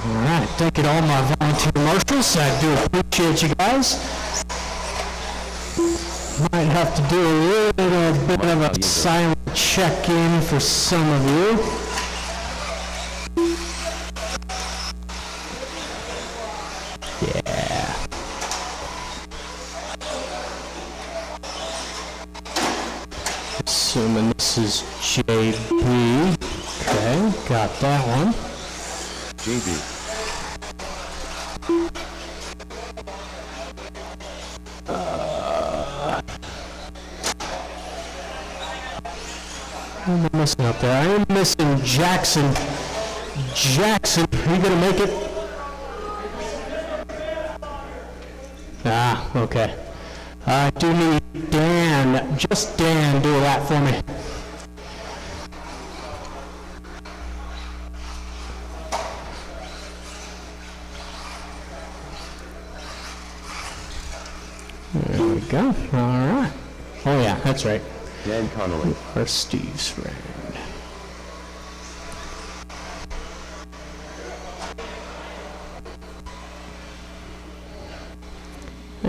Alright, thank you to all my volunteer marshals. I do appreciate you guys. Might have to do a little bit of a silent check-in for some of you. Yeah. Assuming this is JB. Okay, got that one. JB. What am I missing up there? I am missing Jackson. Jackson, are you gonna make it? Ah, okay. I do need Dan, just Dan, do a lap for me. There we go. All right. Oh yeah, that's right. Dan Connolly. Or Steve's friend.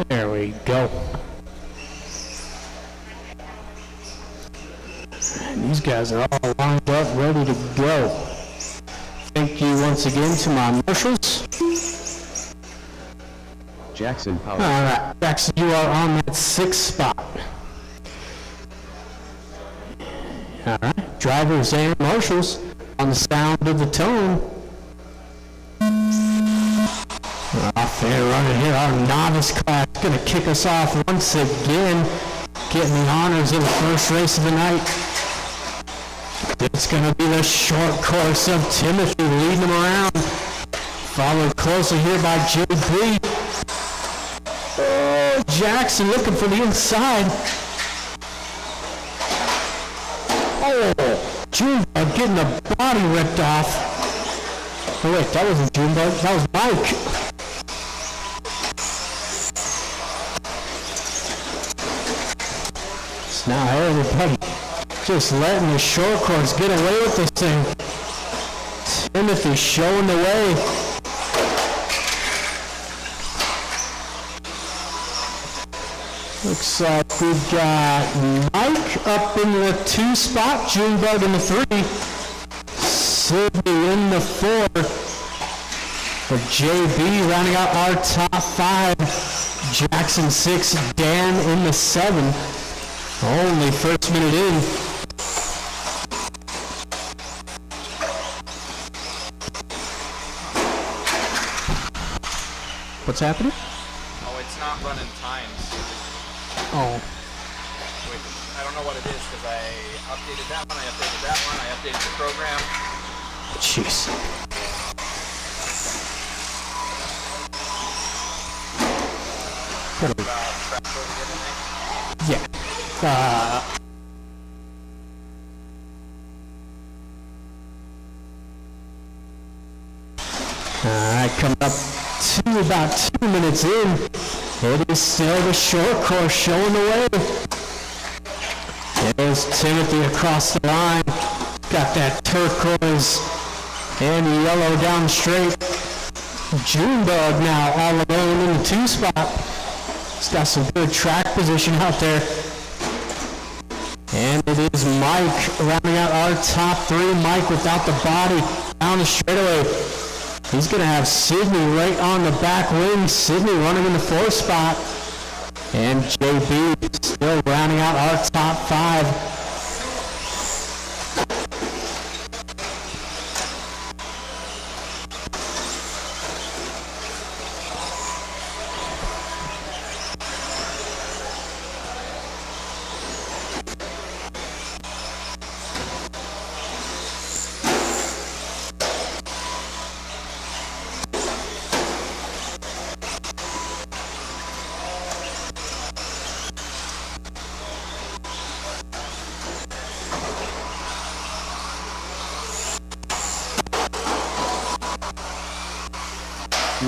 There we go. And these guys are all lined up, ready to go. Thank you once again to my marshals. Jackson Powell. All right, Jackson, you are on that 6th spot. All right, drivers and marshals on the sound of the tone. Fair running here. Our novice class is going to kick us off once again, getting the honors of the first race of the night. It's going to be the short course of Timothy leading them around, followed closely here by JB. Oh, Jackson looking for the inside. Oh, Junebug getting the body ripped off. Oh wait, that wasn't Junebug, that was Mike. So now everybody just letting the short course get away with this thing. Timothy showing the way. Looks like we've got Mike up in the 2 spot, Junebug in the 3, Sydney in the 4, for JB rounding out our top 5, Jackson 6, Dan in the 7, only first minute in. What's happening? Oh, it's not running times. Oh. Wait, I don't know what it is because I updated that one, I updated the program. Jeez. Yeah. Alright, coming up to about 2 minutes in. It is still the short course showing the way. There's Timothy across the line. Got that turquoise and yellow down straight. Junebug now all alone in the 2 spot. He's got some good track position out there. And it is Mike rounding out our top 3. Mike without the body down the straightaway. He's going to have Sydney right on the back wing. Sydney running in the 4th spot. And JB still rounding out our top 5.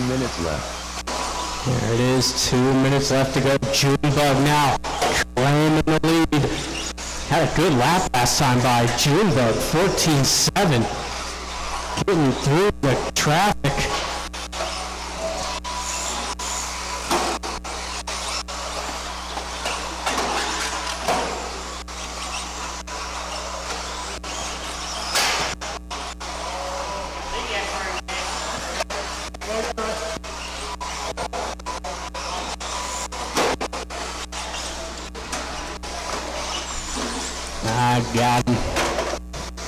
Minutes left. There it is, 2 minutes left to go. Junebug now claiming the lead. Had a good lap last time by Junebug, 14-7. Getting through the traffic. I got him.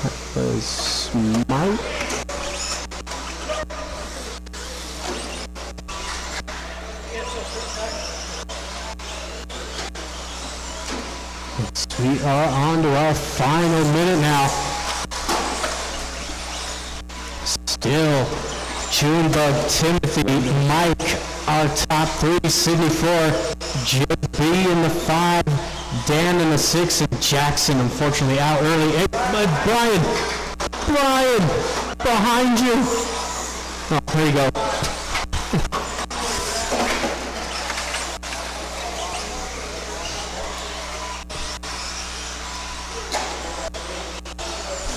That was Mike. We are on to our final minute now. Still, Junebug, Timothy, Mike, our top three, Sydney 4, JB in the 5, Dan in the 6, and Jackson unfortunately out early. Hey, Brian, behind you. Oh, there you go.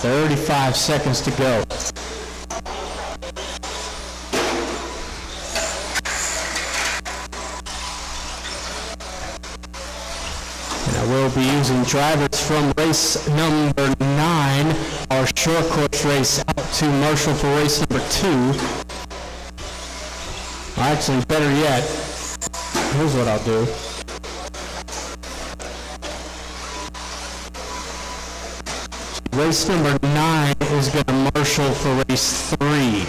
"35 seconds to go." And I will be using drivers from race number 9, our short course race, out to Marshall for race number 2. Actually, better yet, here's what I'll do. Race number 9 is going to marshal for race 3.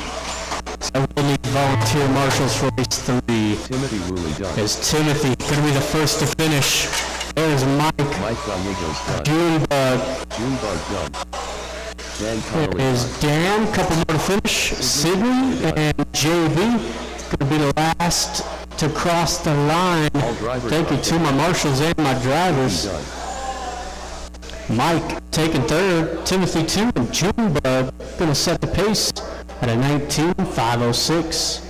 So we'll need volunteer marshals for race 3. Timothy Woolley done. Is Timothy going to be the first to finish? There's Mike. Mike Gallegos done. Junebug. Junebug done. Dan Connolly Is done. Dan, couple more to finish. Sydney and JB going to be the last to cross the line. All drivers Thank you are to my marshals and my drivers. done. Mike taking third, Timothy 2, and Junebug going to set the pace at a 19.506.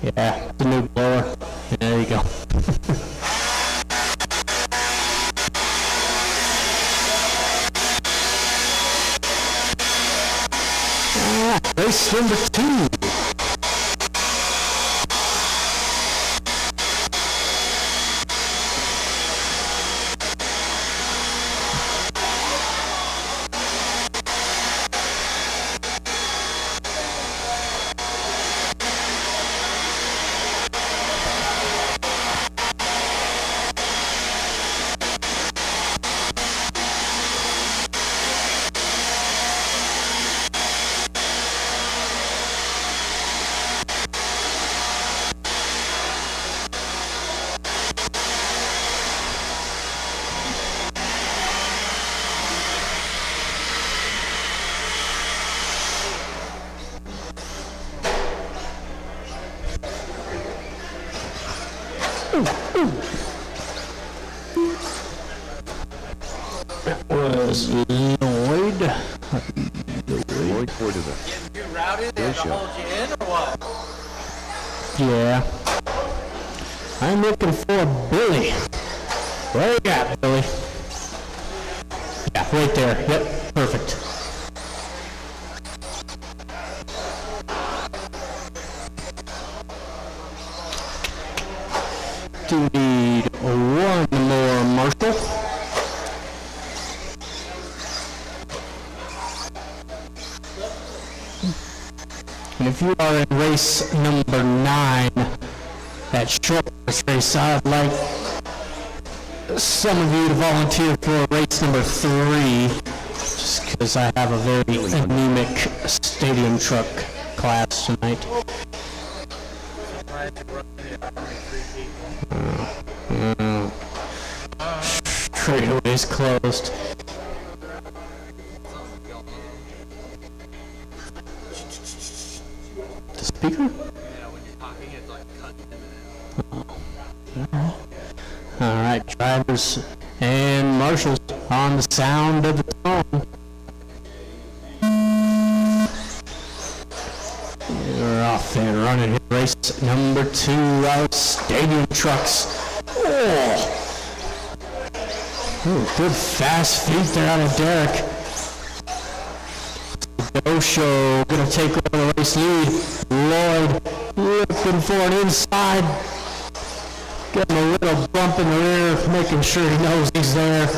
Yeah, the new blower. Yeah, there you go. Race number 2. That was Lloyd. Lloyd Cordova. You routed and to hold you in or what? Yeah. I'm looking for Billy. Where you at, Billy? Yeah, right there. Yep, perfect. Do need one more marshal. And if you are in race number 9, that short course race, I'd like some of you to volunteer for race number 3, just because I have a very anemic stadium truck class tonight. Straightaway's closed. The speaker? Yeah, when you're talking, it's like cutting in. Alright, drivers and marshals on the sound of the tone. We're off and running here. Race number 2, our stadium trucks. Oh, good fast feet there out of Derek. Osho gonna take over the race lead. Lloyd looking for an inside. Getting a little bump in the rear, making sure he knows he's there.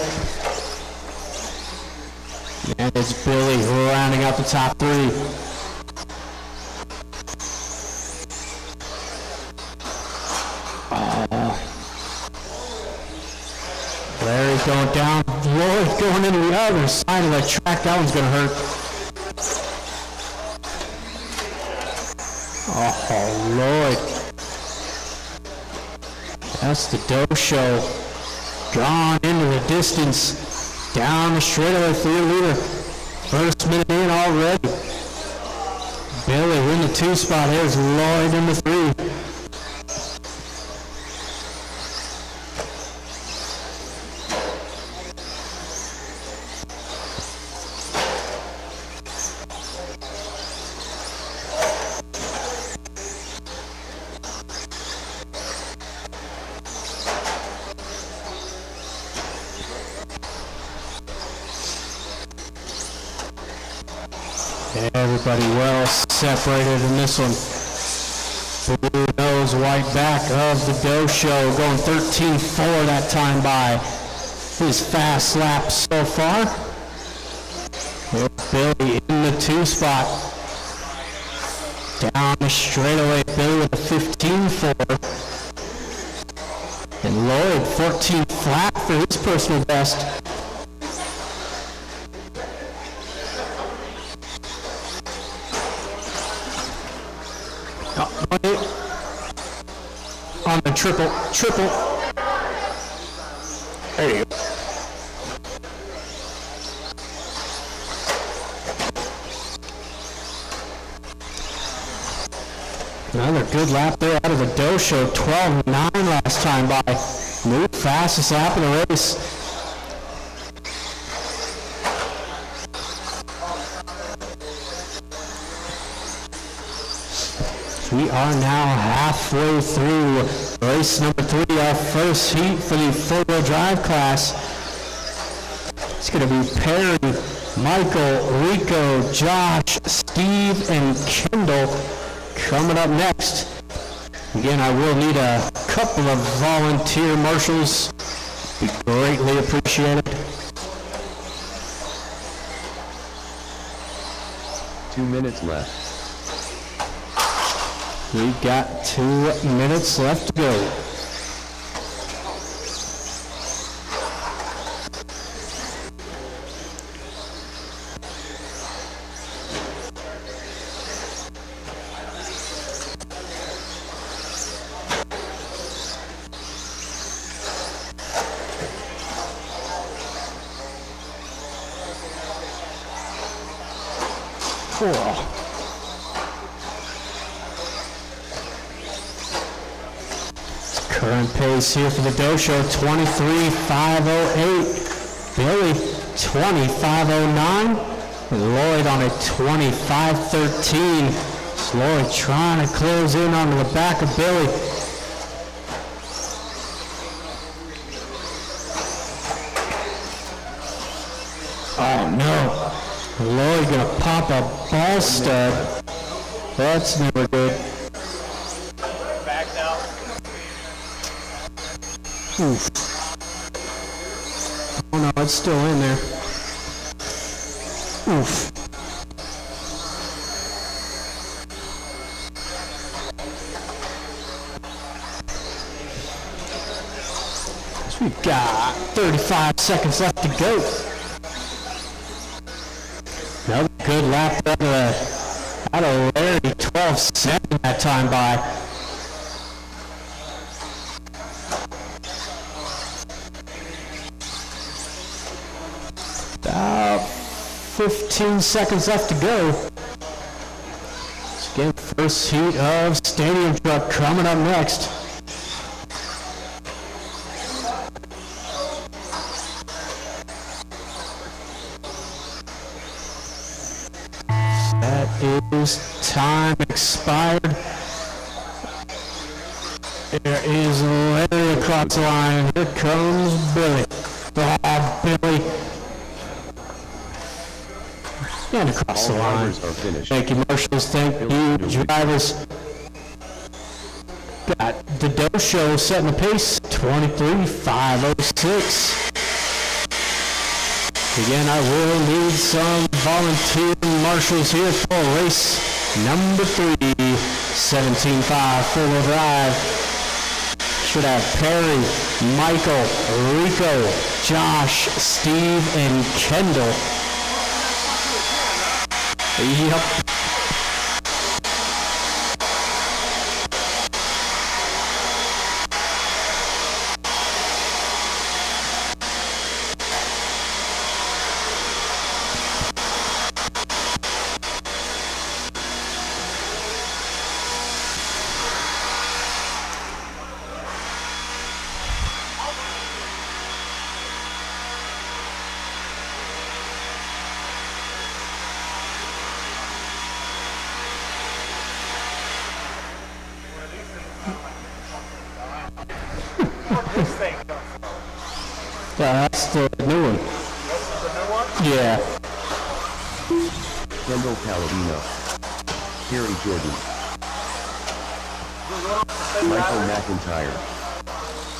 And it's Billy rounding out the top 3. Larry's going down. Lloyd going into the other side of that track. That one's going to hurt. Oh, Lloyd. That's the Doe Show. Gone into the distance. Down the straightaway, 3-liter. First minute in already. Billy in the 2 spot. There's Lloyd in the 3. Everybody well separated in this one. Blue nose, white back of the Doe Show, going 13.4 that time by. His fast lap so far. Billy in the 2 spot. Down the straightaway, Billy with a 15.4. And Lloyd, 14 flat for his personal best. On the triple. There you go. Another good lap there out of the Doe Show. 12.9 last time by. New fastest lap in the race. We are now halfway through race number 3, our first heat for the 4-wheel drive class. It's going to be Perry, Michael, Rico, Josh, Steve, and Kendall coming up next. Again, I will need a couple of volunteer marshals. Be greatly appreciated. 2 minutes left. We've got 2 minutes left to go. Cool. Current pace here for the Doe Show, 23.508. Billy, 25.09. And Lloyd on a 25.13. Lloyd trying to close in onto the back of Billy. Oh no. Lloyd gonna pop a ball stud. That's never good. Backed out. Oof. Oh no, it's still in there. Oof. So we've got 35 seconds left to go. Another good lap out of Larry, 12.7 that time by. About 15 seconds left to go. Again, first heat of Stadium Truck coming up next. That is time expired. There is Larry across the line. Here comes Billy. Oh, Billy. And across the line. Drivers are finished. Thank you, marshals. Thank you, drivers. Got the Doe Show setting the pace, 23.506. Again, I will need some volunteer marshals here for race number 3, 17.5 4-wheel drive. should have Perry, Michael, Rico, Josh, Steve, and Kendall. Yep. Yeah, that's the new one. That's the new one? Yeah. Kendall Palladino. Kerry Jordan. Michael McIntyre.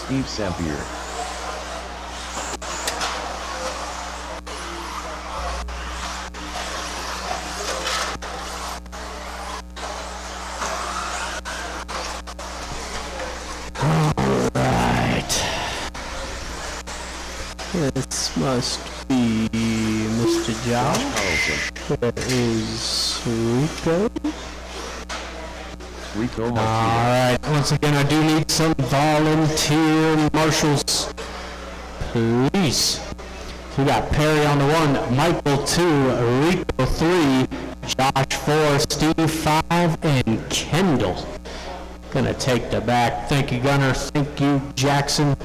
Steve Sampier. This must be Mr. Josh. There is Rico. Rico Martinez. Alright, once again, I do need some volunteer marshals. Please. We got Perry on the 1, Michael 2, Rico 3, Josh 4, Steve 5, and Kendall. Gonna take the back. Thank you, Gunner. Thank you, Jackson.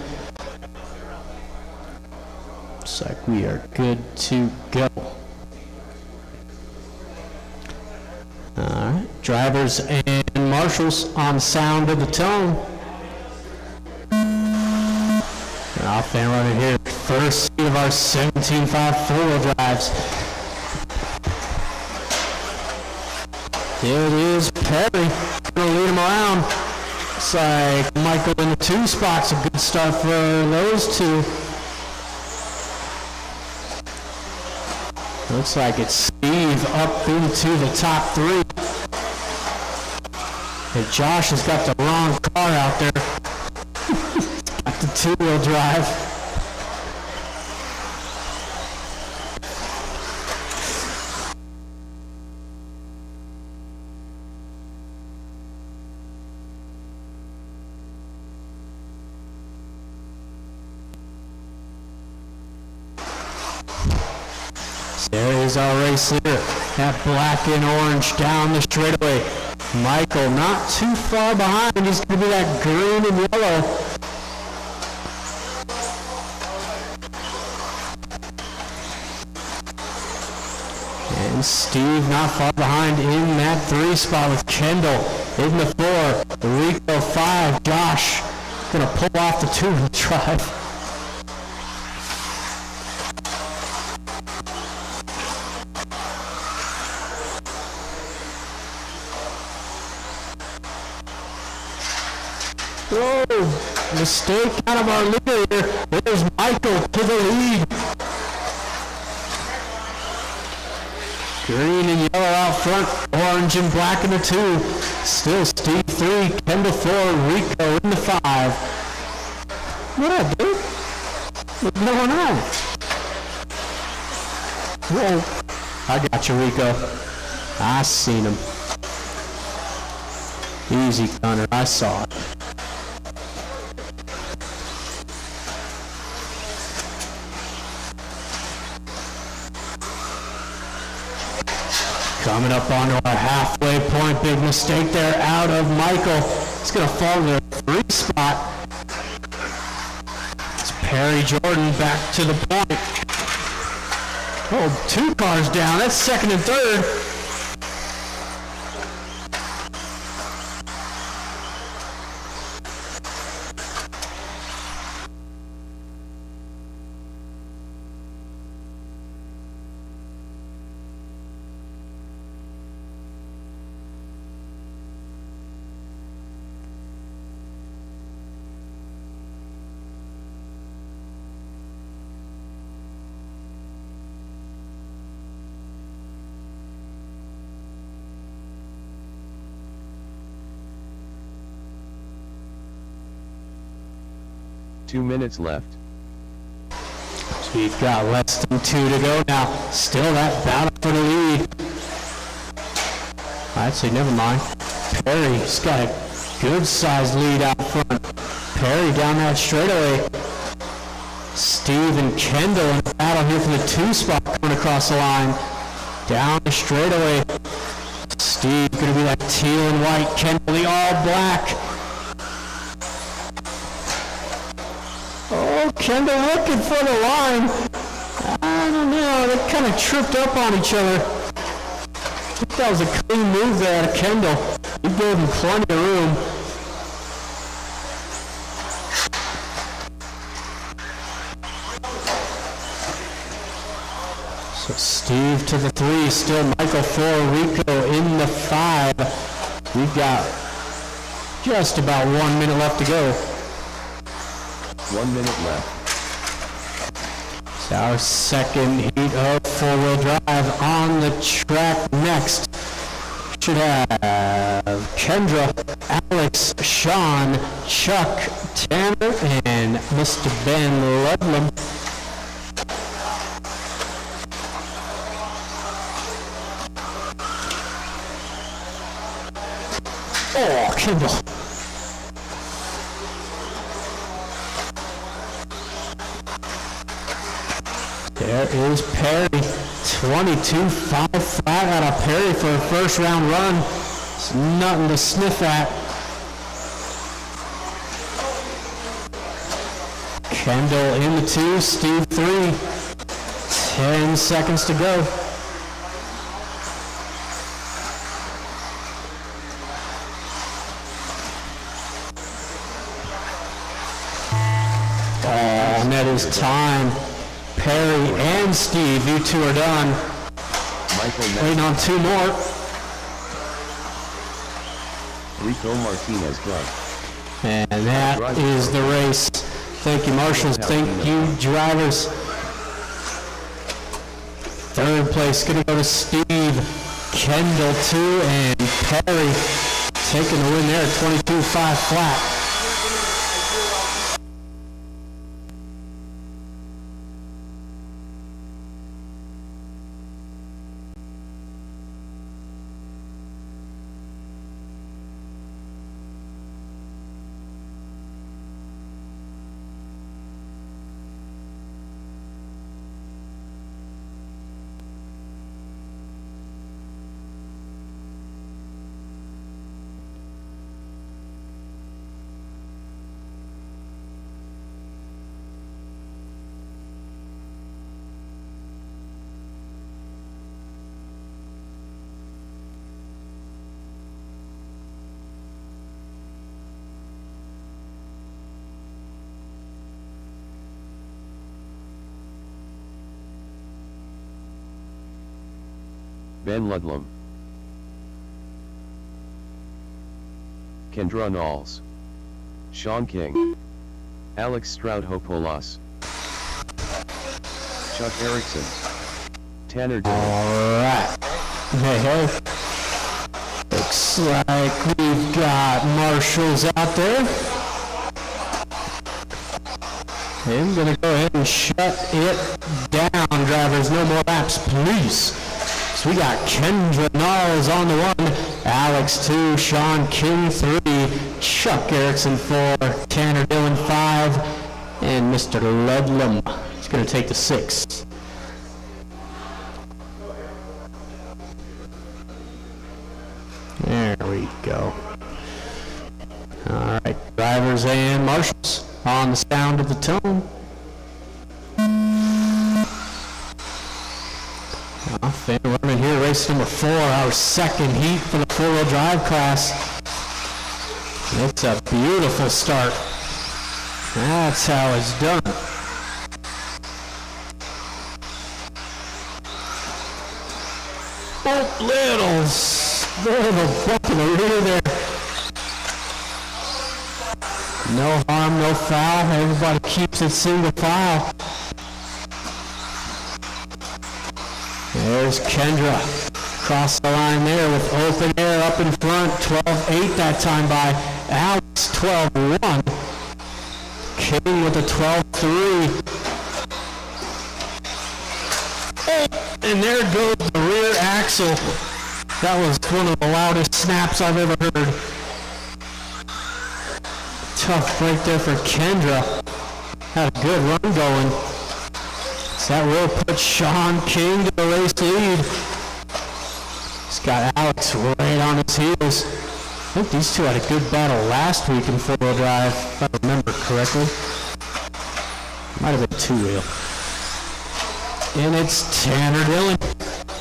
Looks like we are good to go. Alright, drivers and marshals on sound of the tone. Off and running here. First seat of our 17.5 four-wheel drives. There it is, Perry. Gonna lead him around. Looks like Michael in the 2 spots. A good start for those two. Looks like it's Steve up into the top 3. And Josh has got the wrong car out there. Got the 2-wheel drive. There is our race leader, that black and orange down the straightaway. Michael not too far behind. He's going to be that green and yellow. And Steve not far behind in that 3 spot with Kendall in the 4. Rico 5. Josh going to pull off the 2-wheel drive. Whoa, mistake out of our leader here. There's Michael to the lead. Green and yellow out front, orange and black in the 2. Still Steve 3, Kendall 4, Rico in the 5. What up, dude? What's going on? Whoa, I got you, Rico. I seen him. Easy, Connor, I saw it. Coming up onto our halfway point, big mistake there out of Michael. It's going to fall to the 3 spot. It's Perry Jordan back to the point. Oh, 2 cars down. That's 2nd and 3rd. 2 minutes left. So we've got less than 2 to go now. Still that battle for the lead. I'd say never mind. Perry's got a good-sized lead out front. Perry down that straightaway. Steve and Kendall in a battle here for the 2 spot coming across the line. Down the straightaway. Steve going to be that teal and white. Kendall the all black. Oh, Kendall looking for the line. I don't know. They kind of tripped up on each other. I think that was a clean move there out of Kendall. He gave him plenty of room. So Steve to the 3, still Michael 4, Rico in the 5. We've got just about 1 minute left to go. 1 minute left. It's our second heat of 4-wheel drive on the track next. Should have Kendra, Alex, Sean, Chuck, Tanner, and Mr. Ben Ludlam. Oh, Kendall. There is Perry. 22.5 flat out of Perry for a first round run. It's nothing to sniff at. Kendall in the 2, Steve 3. 10 seconds to go. And that is time. Perry and Steve, you 2 are done. Waiting on 2 more. Rico Martinez done. And that is the race. Thank you, marshals. Thank you, drivers. 3rd place going to go to Steve. Kendall 2 and Perry taking the win there, 22.5 flat. Ben Ludlam, Kendra Knowles, Sean King, Alex Stroud-Hopolas, Chuck Erickson, Tanner Dillon. Alright. Hey. Looks like we've got marshals out there. I'm going to go ahead and shut it down, drivers. No more laps, please. So we got Kendra Knowles on the 1, Alex 2, Sean King 3, Chuck Erickson 4, Tanner Dillon 5, and Mr. Ludlam is going to take the 6. There we go. All right, drivers and marshals on the sound of the tone. Fan running here, race number 4, our second heat for the 4-wheel drive class. It's a beautiful start. That's how it's done. Oh, little bump in the rear there. No harm, no foul. Everybody keeps it single file. There's Kendra. Cross the line there with open air up in front. 12.8 that time by Alex. 12.1. King with the 12-3. Oh, and there goes the rear axle. That was one of the loudest snaps I've ever heard. Tough break there for Kendra. Had a good run going. So that will put Sean King to the race lead. He's got Alex right on his heels. I think these two had a good battle last week in four-wheel drive, if I remember correctly. Might have been two-wheel. And it's Tanner Dillon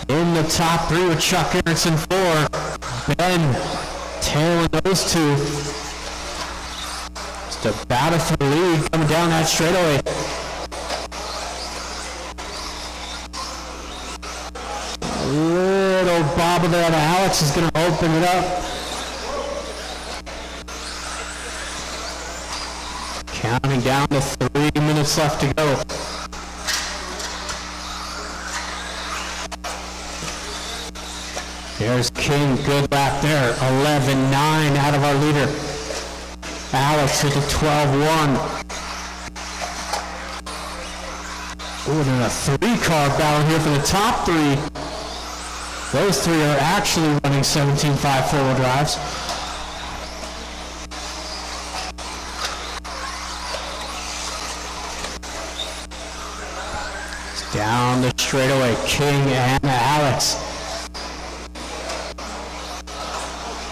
in the top three with Chuck Aronson 4. Ben tailing those two. Just about a for the lead coming down that straightaway. A little bobble there to Alex is going to open it up. Counting down to 3 minutes left to go. There's King, good lap there. 11-9 out of our leader. Alex with a 12-1. Ooh, and then a three-car battle here for the top three. Those three are actually running 17.5 four-wheel drives. Down the straightaway, King and Alex.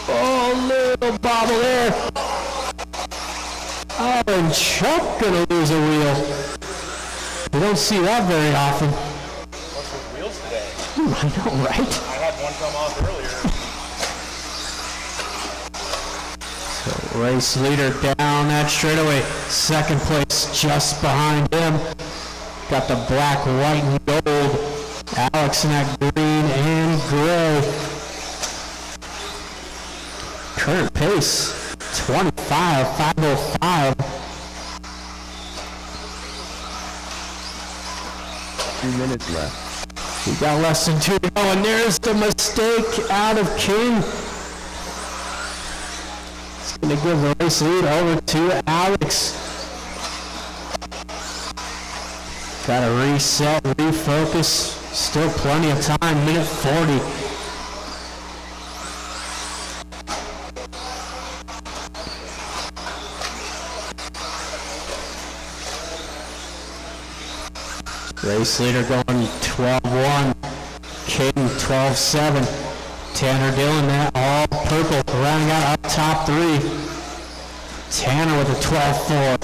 Oh, little bobble there. Oh, and Chuck gonna lose a wheel. We don't see that very often. What's with wheels today? I know, right? I had one come off earlier. So race leader down that straightaway. Second place just behind him. Got the black, white, and gold. Alex in that green and gray. Current pace, 25.505. 2 minutes left. We got less than 2 to go, and there's the mistake out of King. It's going to give the race lead over to Alex. Got to reset, refocus. Still plenty of time, minute 40. Race leader going 12-1. King 12-7. Tanner Dillon, that all purple, rounding out our top three. Tanner with a 12-4.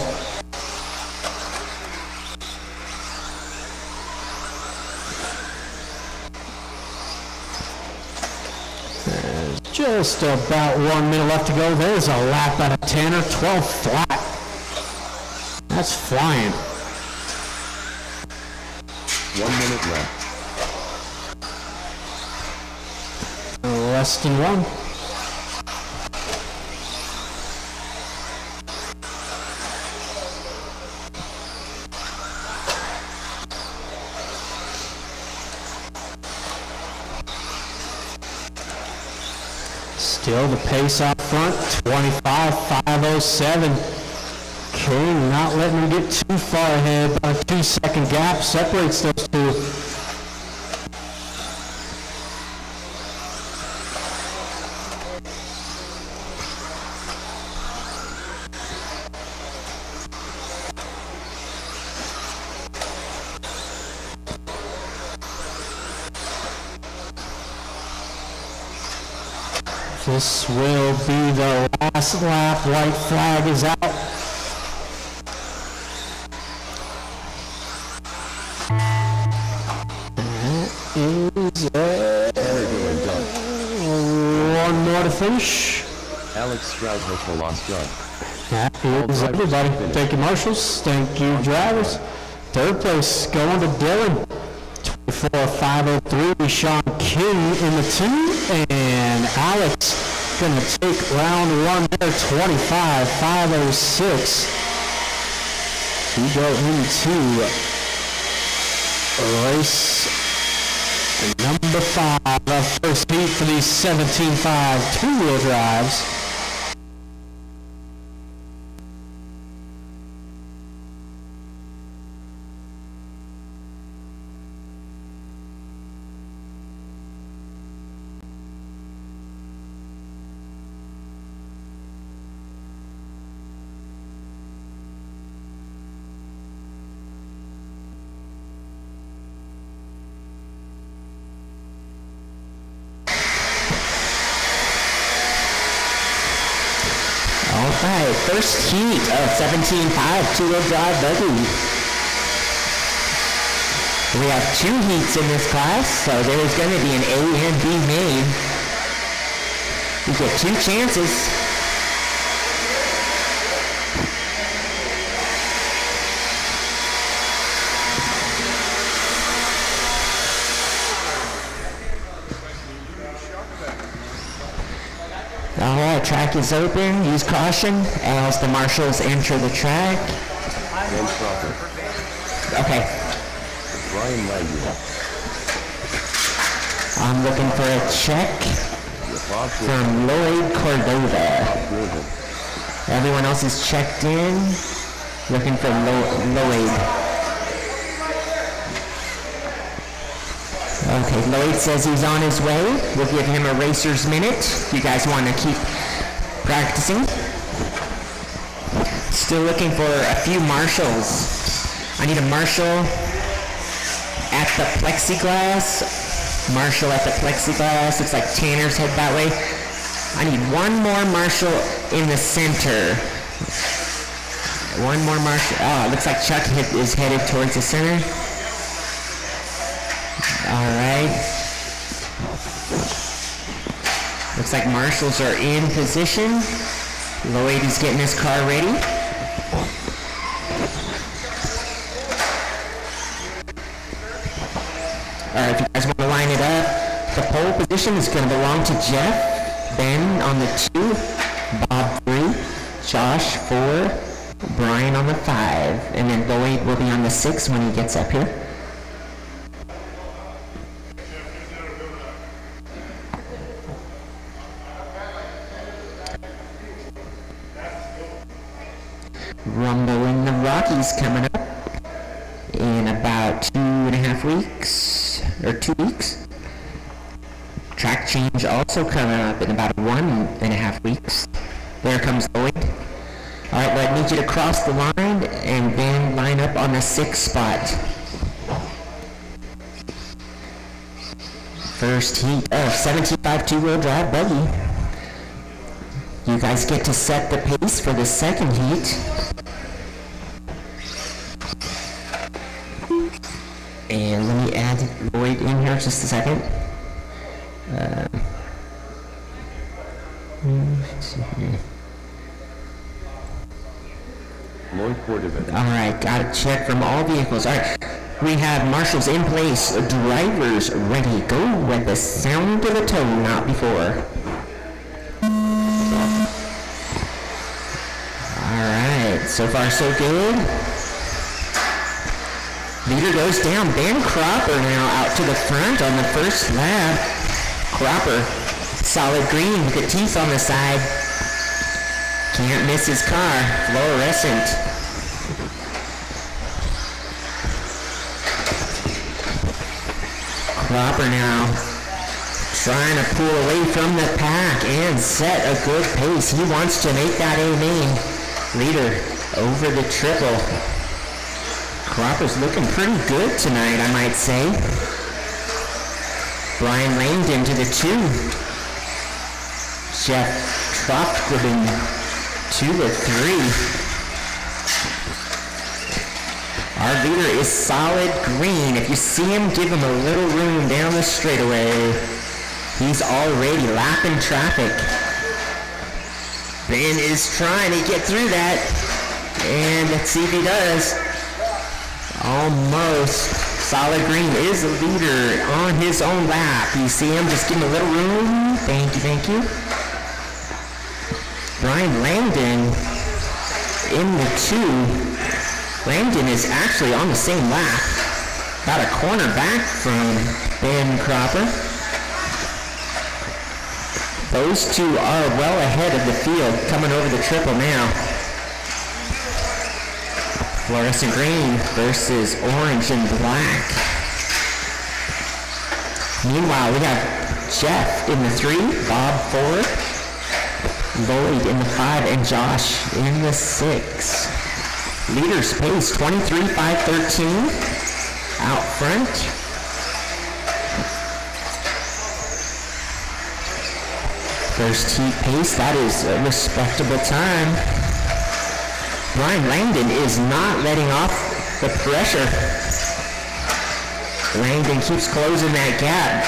There's just about 1 minute left to go. There's a lap out of Tanner, 12 flat. That's flying. 1 minute left. Less than one. Still the pace out front, 25.507. King not letting him get too far ahead. About a 2-second gap separates those two. This will be the last lap. White flag is out. One more to finish. Alex Stroud hopeful lost done. That is everybody. Thank you, marshals. Thank you, drivers. Third place going to Dylan. 24.503. Sean King in the 2. And Alex going to take round 1 there. 25.506. We go into race number 5, our first heat for these 17.5 two-wheel drives. right, first heat of 17.5 two-wheel drive buggy. We have 2 heats in this class, so there's going to be an A and B main. You get 2 chances. Alright, track is open. Use caution as the marshals enter the track. And proper. Okay. Brian Langdon. I'm looking for a check from Lloyd Cordova. Driven. Everyone else is checked in. Looking for Lloyd. Okay, Lloyd says he's on his way. We'll give him a racer's minute. You guys want to keep practicing? Still looking for a few marshals. I need a marshal at the plexiglass. Marshal at the plexiglass. Looks like Tanner's head that way. I need one more marshal in the center. One more marshal. Oh, it looks like Chuck is headed towards the center. Alright. Looks like marshals are in position. Lloyd is getting his car ready. Alright, if you guys want to line it up, the pole position is going to belong to Jeff, Ben on the 2, Bob 3, Josh 4, Brian on the 5, and then Lloyd will be on the 6 when he gets up here. Rumble in the Rockies coming up in about 2.5 weeks, or 2 weeks. Track change also coming up in about 1.5 weeks. There comes Lloyd. Alright, well, I need you to cross the line and then line up on the 6th spot. First heat of 17.5 two-wheel drive buggy. You guys get to set the pace for the second heat. And let me add Lloyd in here just a second. Lloyd Cordova. Alright, got a check from all vehicles. Alright, we have marshals in place, drivers ready. Go with the sound of the tone, not before. Alright, so far so good. Leader goes down. Ben Cropper now out to the front on the first lap. Cropper, solid green with the teeth on the side. Can't miss his car, fluorescent. Cropper now trying to pull away from the pack and set a good pace. He wants to make that A main. Leader over the triple. Cropper's looking pretty good tonight, I might say. Brian Langdon to the 2. Jeff Troftgruben to the 3. Our leader is solid green. If you see him, give him a little room down the straightaway. He's already lapping traffic. Ben is trying to get through that. And let's see if he does. Almost. Solid green is the leader on his own lap. You see him? Just give him a little room. Thank you, thank you. Brian Langdon in the 2. Langdon is actually on the same lap. Got a corner back from Ben Cropper. Those 2 are well ahead of the field, coming over the triple now. Fluorescent green versus orange and black. Meanwhile, we have Jeff in the 3, Bob 4, Lloyd in the 5, and Josh in the 6. Leaders pace 23.513 out front. First heat pace, that is a respectable time. Brian Langdon is not letting off the pressure. Langdon keeps closing that gap.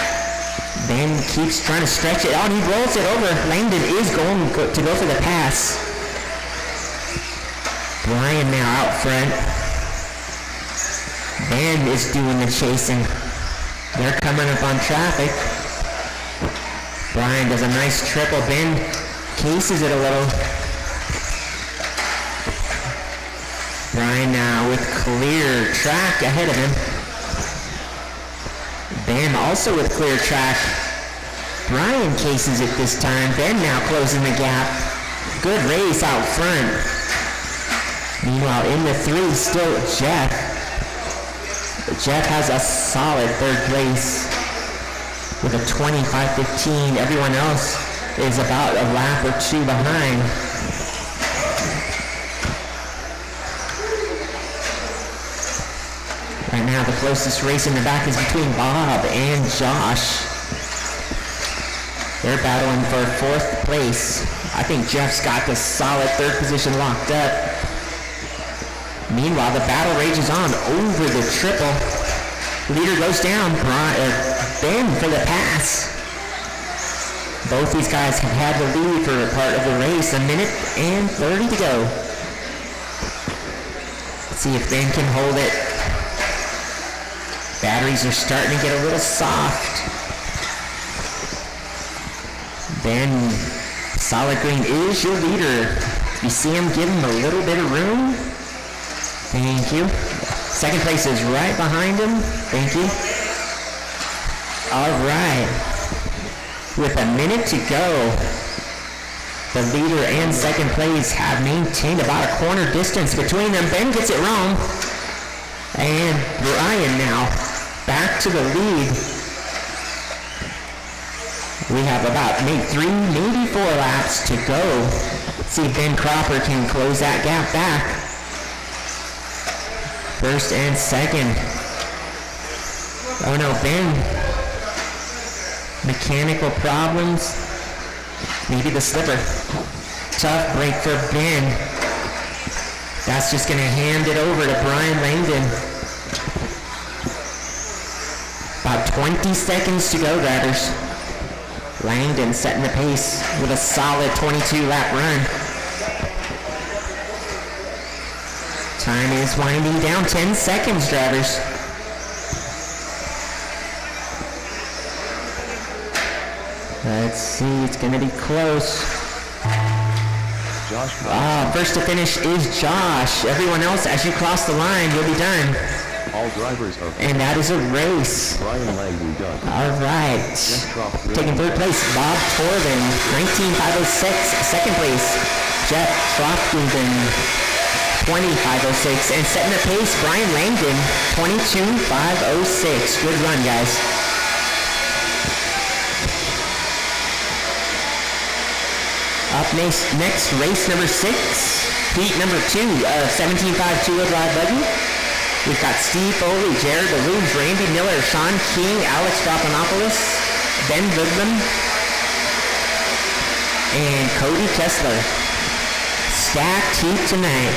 Ben keeps trying to stretch it out. He rolls it over. Langdon is going to go for the pass. Brian now out front. Ben is doing the chasing. They're coming up on traffic. Brian does a nice triple. Ben cases it a little. Brian now with clear track ahead of him. Ben also with clear track. Brian cases it this time. Ben now closing the gap. Good race out front. Meanwhile, in the 3, still Jeff. Jeff has a solid third place with a 25:15. Everyone else is about a lap or 2 behind. Right now, the closest race in the back is between Bob and Josh. They're battling for 4th place. I think Jeff's got the solid 3rd position locked up. Meanwhile, the battle rages on over the triple. Leader goes down. Ben for the pass. Both these guys have had the lead for a part of the race. 1 minute and 30 to go. Let's see if Ben can hold it. Batteries are starting to get a little soft. Ben, solid green is your leader. You see him give him a little bit of room. Thank you. Second place is right behind him. Thank you. All right. With 1 minute to go, the leader and second place have maintained about a corner distance between them. Ben gets it wrong. And Brian now back to the lead. We have about maybe 3, maybe 4 laps to go. Let's see if Ben Cropper can close that gap back. First and second. Oh no, Ben. Mechanical problems. Maybe the slipper. Tough break for Ben. That's just going to hand it over to Brian Langdon. About 20 seconds to go, riders. Langdon setting the pace with a solid 22-lap run. Time is winding down. 10 seconds, drivers. Let's see, it's going to be close. Josh. First to finish is Josh. Everyone else, as you cross the line, you'll be done. All drivers are. And that is a race. Brian Langdon done. All right. Taking 3rd place, Bob Torvin, 19.506. Second place, Jeff Trofguden, 20.506. And setting the pace, Brian Langdon, 22.506. Good run, guys. Up next, race number 6, heat number 2 of 17.5 two-wheel drive buggy. We've got Steve Foley, Jared DeLuge, Randy Miller, Sean King, Alex Drapanopoulos, Ben Goodman, and Cody Kessler. Stacked heat tonight.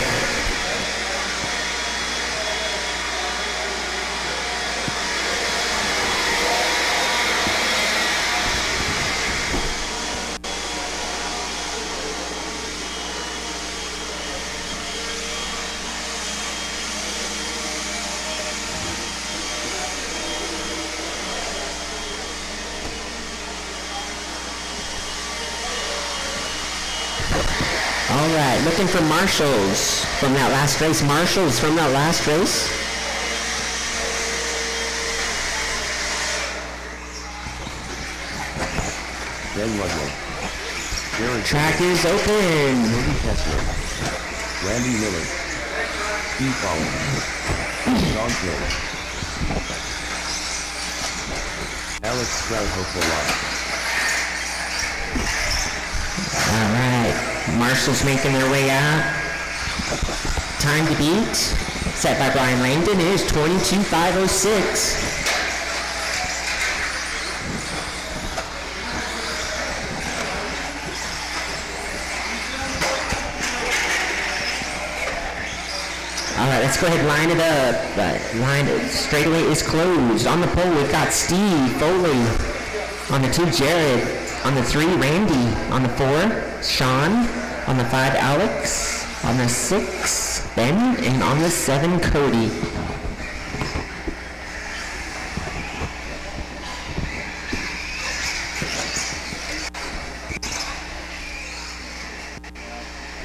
All right, looking for marshals from that last race. Marshals from that last race. Ben Ludlow. Jared Track is open. Cody Kessler. Randy Miller. Steve Fowler. Sean King. Alex Stroud Hopeful Live. All right, marshals making their way out. Time to beat, set by Brian Langdon, is 22.506. Alright, let's go ahead and line it up. Straightaway is closed. On the pole, we've got Steve Foley. On the 2, Jared. On the 3, Randy. On the 4, Sean. On the 5, Alex. On the 6, Ben. And on the 7, Cody.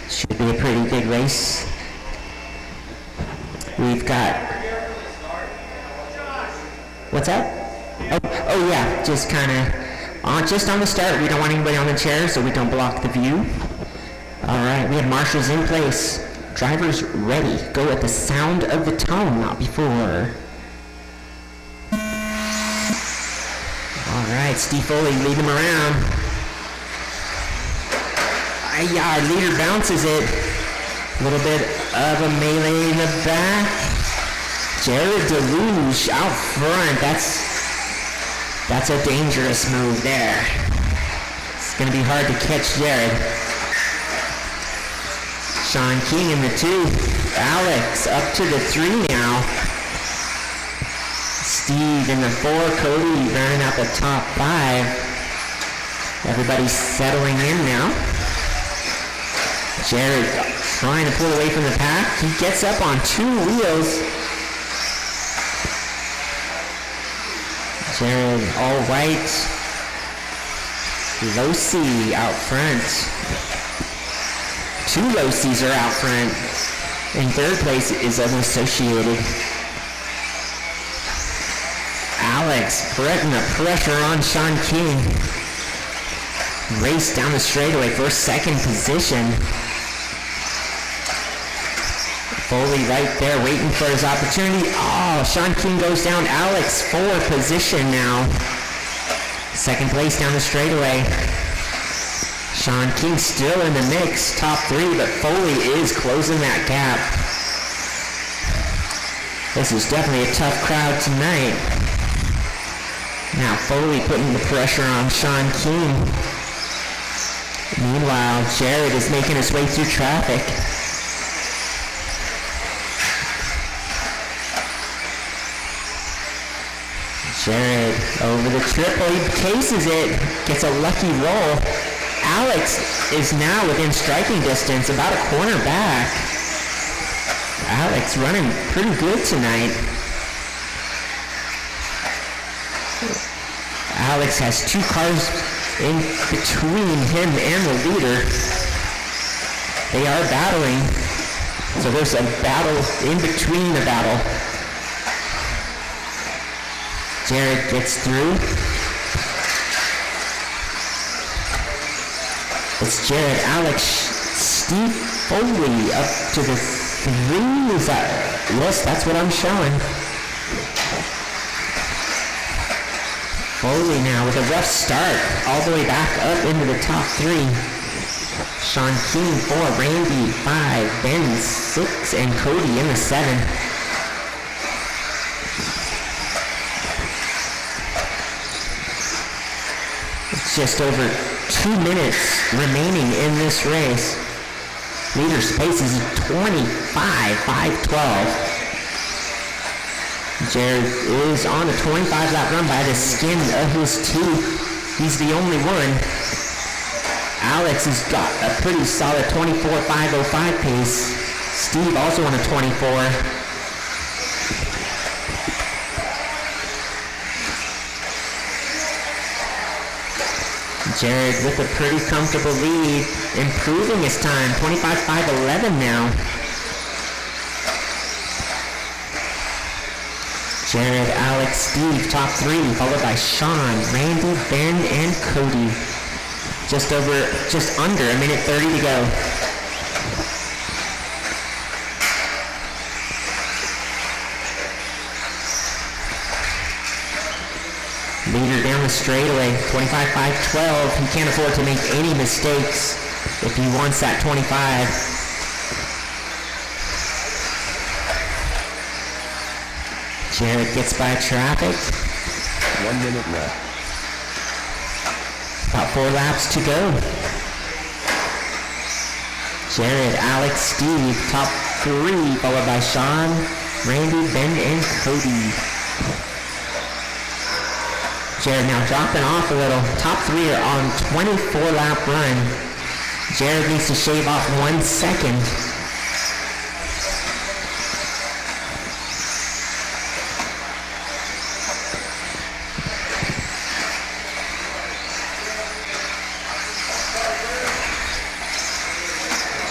Should be a pretty good race. We've got... What's that? Oh yeah, just kind of... just on the start, we don't want anybody on the chair so we don't block the view. Alright, we have marshals in place. Drivers ready. Go at the sound of the tone, not before. Alright, Steve Foley, lead them around. Our leader bounces it. A little bit of a melee in the back. Jared Deluge out front. That's a dangerous move there. It's going to be hard to catch Jared. Sean King in the 2. Alex up to the 3 now. Steve in the 4. Cody running out the top 5. Everybody's settling in now. Jared trying to pull away from the pack. He gets up on 2 wheels. Jared all white. Losi out front. 2 Losis are out front. In 3rd place is unassociated. Alex putting the pressure on Sean King. Race down the straightaway for 2nd position. Foley right there waiting for his opportunity. Oh, Sean King goes down. Alex 4th position now. 2nd place down the straightaway. Sean King still in the mix, top 3, but Foley is closing that gap. This is definitely a tough crowd tonight. Now Foley putting the pressure on Sean King. Meanwhile, Jared is making his way through traffic. Jared over the triple, he cases it, gets a lucky roll. Alex is now within striking distance, about a corner back. Alex running pretty good tonight. Alex has 2 cars in between him and the leader. They are battling, so there's a battle in between the battle. Jared gets through. It's Jared, Alex, Steve Foley up to the 3. Is that? Yes, that's what I'm showing. Foley now with a rough start, all the way back up into the top 3. Sean King 4, Randy 5, Ben 6, and Cody in the 7. Just over 2 minutes remaining in this race. Leader's pace is 25.512. Jared is on a 25 lap run by the skin of his teeth. He's the only one. Alex has got a pretty solid 24.505 pace. Steve also on a 24. Jared with a pretty comfortable lead, improving his time, 25.511 now. Jared, Alex, Steve, top 3, followed by Sean, Randy, Ben, and Cody. Just under a minute 30 to go. Leader down the straightaway, 25.512. He can't afford to make any mistakes if he wants that 25. Jared gets by traffic. 1 minute left. About 4 laps to go. Jared, Alex, Steve, top 3, followed by Sean, Randy, Ben, and Cody. Jared now dropping off a little. Top 3 are on 24-lap run. Jared needs to shave off 1 second.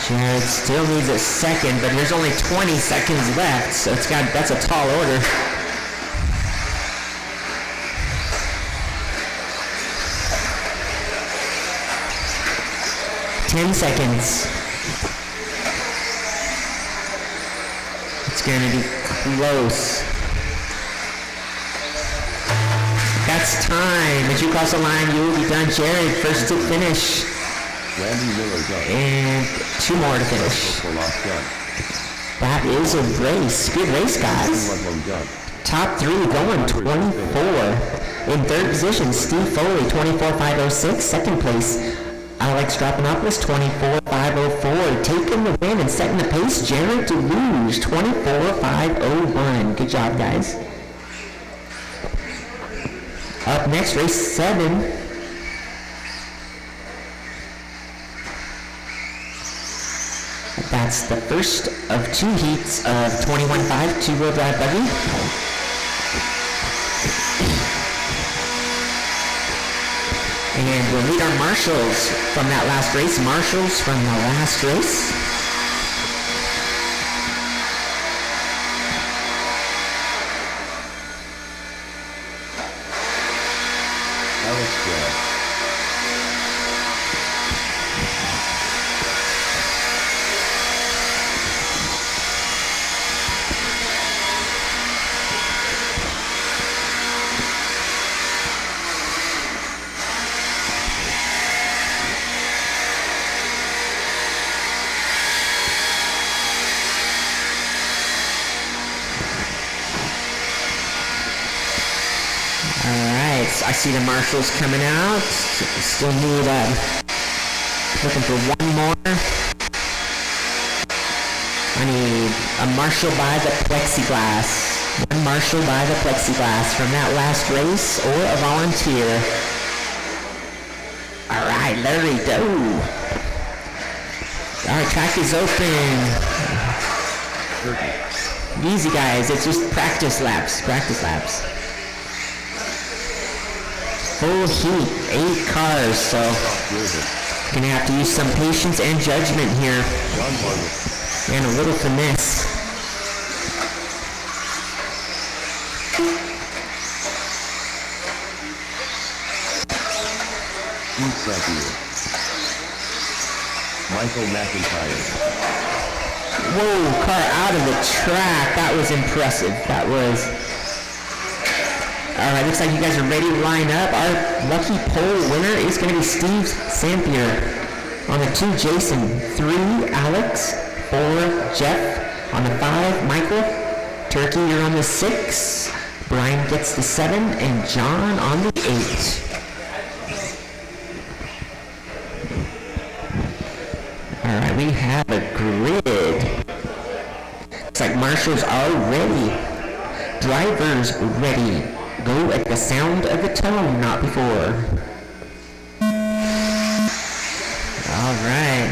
Jared still needs a second, but there's only 20 seconds left, so that's a tall order. Ten seconds. It's gonna be close. That's time. As you cross the line, you will be done. Jared, first to finish. Randy Miller done. And 2 more to finish. That is a race. Good race, guys. Top 3 going 24. In third position, Steve Foley, 24.506. Second place, Alex Drapanopoulos, 24.504. Taking the win and setting the pace, Jared DeLuge, 24.501. Good job, guys. Up next, race 7. That's the first of 2 heats of 21.5 two-wheel drive buggy. And we'll meet our marshals from that last race. Marshals from the last race. Alex Grant. I see the marshals coming out. Still need, looking for 1 more. I need a marshal by the plexiglass. 1 marshal by the plexiglass from that last race or a volunteer. All right, Larry, go. All right, track is open. Easy, guys. It's just practice laps. Practice laps. Full heat, 8 cars, so gonna have to use some patience and judgment here, and a little finesse. Michael McIntyre. Whoa, car out of the track. That was impressive. That was... All right, looks like you guys are ready to line up. Our lucky pole winner is going to be Steve Sampier. On the 2, Jason. 3, Alex. 4, Jeff. On the 5, Michael. Turkey, you're on the 6. Brian gets the 7, and John on the 8. All right, we have a grid. Looks like marshals are ready. Drivers ready. Go at the sound of the tone, not before. All right.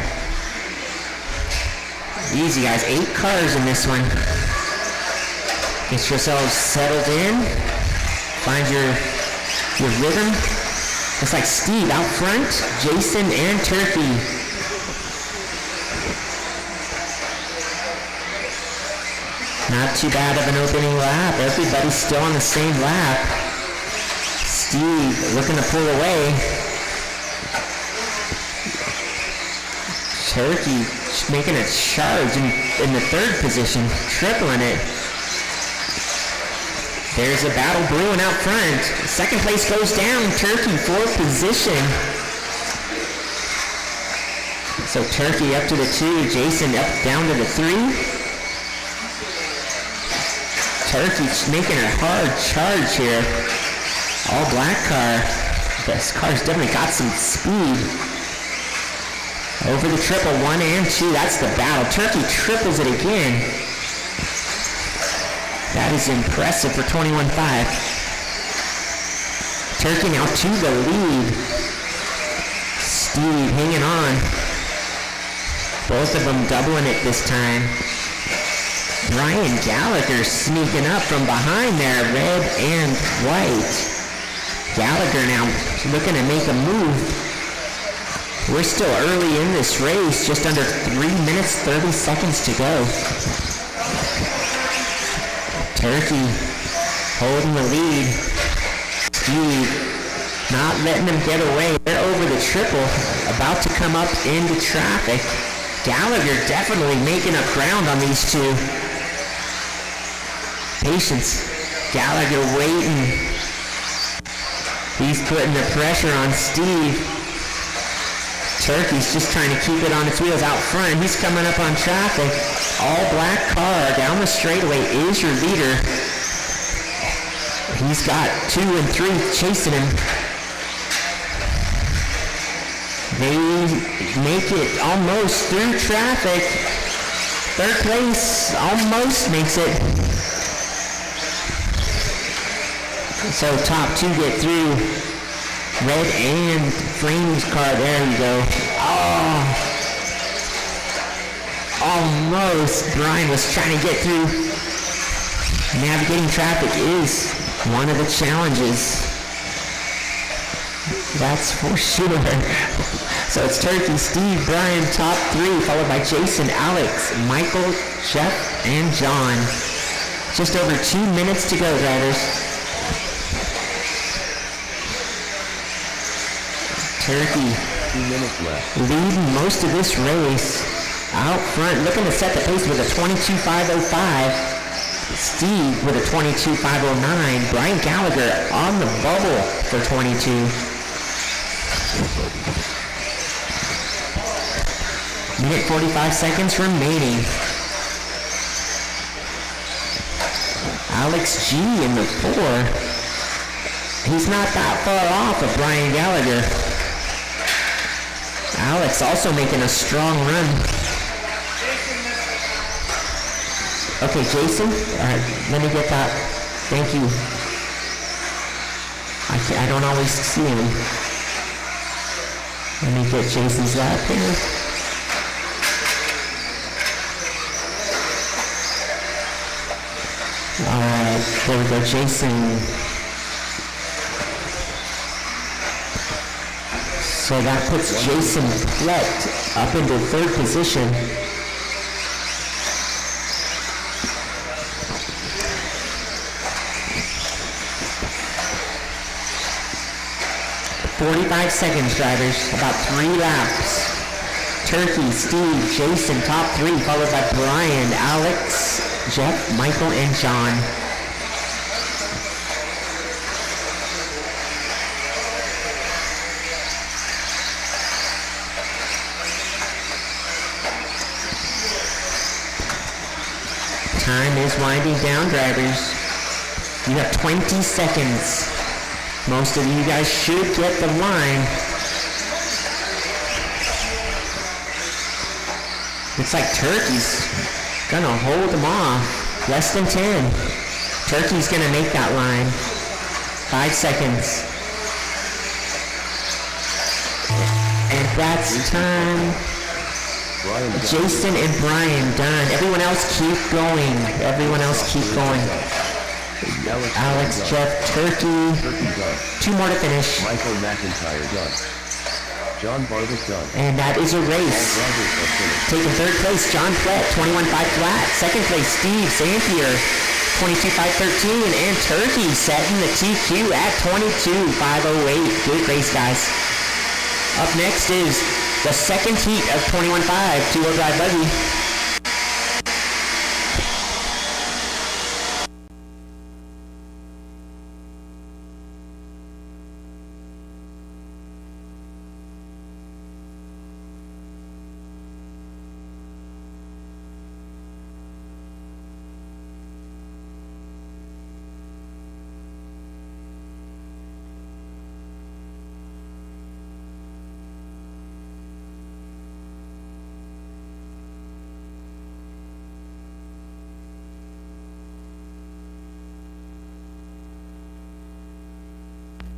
Easy, guys. 8 cars in this one. Get yourselves settled in. Find your rhythm. Looks like Steve out front. Jason and Turkey. Not too bad of an opening lap. Everybody's still on the same lap. Steve looking to pull away. Turkey making a charge in the 3rd position, tripling it. There's a battle brewing out front. 2nd place goes down. Turkey 4th position. So Turkey up to the 2, Jason down to the 3. Turkey making a hard charge here. All black car. This car's definitely got some speed. Over the triple, 1 and 2. That's the battle. Turkey triples it again. That is impressive for 21.5. Turkey now to the lead. Steve hanging on. Both of them doubling it this time. Brian Gallagher sneaking up from behind there, red and white. Gallagher now looking to make a move. We're still early in this race, just under 3 minutes, 30 seconds to go. Turkey holding the lead. Steve not letting them get away. They're over the triple, about to come up into traffic. Gallagher definitely making up ground on these two. Patience. Gallagher waiting. He's putting the pressure on Steve. Turkey's just trying to keep it on its wheels out front. He's coming up on traffic. All black car down the straightaway is your leader. He's got 2 and 3 chasing him. They make it almost through traffic. Third place almost makes it. So top 2 get through. Red and Frames car, there you go. Oh, almost. Brian was trying to get through. Navigating traffic is one of the challenges. That's for sure. So it's Turkey, Steve, Brian, top 3, followed by Jason, Alex, Michael, Jeff, and John. Just over 2 minutes to go, drivers. Turkey 2 minutes left. leading most of this race. Out front, looking to set the pace with a 22.505. Steve with a 22.509. Brian Gallagher on the bubble for 22. Minute 45 seconds remaining. Alex G in the 4. He's not that far off of Brian Gallagher. Alex also making a strong run. Okay, Jason. All right, let me get that. Thank you. I don't always see him. Let me get Jason's lap here. All right, there we go, Jason. So that puts Jason Plett up into 3rd position. "45 seconds, drivers. About 3 laps. Turkey, Steve, Jason, top 3, followed by Brian, Alex, Jeff, Michael, and John. Time is winding down, drivers. You have 20 seconds. Most of you guys should get the line. Looks like Turkey's gonna hold them off. Less than 10. Turkey's gonna make that line. 5 seconds. And that's time. Jason and Brian done. Everyone else keep going. Everyone else keep going. Alex, Jeff, Turkey. 2 more to finish. Michael McIntyre done. John Barwick done. And that is a race. Taking 3rd place, John Plett, 21.5 flat. 2nd place, Steve Zampier, 22.513. And Turkey setting the TQ at 22.508. Good race, guys. Up next is the 2nd heat of 21.5 two-wheel drive buggy.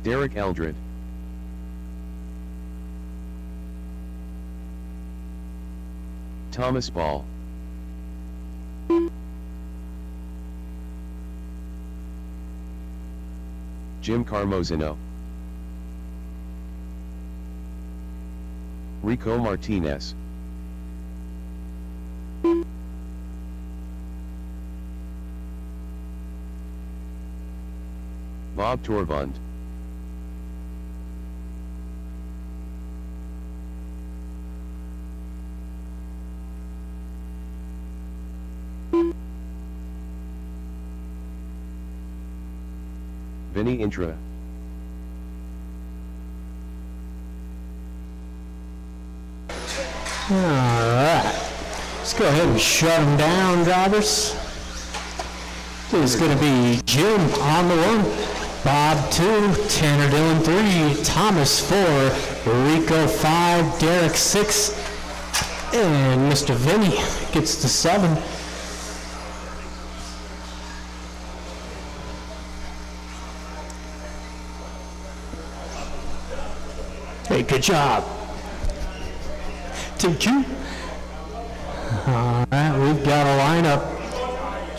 Derek Eldred. Thomas Ball. Jim Carmozino. Rico Martinez. Bob Torvund. Vinny Intra. Alright, let's go ahead and shut them down, drivers. It's going to be Jim on the 1, Bob 2, Tanner Dillon 3, Thomas 4, Rico 5, Derek 6, and Mr. Vinny gets the 7. Hey, good job. Thank you. All right, we've got a lineup.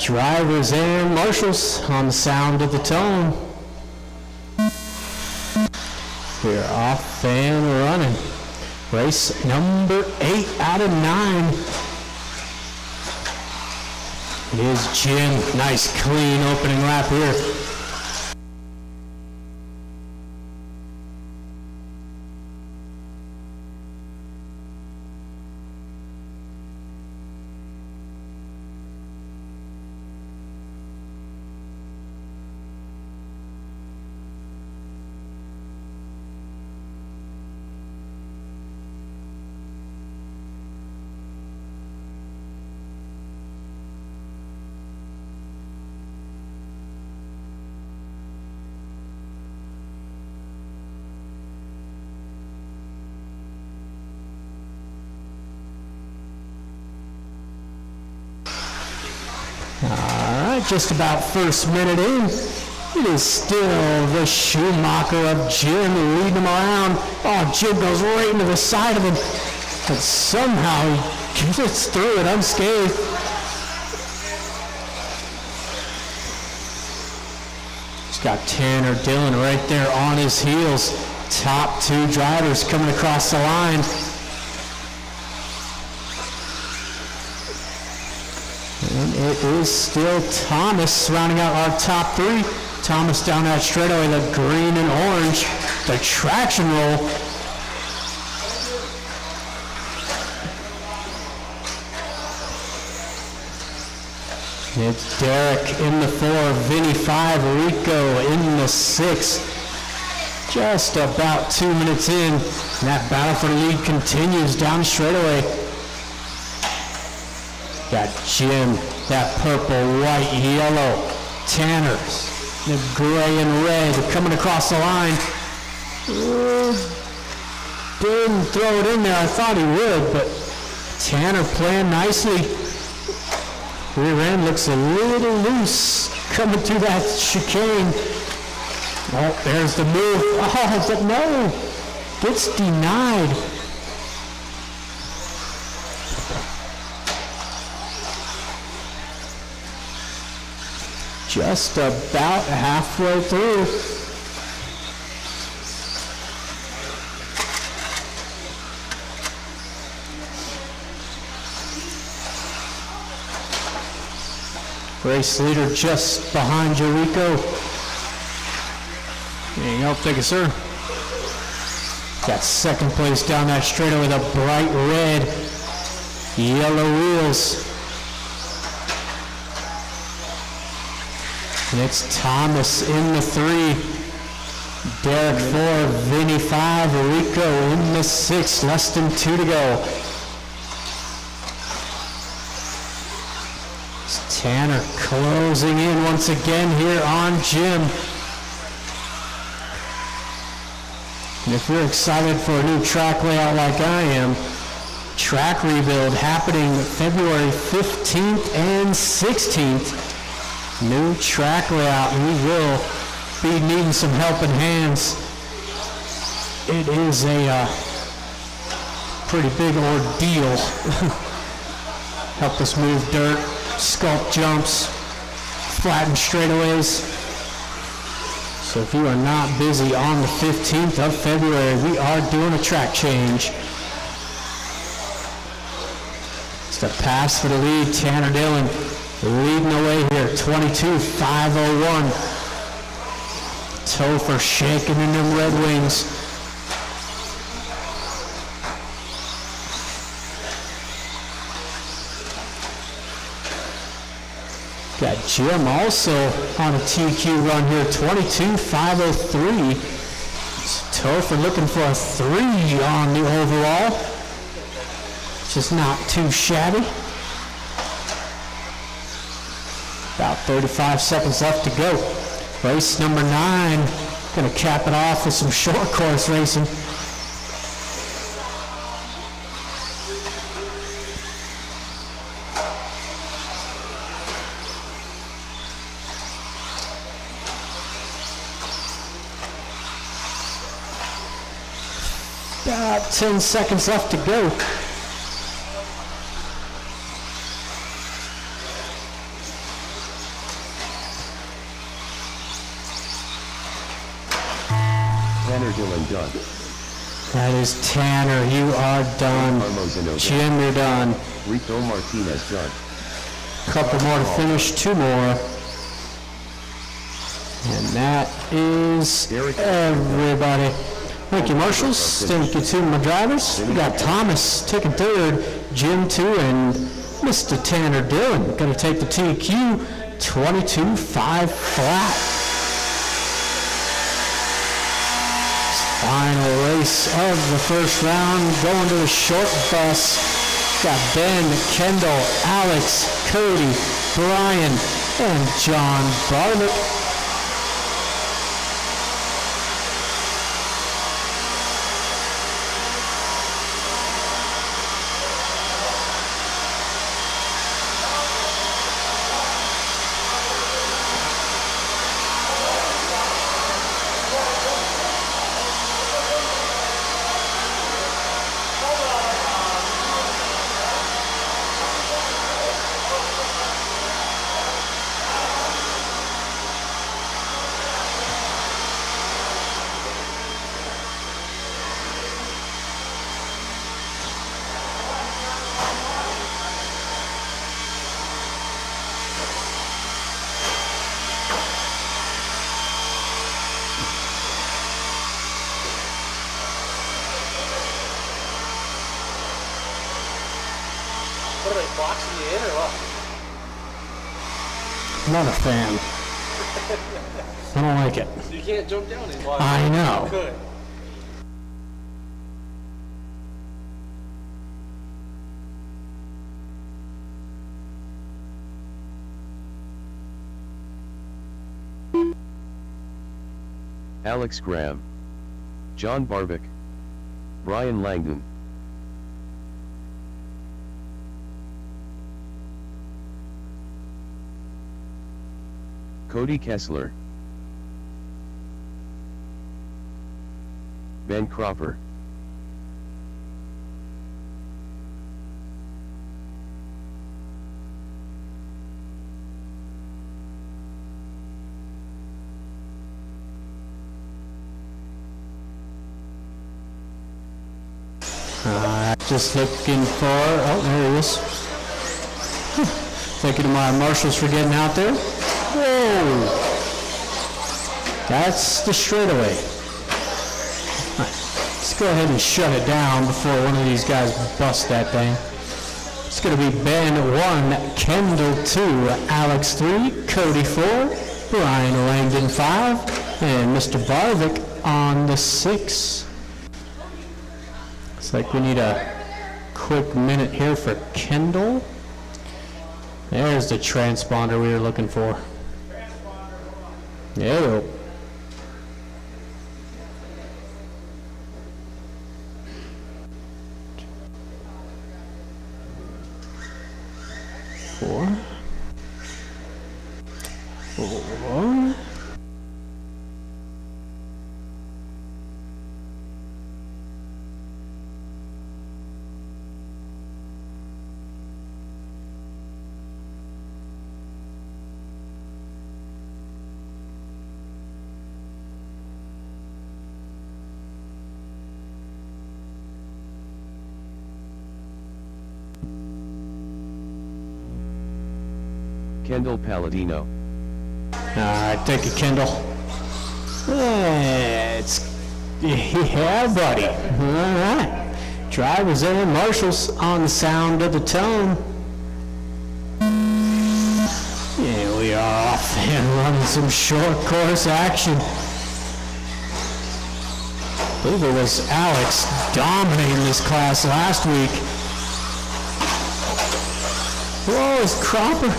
Drivers and marshals on the sound of the tone. We're off and running. Race number 8 out of 9. Here's Jim. Nice, clean opening lap here. Alright, just about first minute in. It is still the Schumacher of Jim leading him around. Oh, Jim goes right into the side of him. But somehow he gets through it unscathed. He's got Tanner Dillon right there on his heels. Top 2 drivers coming across the line. And it is still Thomas rounding out our top 3. Thomas down that straightaway, the green and orange, the traction roll. It's Derek in the 4, Vinny 5, Rico in the 6. Just about 2 minutes in, and that battle for the lead continues down the straightaway. Got Jim, that purple, white, yellow, Tanner, the gray and red coming across the line. Didn't throw it in there, I thought he would, but Tanner playing nicely. Rear end looks a little loose coming through that chicane. Oh, there's the move. Oh, but no, gets denied. Just about halfway through. Race leader just behind you, Rico. There you go, thank you, sir. Got second place down that straightaway with a bright red, yellow wheels. And it's Thomas in the 3, Derek 4, Vinny 5, Rico in the 6, less than 2 to go. It's Tanner closing in once again here on Jim. And if you're excited for a new track layout like I am, track rebuild happening February 15th and 16th. New track layout. We will be needing some helping hands. It is a pretty big ordeal. Help us move dirt, sculpt jumps, flatten straightaways. So if you are not busy on the 15th of February, we are doing a track change. It's the pass for the lead. Tanner Dillon leading the way here, 22.501. Topher shaking in them Red Wings. Got Jim also on a TQ run here, 22.503. Topher looking for a 3 on the overall. Just not too shabby. About 35 seconds left to go. Race number 9. Gonna cap it off with some short course racing. About 10 seconds left to go. Tanner Dillon done. That is Tanner. You are done. Jim, you're done. Rico Martinez done. Couple more to finish. 2 more. And that is everybody. Thank you, marshals. Thank you to my drivers. We got Thomas taking 3rd, Jim 2, and Mr. Tanner Dillon going to take the TQ 22.5 flat. Final race of the first round, going to the short bus. Got Ben, Kendall, Alex, Cody, Brian, and John Bartlett. What are they, boxing you in or what? Not a fan. I don't like it. You can't jump down anymore. I know. You could. Alex Graham. John Barbic. Brian Langdon. Cody Kessler. Ben Cropper. Just looking for, oh, there he is. Thank you to my marshals for getting out there. Whoa! That's the straightaway. Let's go ahead and shut it down before one of these guys bust that thing. It's going to be Ben 1, Kendall 2, Alex 3, Cody 4, Brian Langdon 5, and Mr. Barvick on the 6. Looks like we need a quick minute here for Kendall. There's the transponder we were looking for. There we go. Four. Kendall Palladino. Alright, take it, Kendall. Yeah, buddy. Alright. Drivers and marshals on the sound of the tone. Yeah, we are off and running some short course action. I believe it was Alex dominating this class last week. Whoa, as Cropper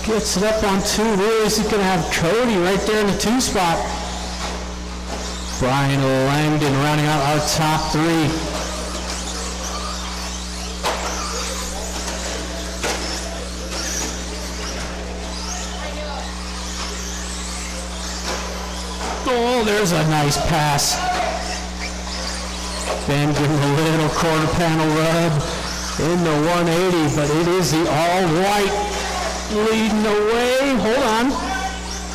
gets it up on two wheels, he's going to have Cody right there in the two spot. Brian Langdon rounding out our top three. Oh, there's a nice pass. Ben giving a little quarter panel rub in the 180, but it is the all-white leading the way. Hold on.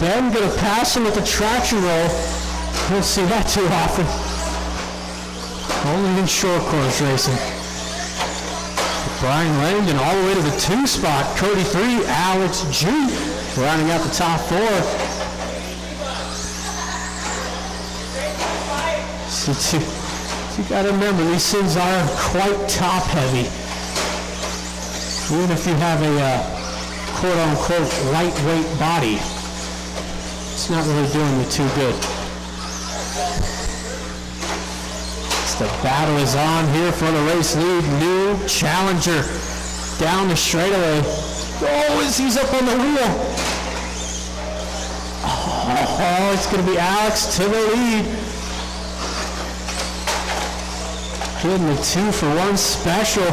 Ben gonna pass him with the traction roll. Don't see that too often. Only in short course racing. Brian Langdon all the way to the two spot. Cody 3, Alex G rounding out the top four. So you gotta remember, these things are quite top heavy. Even if you have a quote-unquote lightweight body, it's not really doing you too good. The battle is on here for the race lead. New challenger down the straightaway. Oh, he's up on the wheel. Oh, it's going to be Alex to the lead. Getting the 2-for-1 special.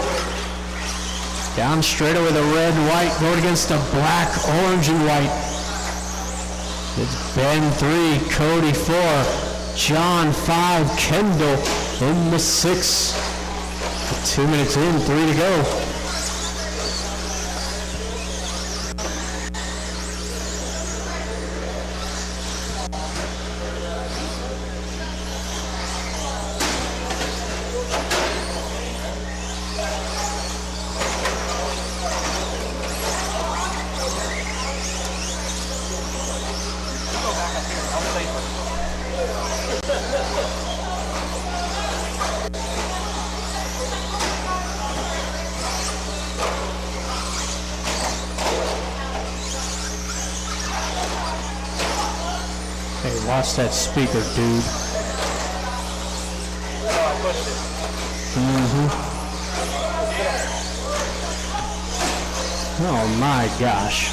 Down straightaway, the red and white going against the black, orange, and white. It's Ben 3, Cody 4, John 5, Kendall in the 6. 2 minutes in, 3 to go. Hey, watch that speaker, dude. Oh my gosh.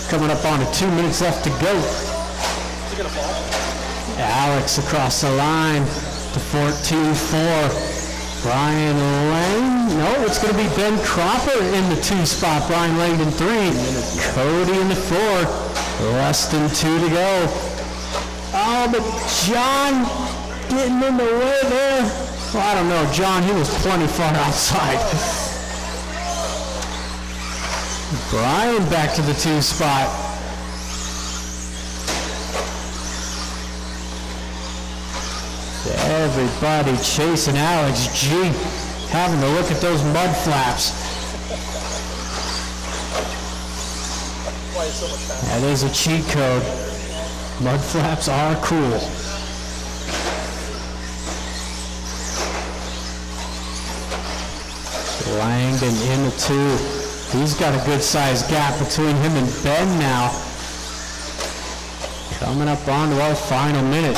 Coming up on to 2 minutes left to go. Alex across the line to 14-4. Brian Lang. No, it's going to be Ben Cropper in the 2 spot. Brian Langdon 3. Cody in the 4. Less than 2 to go. Oh, but John getting in the way there. Well, I don't know. John, he was plenty far outside. Brian back to the 2 spot. Everybody chasing Alex G. Having to look at those mud flaps. That is a cheat code. Mud flaps are cool. Langdon in the 2. He's got a good sized gap between him and Ben now. Coming up on to our final minute.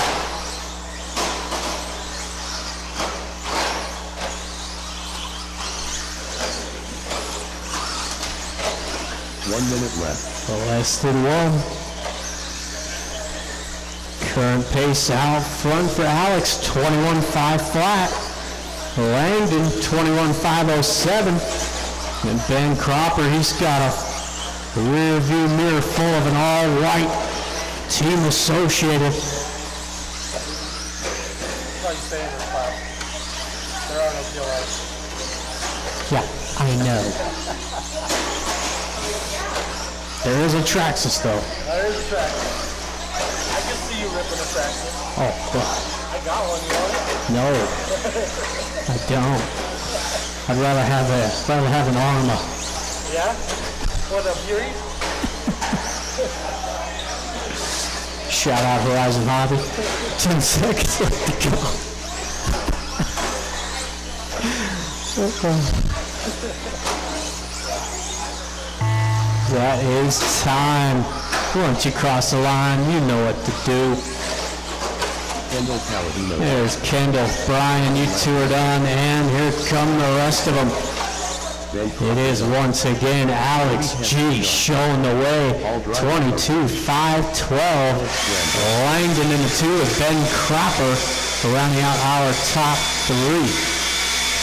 Minute left. Less than 1. Current pace out front for Alex, 21.5 flat. Langdon, 21.507. And Ben Cropper, he's got a rear view mirror full of an all-white Team Associated. Yeah, I know. There is a Traxxas, though. There is a Traxxas. I can see you ripping a Traxxas. Oh, God. I got one, you want it? No, I don't. I'd rather have an Arma. Yeah? What, a Fury? Shout out Horizon Hobby. 10 seconds left to go. That is time. Once you cross the line, you know what to do. Kendall Paladino. There's Kendall, Brian, you two are done, and here come the rest of them. It is once again Alex G showing the way. 22-5-12. Langdon in the 2 with Ben Cropper rounding out our top 3.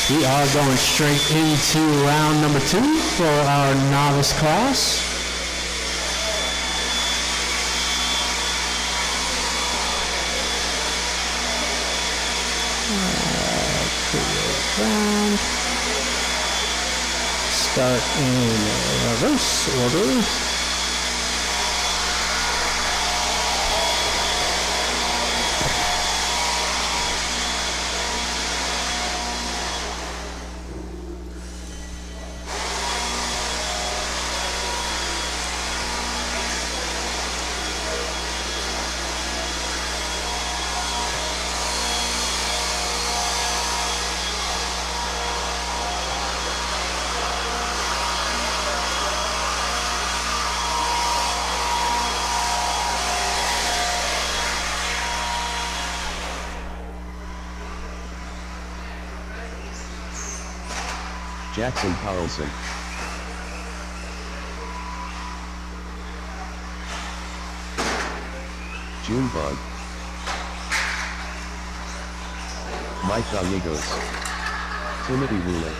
We are going straight into round number 2 for our novice class. Round. Start in reverse order. Jackson Carlson. Junebug. Mike Gallegos. Timothy Wheeler.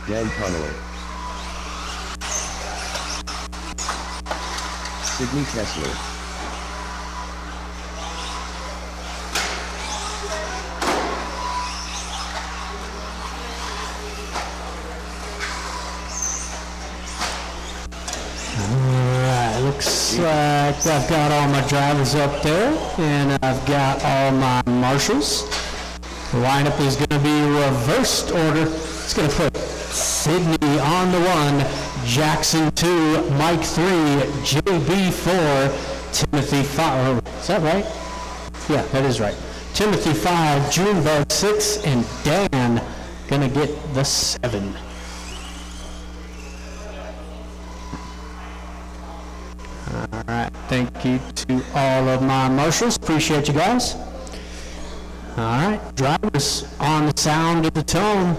Dan Connolly. Sidney Kessler. Looks like I've got all my drivers up there, and I've got all my marshals. The lineup is going to be reversed order. It's going to put Sydney on the 1, Jackson 2, Mike 3, JB 4, Timothy 5. Is that right? Yeah, that is right. Timothy 5, Junebug 6, and Dan going to get the 7. Alright, thank you to all of my marshals. Appreciate you guys. Alright, drivers on the sound of the tone.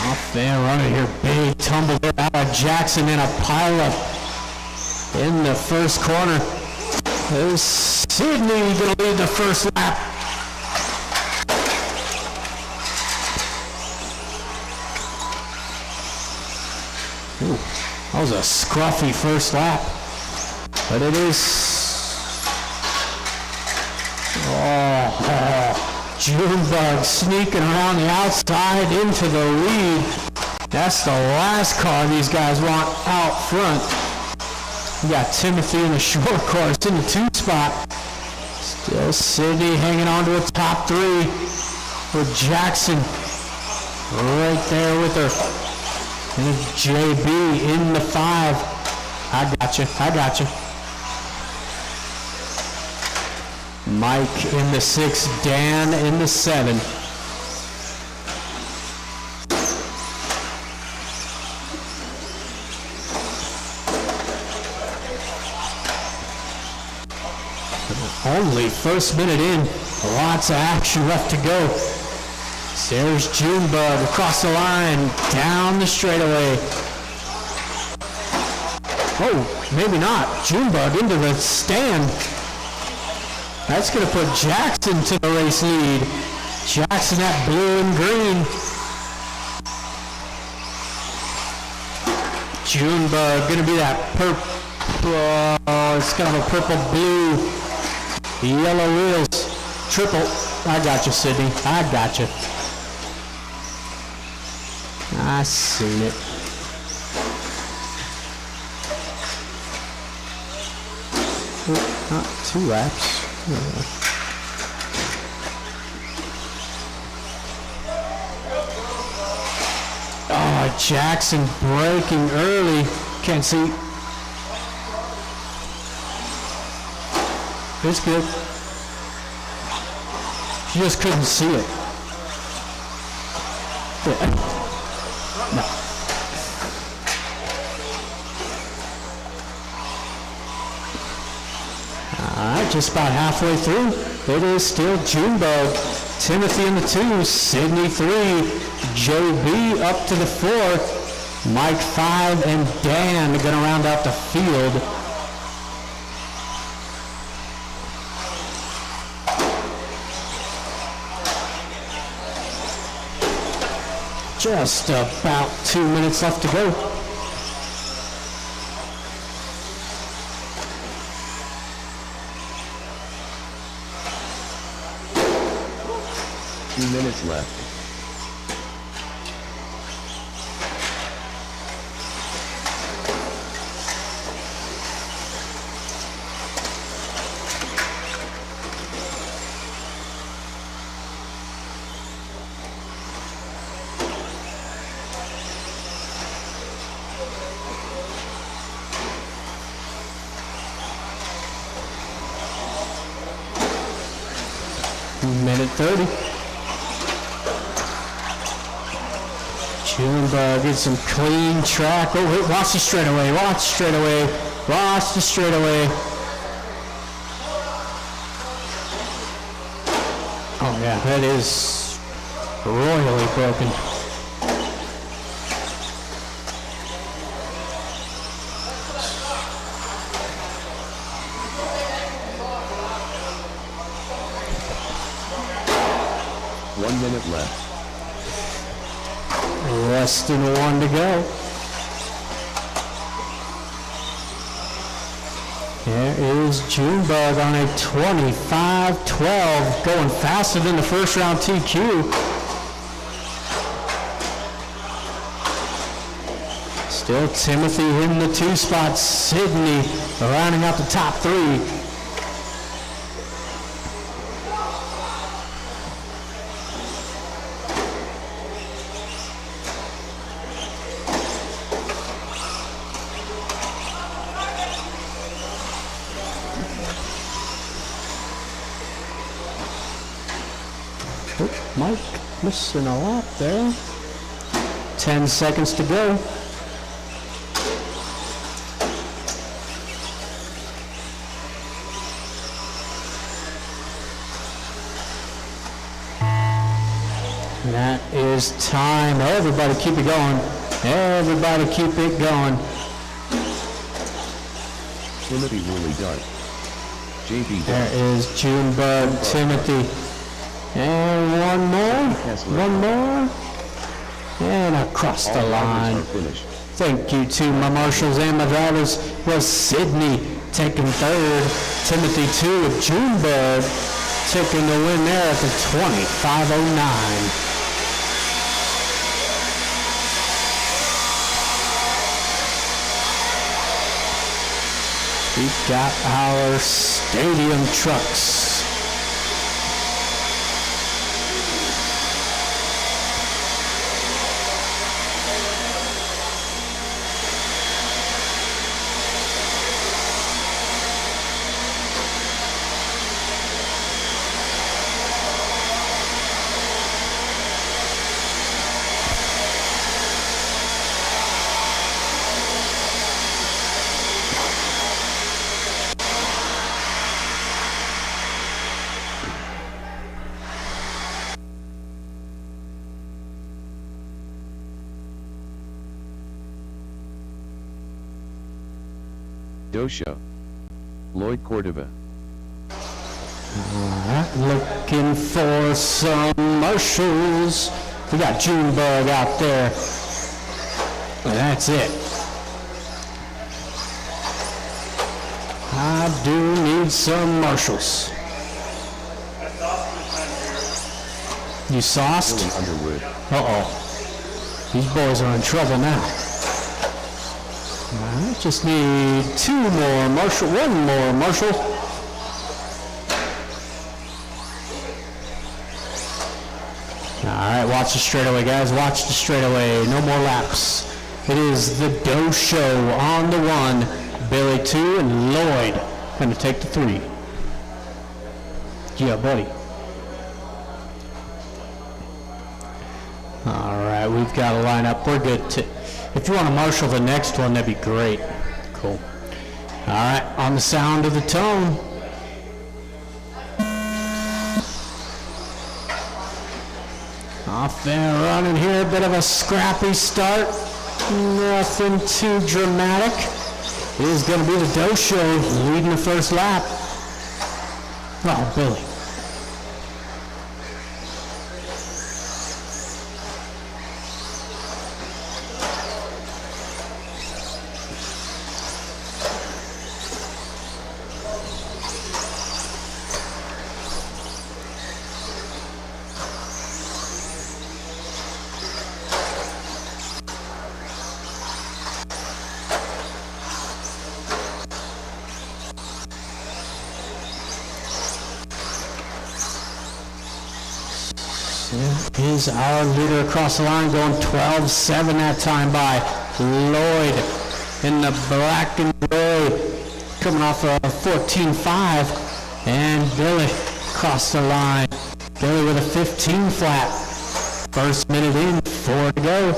Off and running here. Big tumble there out of Jackson in a pileup in the first corner. There's Sydney going to lead the first lap. Ooh, that was a scruffy first lap, but it is, Junebug sneaking around the outside into the lead. That's the last car these guys want out front. We got Timothy in the short course in the 2 spot. Still Sydney hanging on to a top 3 with Jackson right there with her. And JB in the 5. I got you. Mike in the 6, Dan in the 7. Only first minute in, lots of action left to go. There's Junebug across the line, down the straightaway. Oh, maybe not. Junebug into the stand. That's going to put Jackson to the race lead. Jackson at blue and green. Junebug going to be that purple, it's kind of a purple blue. Yellow wheels. Triple. I got you, Sydney. I got you. I seen it. Oh, not 2 laps. Jackson braking early. Can't see. It's good. She just couldn't see it. Yeah. No. Alright, just about halfway through. It is still Junebug. Timothy in the 2, Sydney 3, JB up to the 4, Mike 5, and Dan are going to round out the field. Just about 2 minutes left to go. Two minutes left. Minute 30. Junebug gets some clean track. Oh, wait, watch the straightaway, watch the straightaway, watch the straightaway. Oh yeah, that is royally broken. One minute left. Less than 1 to go. There is Junebug on a 25-12, going faster than the first round TQ. Still Timothy in the 2 spot, Sydney rounding out the top 3. Mike missing a lot there. 10 seconds to go. That is time. Everybody keep it going. Everybody keep it going. Timothy really done. JB There is Junebug, Timothy. And one more, and across the line. Thank you to my marshals and my drivers. Was Sydney taking 3rd, Timothy 2 with Junebug taking the win there at the 25:09. We've got our stadium trucks. Dosha. Lloyd Cordova. Alright, looking for some marshals. We got Junebug out there. And that's it. I do need some marshals. You sauced? Billy Underwood. Uh-oh. These boys are in trouble now. I just need 2 more marshal, 1 more marshal. All right, watch the straightaway, guys. Watch the straightaway. No more laps. It is the Doe Show on the 1, Billy 2, and Lloyd going to take the 3. Yeah, buddy. All right, we've got a lineup. We're good. If you want to marshal the next one, that'd be great. Cool. All right, on the sound of the tone. Off and running here, a bit of a scrappy start. Nothing too dramatic. It is going to be the Doe Show leading the first lap. Oh, Billy. Is our leader across the line going 12-7 that time by Lloyd in the black and gray, coming off a 14.5, and Billy across the line. Billy with a 15 flat. First minute in, 4 to go.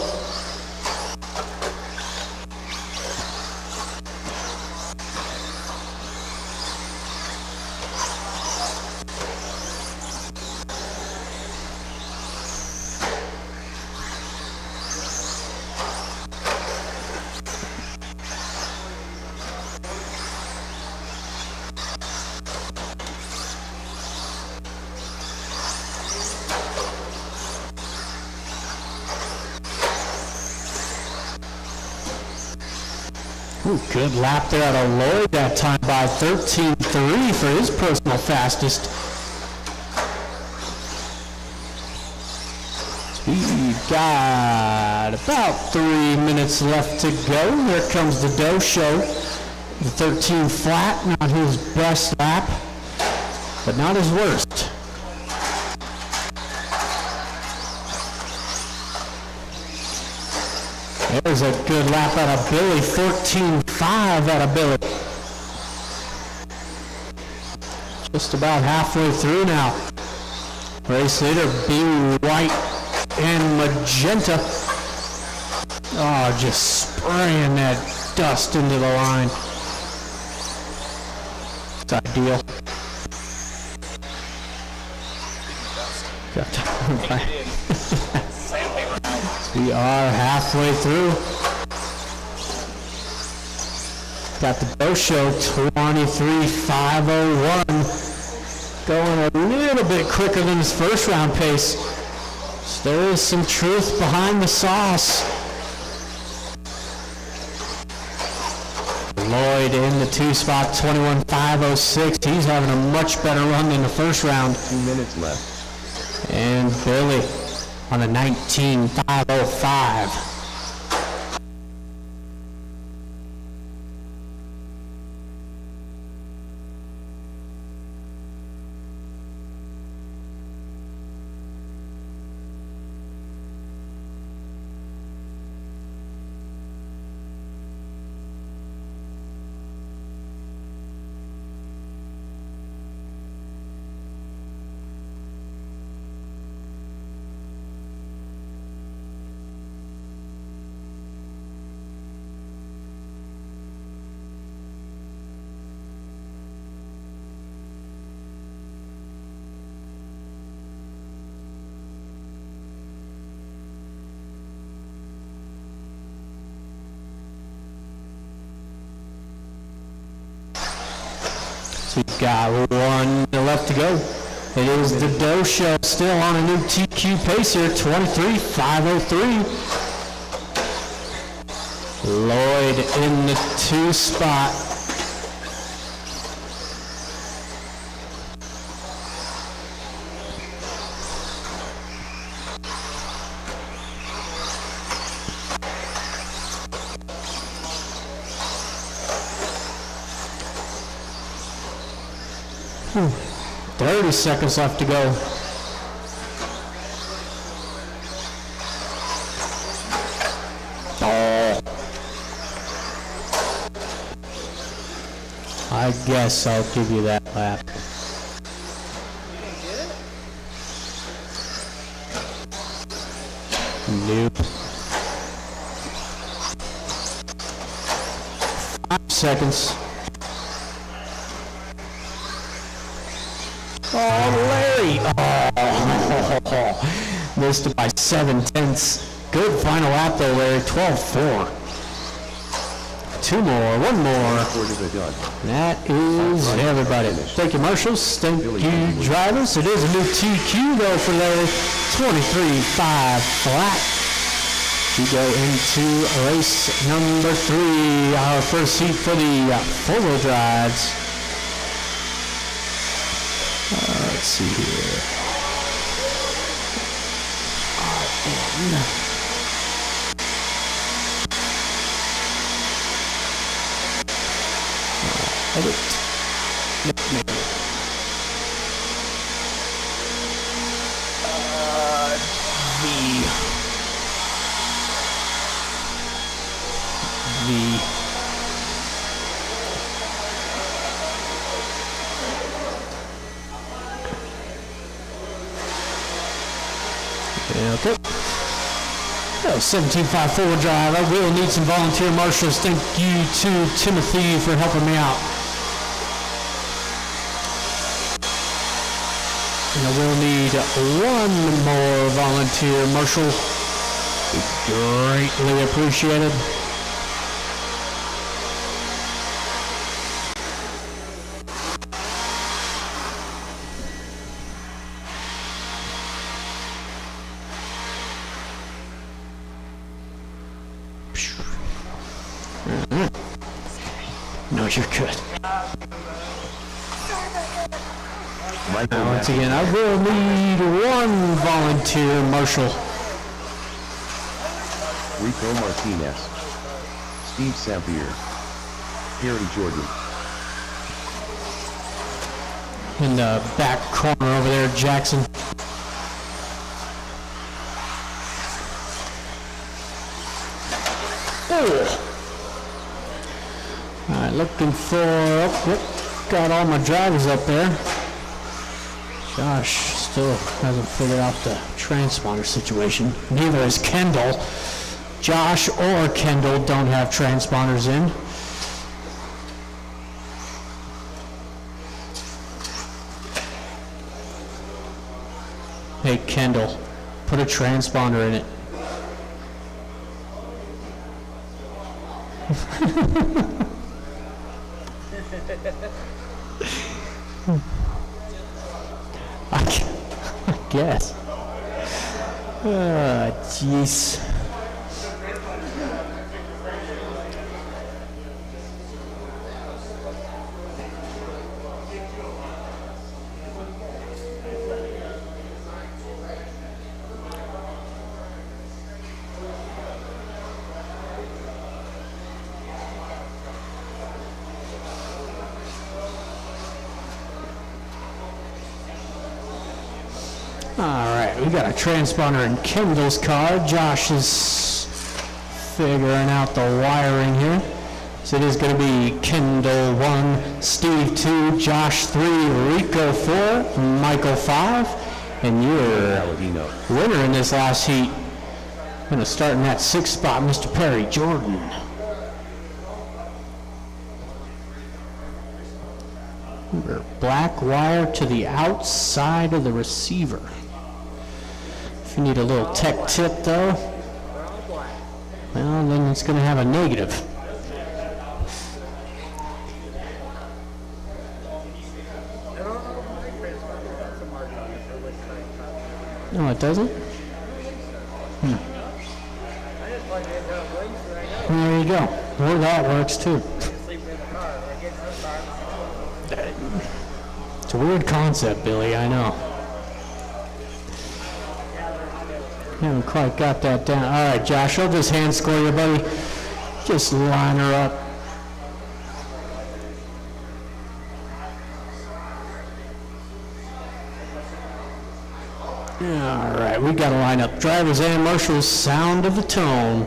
Ooh, good lap there out of Lloyd that time by 13.3 for his personal fastest. We've got about 3 minutes left to go. Here comes the Doe Show. The 13 flat, not his best lap, but not his worst. There's a good lap out of Billy, 14.5 out of Billy. Just about halfway through now. Race leader, blue, white, and magenta. Oh, just spraying that dust into the line. It's ideal. We are halfway through. Got the Doe Show 23.501. Going a little bit quicker than his first round pace. So there is some truth behind the sauce. Lloyd in the 2 spot, 21.506. He's having a much better run than the first round. 2 minutes left. And Billy on a 19.505. So we've got 1 left to go. It is the Doe Show still on a new TQ pace here, 23.503. Lloyd in the 2 spot. Whew. 30 seconds left to go. I guess I'll give you that lap. Nope. 5 seconds. Oh, Larry! Oh, missed it by 7/10. Good final lap though, Larry. 12.4. 2 more, 1 more. That is everybody. Thank you, marshals. Thank you, drivers. It is a new TQ though for Larry. 23.5 flat. We go into race number 3, our first heat for the four-wheel drives. Let's see here. Edit. Okay. Oh, 17.5 four-wheel drive. I will need some volunteer marshals. Thank you to Timothy for helping me out. And I will need 1 more volunteer marshal. Greatly appreciated. No, you're good. Now, once again, I will need 1 volunteer marshal. Rico Martinez, Steve Sampier, Harry Jordan. In the back corner over there, Jackson. Oh. All right, looking for, got all my drivers up there. Josh still hasn't figured out the transponder situation. Neither is Kendall. Josh or Kendall don't have transponders in. Hey, Kendall, put a transponder in it. I guess. Ah, jeez. Alright, we got a transponder in Kendall's car. Josh is figuring out the wiring here. So it is going to be Kendall 1, Steve 2, Josh 3, Rico 4, Michael 5, and your winner in this last heat. Going to start in that 6th spot, Mr. Perry Jordan. Black wire to the outside of the receiver. If you need a little tech tip though, well then it's going to have a negative. No, it doesn't? There you go. Well, that works too. It's a weird concept, Billy, I know. Haven't quite got that down. All right, Josh, I'll just hand score you, buddy. Just line her up. All right, we got to line up drivers and marshals. Sound of the tone.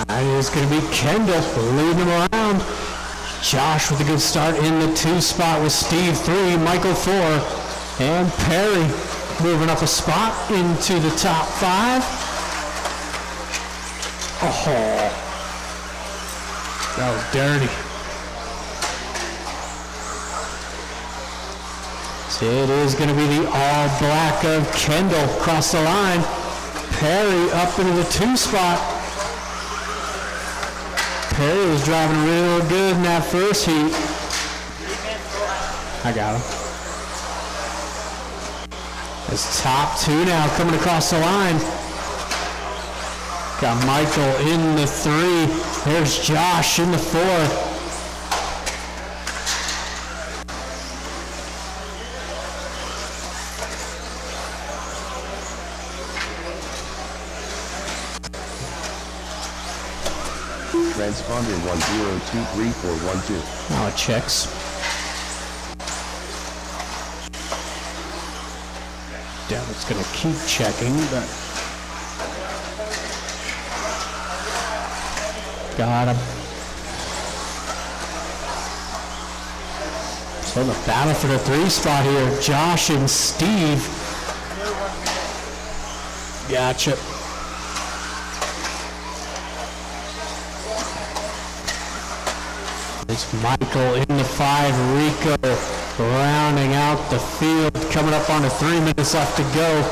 And it's going to be Kendall leading him around. Josh with a good start in the 2 spot with Steve 3, Michael 4, and Perry moving up a spot into the top 5. Oh, that was dirty. So it is going to be the all black of Kendall across the line. Perry up into the 2 spot. Perry was driving real good in that first heat. I got him. It's top 2 now coming across the line. Got Michael in the 3. There's Josh in the 4. Transponder 10234412. Now it checks. Damn, it's gonna keep checking, but got him. So the battle for the 3 spot here, Josh and Steve. Gotcha. It's Michael in the 5, Rico rounding out the field, coming up on the 3 minutes left to go.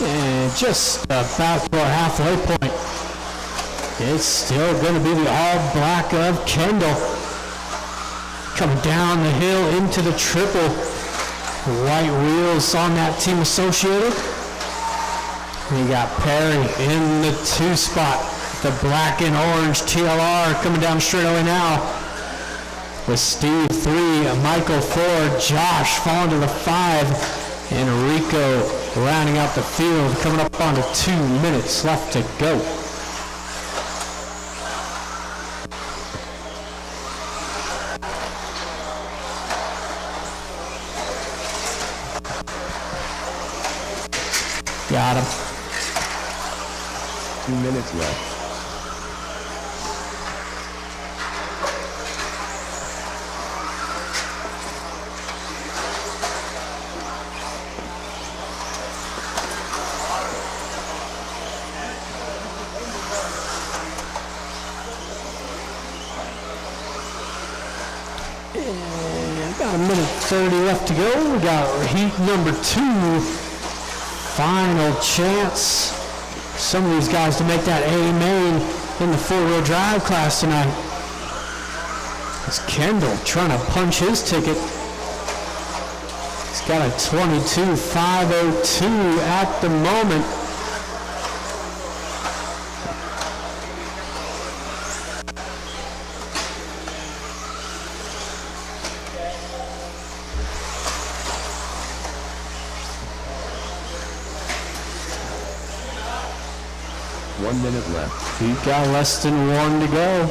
And just about to our halfway point. It's still going to be the all black of Kendall. Coming down the hill into the triple. White wheels on that Team Associated. We got Perry in the 2 spot. The black and orange TLR coming down straightaway now. With Steve 3, Michael 4, Josh falling to the 5, and Rico rounding out the field, coming up on to 2 minutes left to go. Got him. 2 minutes left. And about 1:30 left to go. We got heat number 2. Final chance. Some of these guys to make that A main in the 4-wheel drive class tonight. It's Kendall trying to punch his ticket. He's got a 22.502 at the moment. One minute left. He's got less than 1 to go.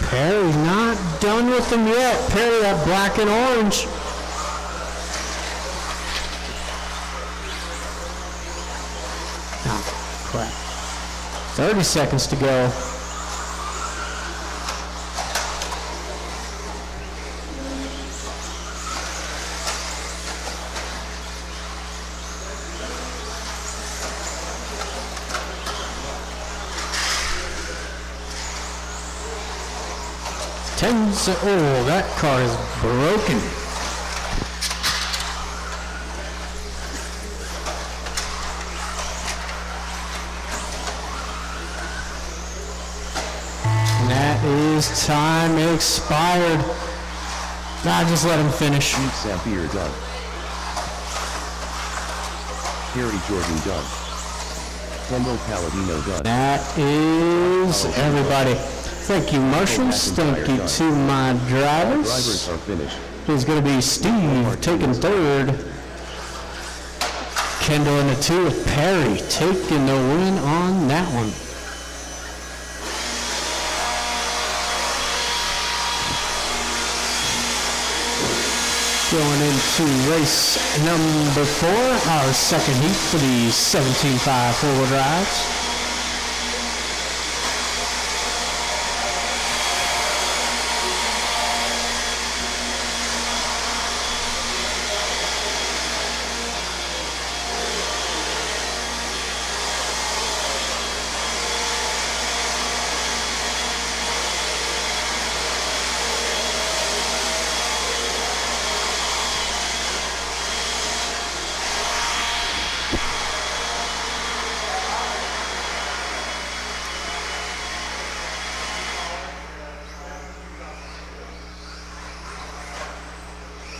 Perry's not done with them yet. Perry, that black and orange. Oh, crap. 30 seconds to go. Oh, that car is broken. And that is time expired. Nah, just let him finish. Pete Sapir done. Harry Jordan done. Kendall Palladino done. That is everybody. Thank you, marshals. Thank you to my drivers. Drivers are finished. It's going to be Steve taking third. Kendall in the 2 with Perry taking the win on that one. Going into race number 4, our second heat for the 17.5 four-wheel drives.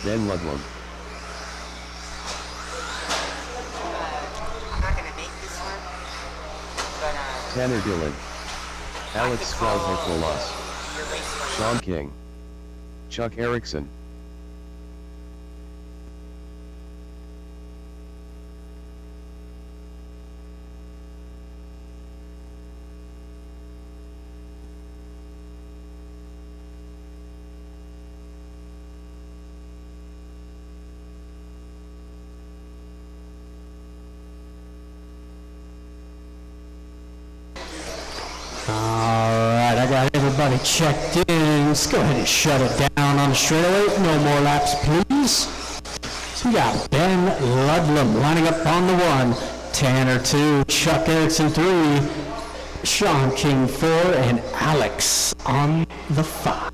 Then Ludlum. I'm not gonna make this one, but Tanner Dillon. Alex Stroud Nicolas. your race one. Sean King. Chuck Erickson. Alright, I got everybody checked in. Let's go ahead and shut it down on the straightaway. No more laps, please. So we got Ben Ludlam lining up on the 1, Tanner 2, Chuck Erickson 3, Sean King 4, and Alex on the 5.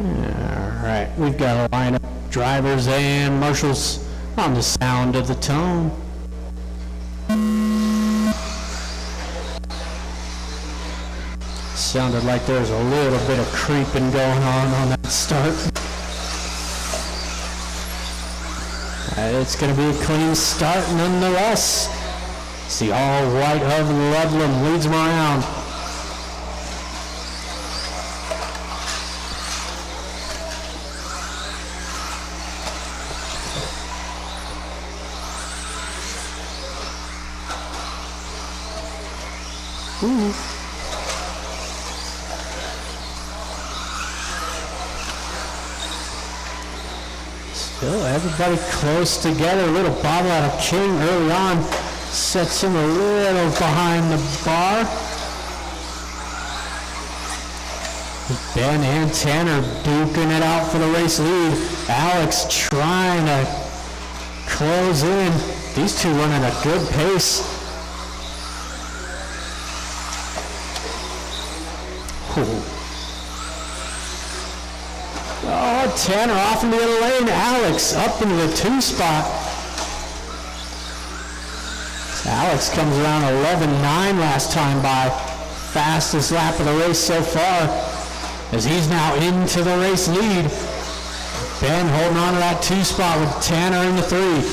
Alright, we've got a lineup. Drivers and marshals on the sound of the tone. Sounded like there's a little bit of creeping going on that start. It's going to be a clean start nonetheless. It's the all-white of Ludlam leads them around. Ooh. Still everybody close together. A little bobble out of King early on. Sets him a little behind the bar. Ben and Tanner duking it out for the race lead. Alex trying to close in. These two running a good pace. Oh, Tanner off in the other lane. Alex up into the 2 spot. Alex comes around 11.9 last time by. Fastest lap of the race so far, as he's now into the race lead. Ben holding on to that 2 spot with Tanner in the 3,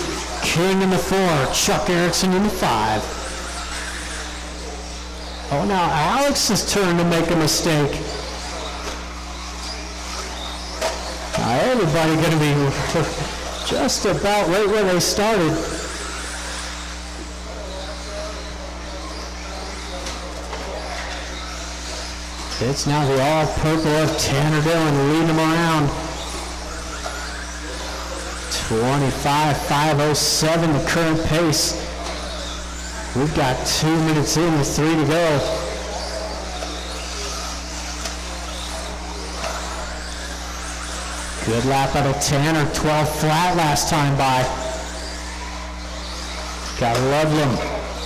King in the 4, Chuck Erickson in the 5. Oh, now Alex's turn to make a mistake. Now everybody going to be just about right where they started. It's now the all-purple of Tanner Dillon leading them around. 25.507 the current pace. We've got 2 minutes in with 3 to go. Good lap out of Tanner, 12 flat last time by. Got Ludlam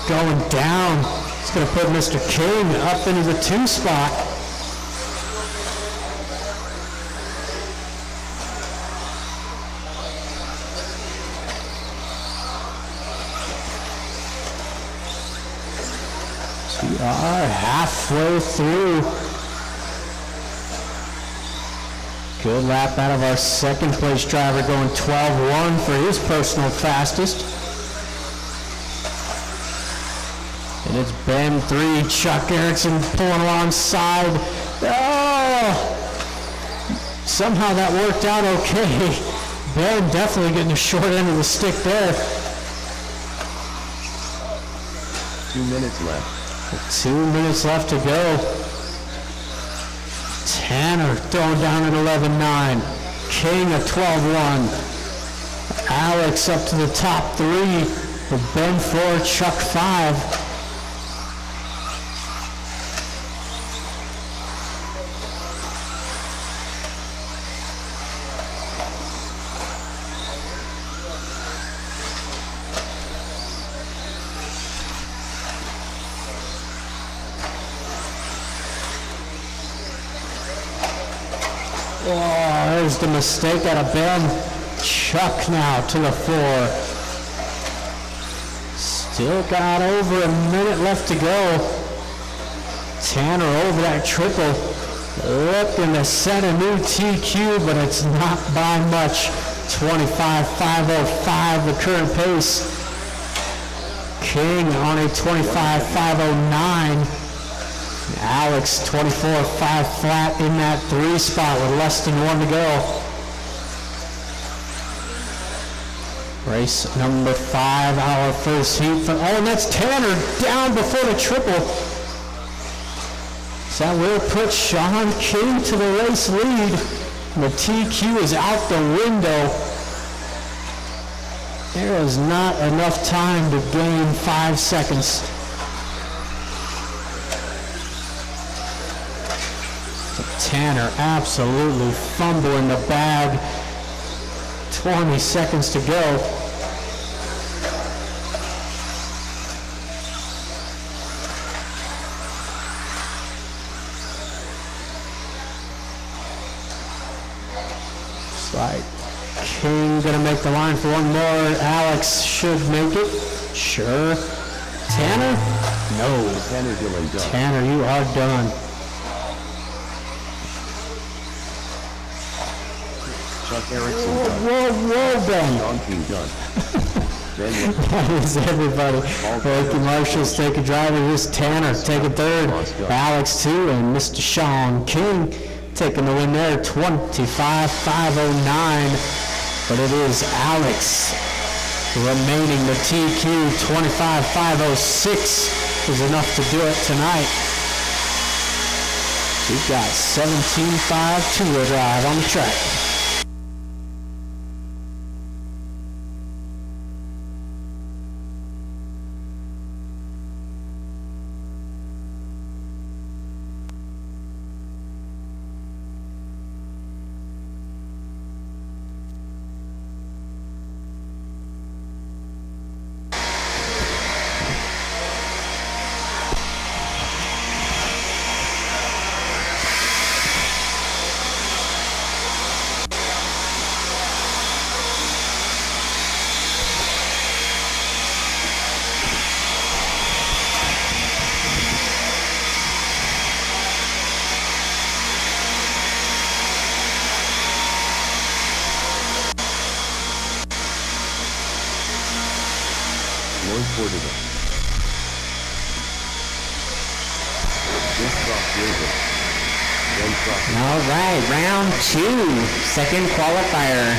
going down. It's going to put Mr. King up into the 2 spot. We are halfway through. Good lap out of our second place driver, going 12-1 for his personal fastest. And it's Ben 3, Chuck Erickson pulling alongside. Oh! Somehow that worked out okay. Ben definitely getting the short end of the stick there. 2 minutes left. 2 minutes left to go. Tanner throwing down at 11-9. King at 12-1. Alex up to the top 3 with Ben 4, Chuck 5. Oh, there's the mistake out of Ben. Chuck now to the 4. Still got over a minute left to go. Tanner over that triple. Looking to set a new TQ, but it's not by much. 25.505 the current pace. King on a 25.509. Alex 24.5 flat in that 3 spot with less than 1 to go. Race number 5, our first heat. Oh, and that's Tanner down before the triple. So that will put Sean King to the race lead. And the TQ is out the window. There is not enough time to gain 5 seconds. Tanner absolutely fumbling the bag. 20 seconds to go. Right. King gonna make the line for one more. Alex should make it. Sure. Tanner? No. Tanner Dillon done. Tanner, you are done. Chuck Erickson done. Whoa, Ben. Sean King done. Ben That is everybody. Thank you, Marshall's taking driver. Here's Tanner taking third. Alex 2 and Mr. Sean King taking the win there, 25.509. But it is Alex remaining the TQ. 25.506 is enough to do it tonight. We've got 17.5 two-wheel drive on the track. All right, round 2, second qualifier.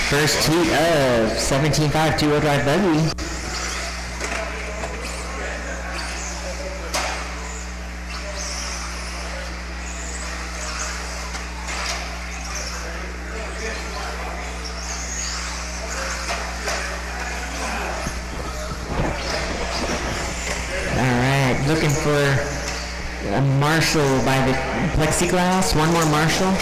First heat of 17.5 two-wheel drive buggy. All right, looking for a Marshall by the plexiglass. One more Marshall.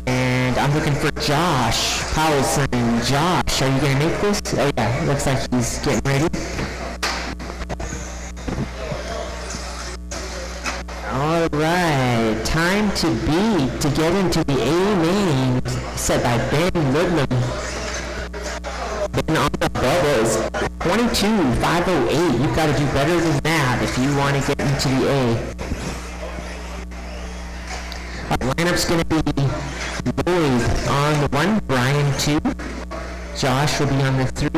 And I'm looking for Josh Powelson. Josh, are you going to make this? Oh yeah, looks like he's getting ready. Alright, time to get into the A lane set by Ben Ludlam. Ben on the bubble is 22,508. You've got to do better than that if you want to get into the A. Our lineup's going to be Lloyd on the 1, Brian 2, Josh will be on the 3,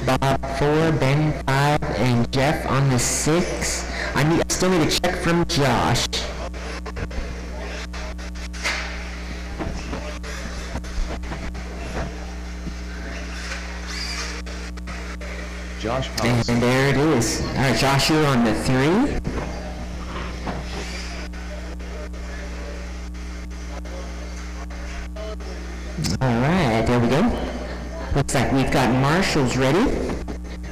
Bob 4, Ben 5, and Jeff on the 6. I still need a check from Josh. Josh Powell. And there it is. All right, Josh, you're on the 3. All right, there we go. Looks like we've got marshals ready,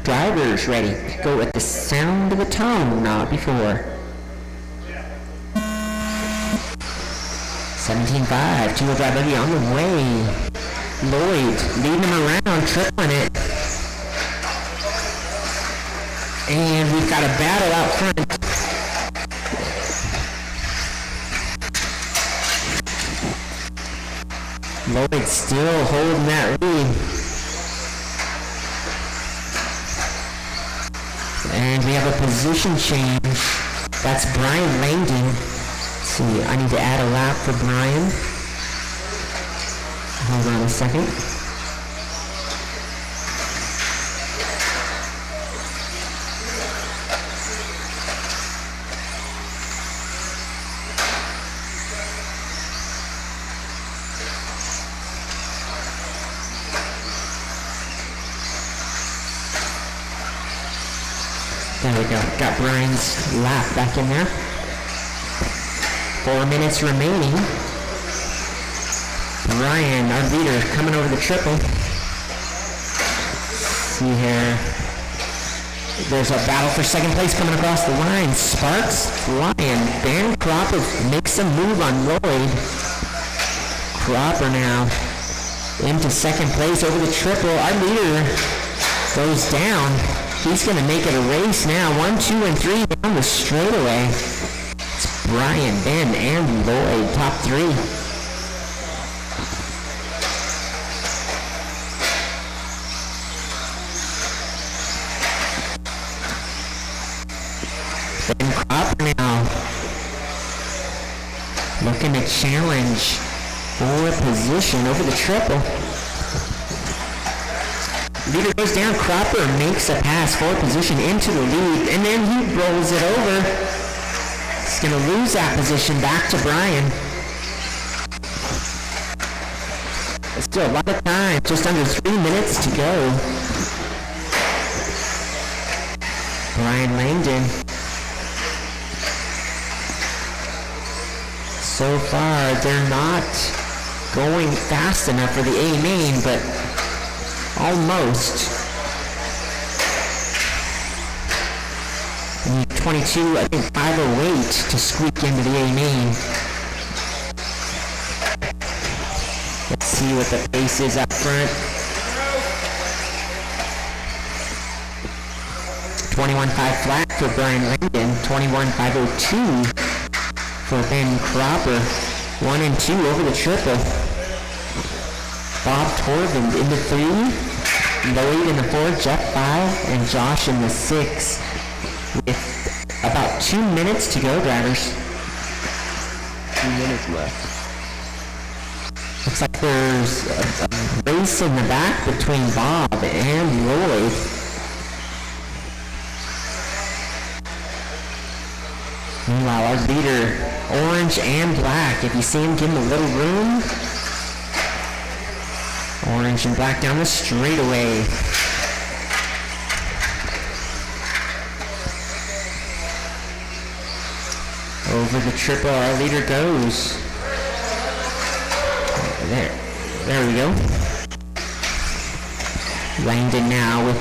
drivers ready. Go at the sound of the tone, not before. 17.5, two-wheel drive buggy on the way. Lloyd leading him around, tripling it. And we've got a battle out front. Lloyd still holding that lead. And we have a position change. That's Brian Langdon. Let's see, I need to add a lap for Brian. Hold on a second. There we go. Got Brian's lap back in there. 4 minutes remaining. Brian, our leader, coming over the triple. See here. There's a battle for second place coming across the line. Sparks flying. Ben Cropper makes a move on Lloyd. Cropper now into second place over the triple. Our leader goes down. He's going to make it a race now. 1, 2, and 3 down the straightaway. It's Brian, Ben, and Lloyd, top 3. Ben Cropper now looking to challenge for position over the triple. Leader goes down, Cropper makes a pass for position into the lead, and then he rolls it over. He's going to lose that position back to Brian. There's still a lot of time, just under 3 minutes to go. Brian Langdon. So far, they're not going fast enough for the A main, but almost. We need 22, I think 508 to squeak into the A main. Let's see what the pace is up front. 21.5 flat for Brian Langdon. 21.502 for Ben Cropper. 1 and 2 over the triple. Bob Torvin in the 3, Lloyd in the 4, Jeff 5, and Josh in the 6. With about 2 minutes to go, drivers. 2 minutes left. Looks like there's a race in the back between Bob and Lloyd. Meanwhile, our leader, orange and black. If you see him, give him a little room. Orange and black down the straightaway. Over the triple, our leader goes. There we go. Langdon now with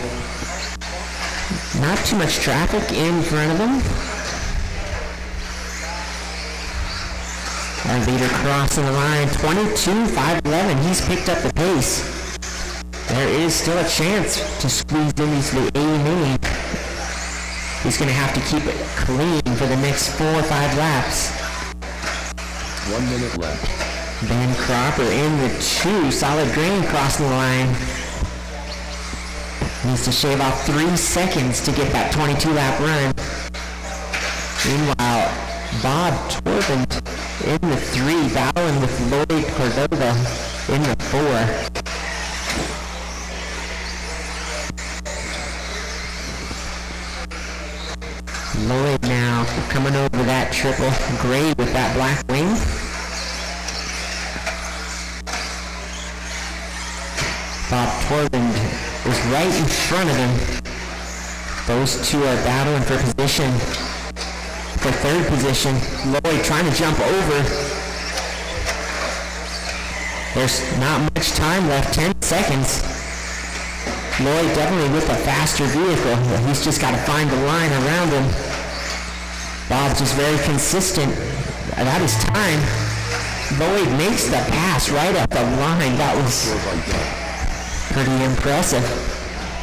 not too much traffic in front of him. Our leader crossing the line, 22.511. He's picked up the pace. There is still a chance to squeeze into the A main. He's going to have to keep it clean for the next 4 or 5 laps. 1 minute left. Ben Cropper in the 2, solid green crossing the line. Needs to shave off 3 seconds to get that 22-lap run. Meanwhile, Bob Torvin in the 3, battling with Lloyd Cordova in the 4. Lloyd now coming over that triple gray with that black wing. Bob Torvin is right in front of him. Those two are battling for position, for third position. Lloyd trying to jump over. There's not much time left, 10 seconds. Lloyd definitely with a faster vehicle. He's just got to find the line around him. Bob's just very consistent about his time. Lloyd makes the pass right at the line. That was pretty impressive.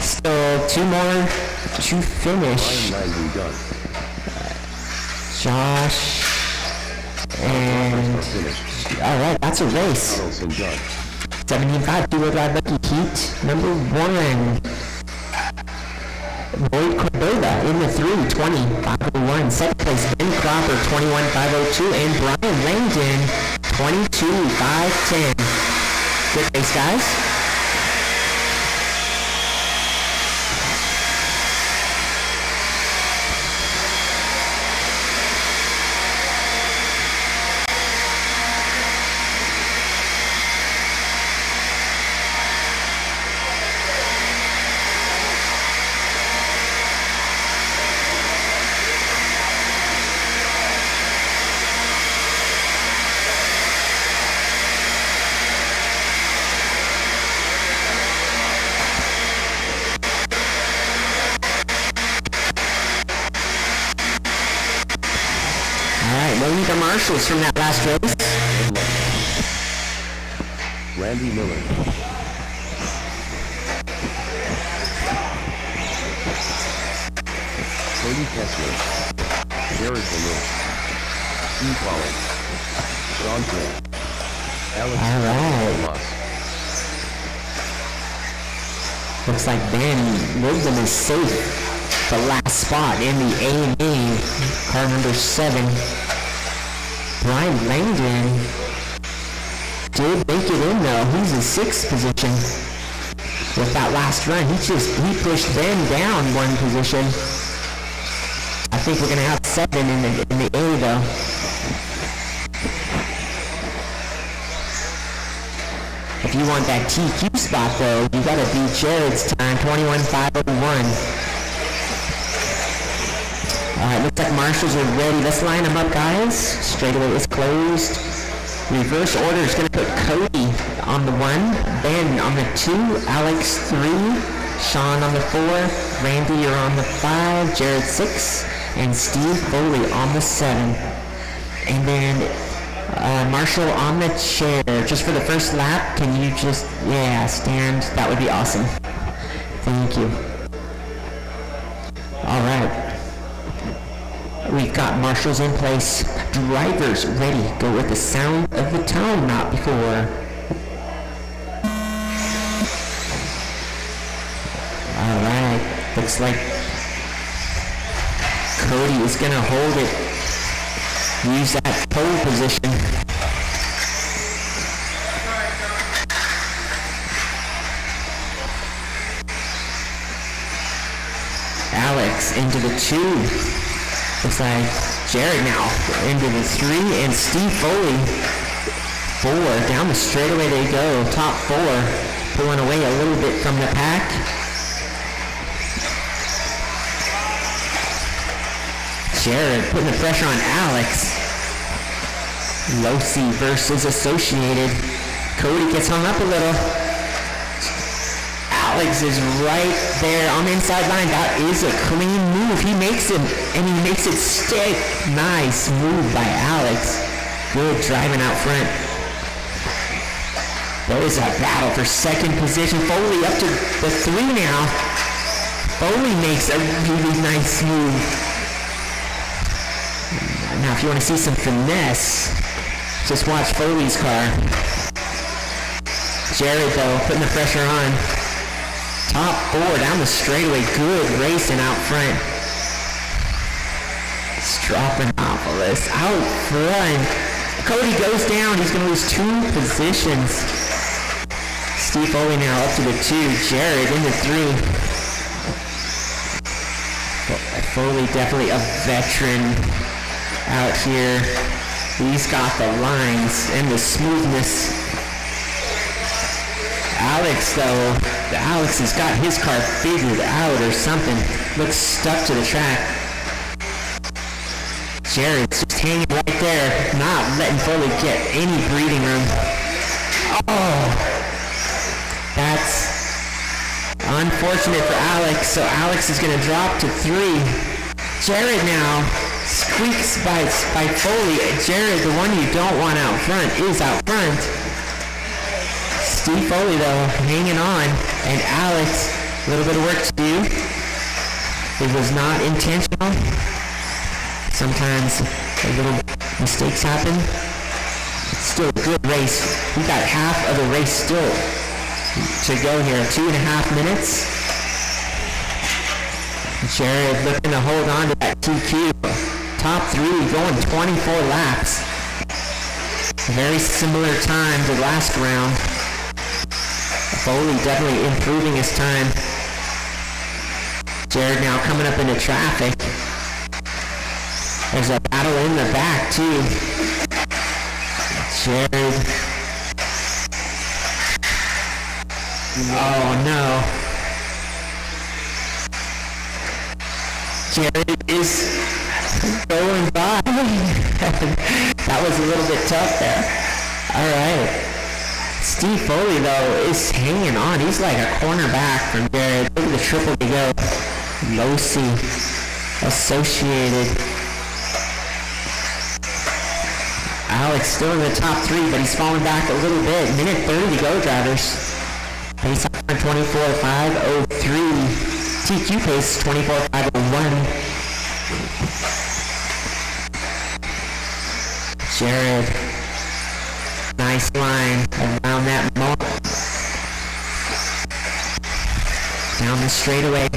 Still 2 more to finish. Josh and alright, that's a race. 17.5 two-wheel drive Lucky Heat number 1. Lloyd Cordova in the 3, 20.501. Second place Ben Cropper, 21.502, and Brian Langdon, 22.510. Good race, guys. The marshals from that last race. Randy Miller. Cody Kessler. Jared Miller. Steve Collins. Sean Gray. Alex. All right. Looks like Ben Wilson is safe. The last spot in the A&A, car number 7. Brian Langdon did make it in though. He's in 6th position with that last run. He pushed Ben down 1 position. I think we're gonna have 7 in the A though. If you want that TQ spot though, you gotta beat Jared's time, 21.501. Alright, looks like marshals are ready. Let's line them up, guys. Straightaway is closed. Reverse order is going to put Cody on the 1, Ben on the 2, Alex 3, Sean on the 4, Randy you're on the 5, Jared 6, and Steve Foley on the 7. And then Marshall on the chair. Just for the first lap, can you just, stand? That would be awesome. Thank you. Alright. We've got marshals in place, drivers ready. Go with the sound of the tone, not before. All right, looks like Cody is gonna hold it. Use that pole position. Alex into the 2. Looks like Jared now into the 3, and Steve Foley 4. Down the straightaway they go, top 4, pulling away a little bit from the pack. Jared putting the pressure on Alex. Losi versus Associated. Cody gets hung up a little. Alex is right there on the inside line. That is a clean move. He makes it, and he makes it stick. Nice move by Alex. Good driving out front. There is a battle for second position. Foley up to the 3 now. Foley makes a really nice move. Now, if you want to see some finesse, just watch Foley's car. Jared, though, putting the pressure on. Top 4 down the straightaway. Good racing out front. It's dropping off of this. Out front. Cody goes down. He's going to lose 2 positions. Steve Foley now up to the 2. Jared into 3. Foley definitely a veteran out here. He's got the lines and the smoothness. Alex though, Alex has got his car figured out or something. Looks stuck to the track. Jared's just hanging right there, not letting Foley get any breathing room. Oh, that's unfortunate for Alex, so Alex is going to drop to 3. Jared now squeaks by Foley. Jared, the one you don't want out front, is out front. Steve Foley, though, hanging on. And Alex, a little bit of work to do. It was not intentional. Sometimes a little mistakes happen. It's still a good race. We got half of the race still to go here. 2.5 minutes. Jared looking to hold on to that TQ. Top 3 going 24 laps. Very similar time to last round. Foley definitely improving his time. Jared now coming up into traffic. There's a battle in the back too. Jared. Oh no. Jared is going by. That was a little bit tough there. Alright. Steve Foley though is hanging on. He's like a cornerback from Jared. Look at the triple to go. Losi associated. Alex still in the top 3, but he's falling back a little bit. Minute 30 to go, drivers. Pace on 24.503. TQ pace 24.501. Jared. Nice line around that mark. Down the straightaway.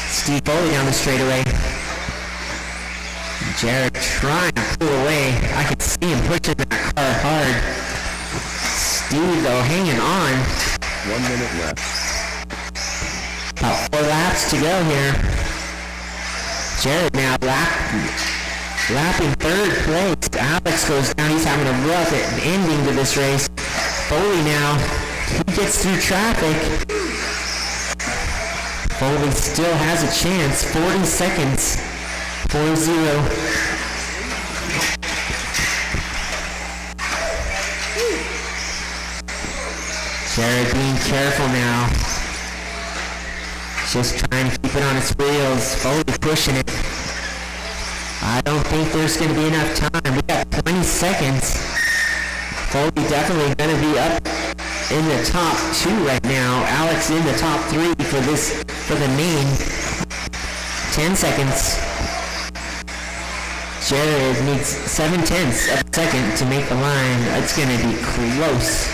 Steve Foley down the straightaway. Jared trying to pull away. I can see him pushing that car hard. Steve though hanging on. 1 minute left. About 4 laps to go here. Jared now lapping 3rd place. Alex goes down. He's having a rough ending to this race. Foley now, he gets through traffic. Foley still has a chance. 40 seconds. 4-0. Jared being careful now. Just trying to keep it on its wheels. Foley pushing it. I don't think there's going to be enough time. We got 20 seconds. Foley definitely going to be up in the top 2 right now. Alex in the top 3 for the main. 10 seconds. Jared needs 7/10 of a second to make the line. It's going to be close.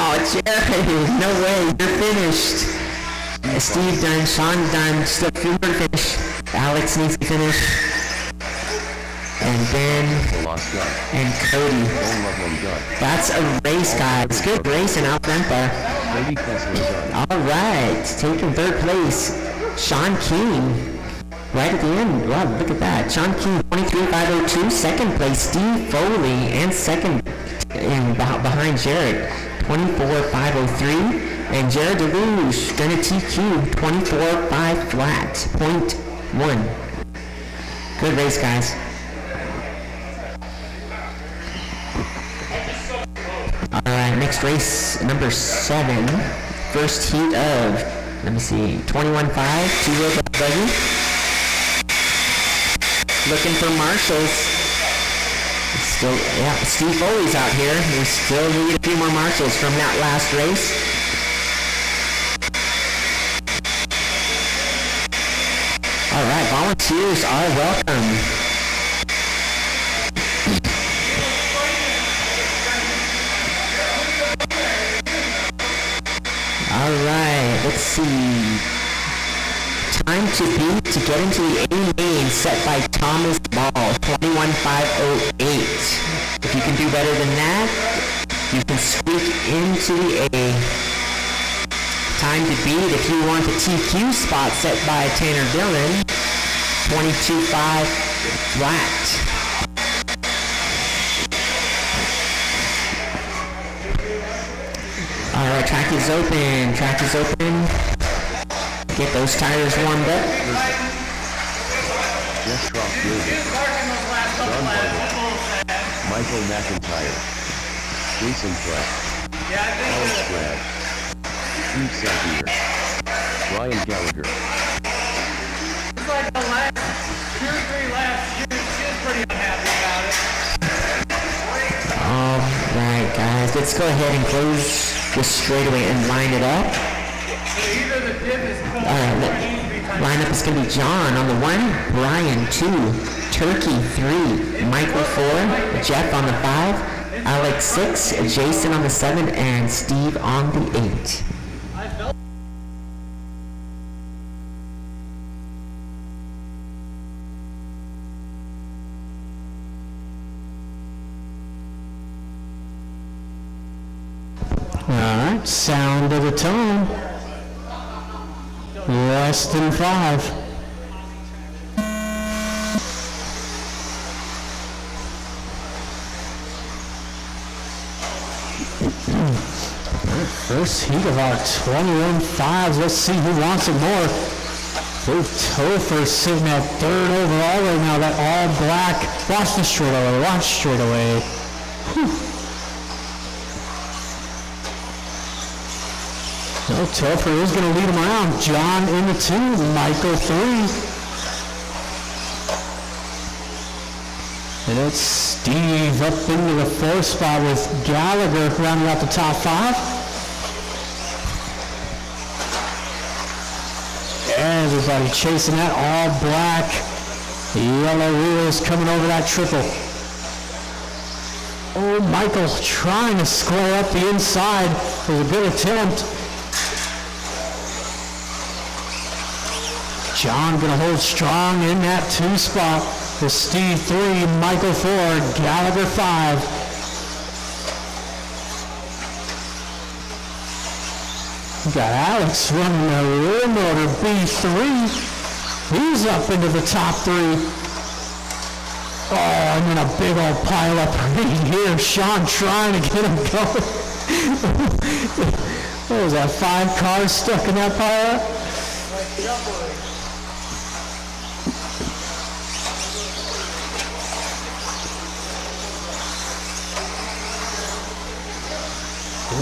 Oh, Jared, no way, you're finished. Steve done, Sean done, still 2 more to finish. Alex needs to finish. And Ben and Cody. That's a race, guys. Good racing out front there. Alright, taking 3rd place, Sean King. Right at the end, wow, look at that. Sean King, 23.502. 2nd place, Steve Foley, and 2nd behind Jared, 24.503. And Jared DeLuge, gonna TQ, 24.5 flat, 0.1. Good race, guys. Alright, next race, number 7. First heat of, let me see, 21.5, 2-wheel buggy. Looking for marshals. Still, yeah, Steve Foley's out here. We still need a few more marshals from that last race. Alright, volunteers are welcome. let's see. Time to beat to get into the A main set by Thomas Ball, 21.508. If you can do better than that, you can squeak into the A. Time to beat if you want the TQ spot set by Tanner Dillon, 22.5 flat. Alright, track is open. Get those tires warmed up. Jeff Troff Davis, John Bartlett, Michael McIntyre, Jason Pratt, Alex Brad, Steve Savier, Brian Gallagher. It's like the last 2 or 3 laps, she's pretty unhappy about it. Alright guys, let's go ahead and close this straightaway and line it up. Alright, lineup is going to be John on the 1, Brian 2, Turkey 3, Michael 4, Jeff on the 5, Alex 6, Jason on the 7, and Steve on the 8. Alright, sound of the tone. Less than 5. First heat of our 21.5s. Let's see who wants it more. Big Topher sitting at 3rd overall right now. That all black. Watch the straightaway. Whew. No, Topher is going to lead him around. John in the 2, Michael 3. And it's Steve up into the 4th spot with Gallagher rounding out the top 5. Everybody chasing that all black. Yellow wheels coming over that triple. Oh, Michael trying to square up the inside. It was a good attempt. John gonna hold strong in that 2 spot with Steve 3, Michael 4, Gallagher 5. We got Alex running a rear motor B3. He's up into the top 3. Oh, and then a big old pile up right here. Sean trying to get him going. What was that, 5 cars stuck in that pile up?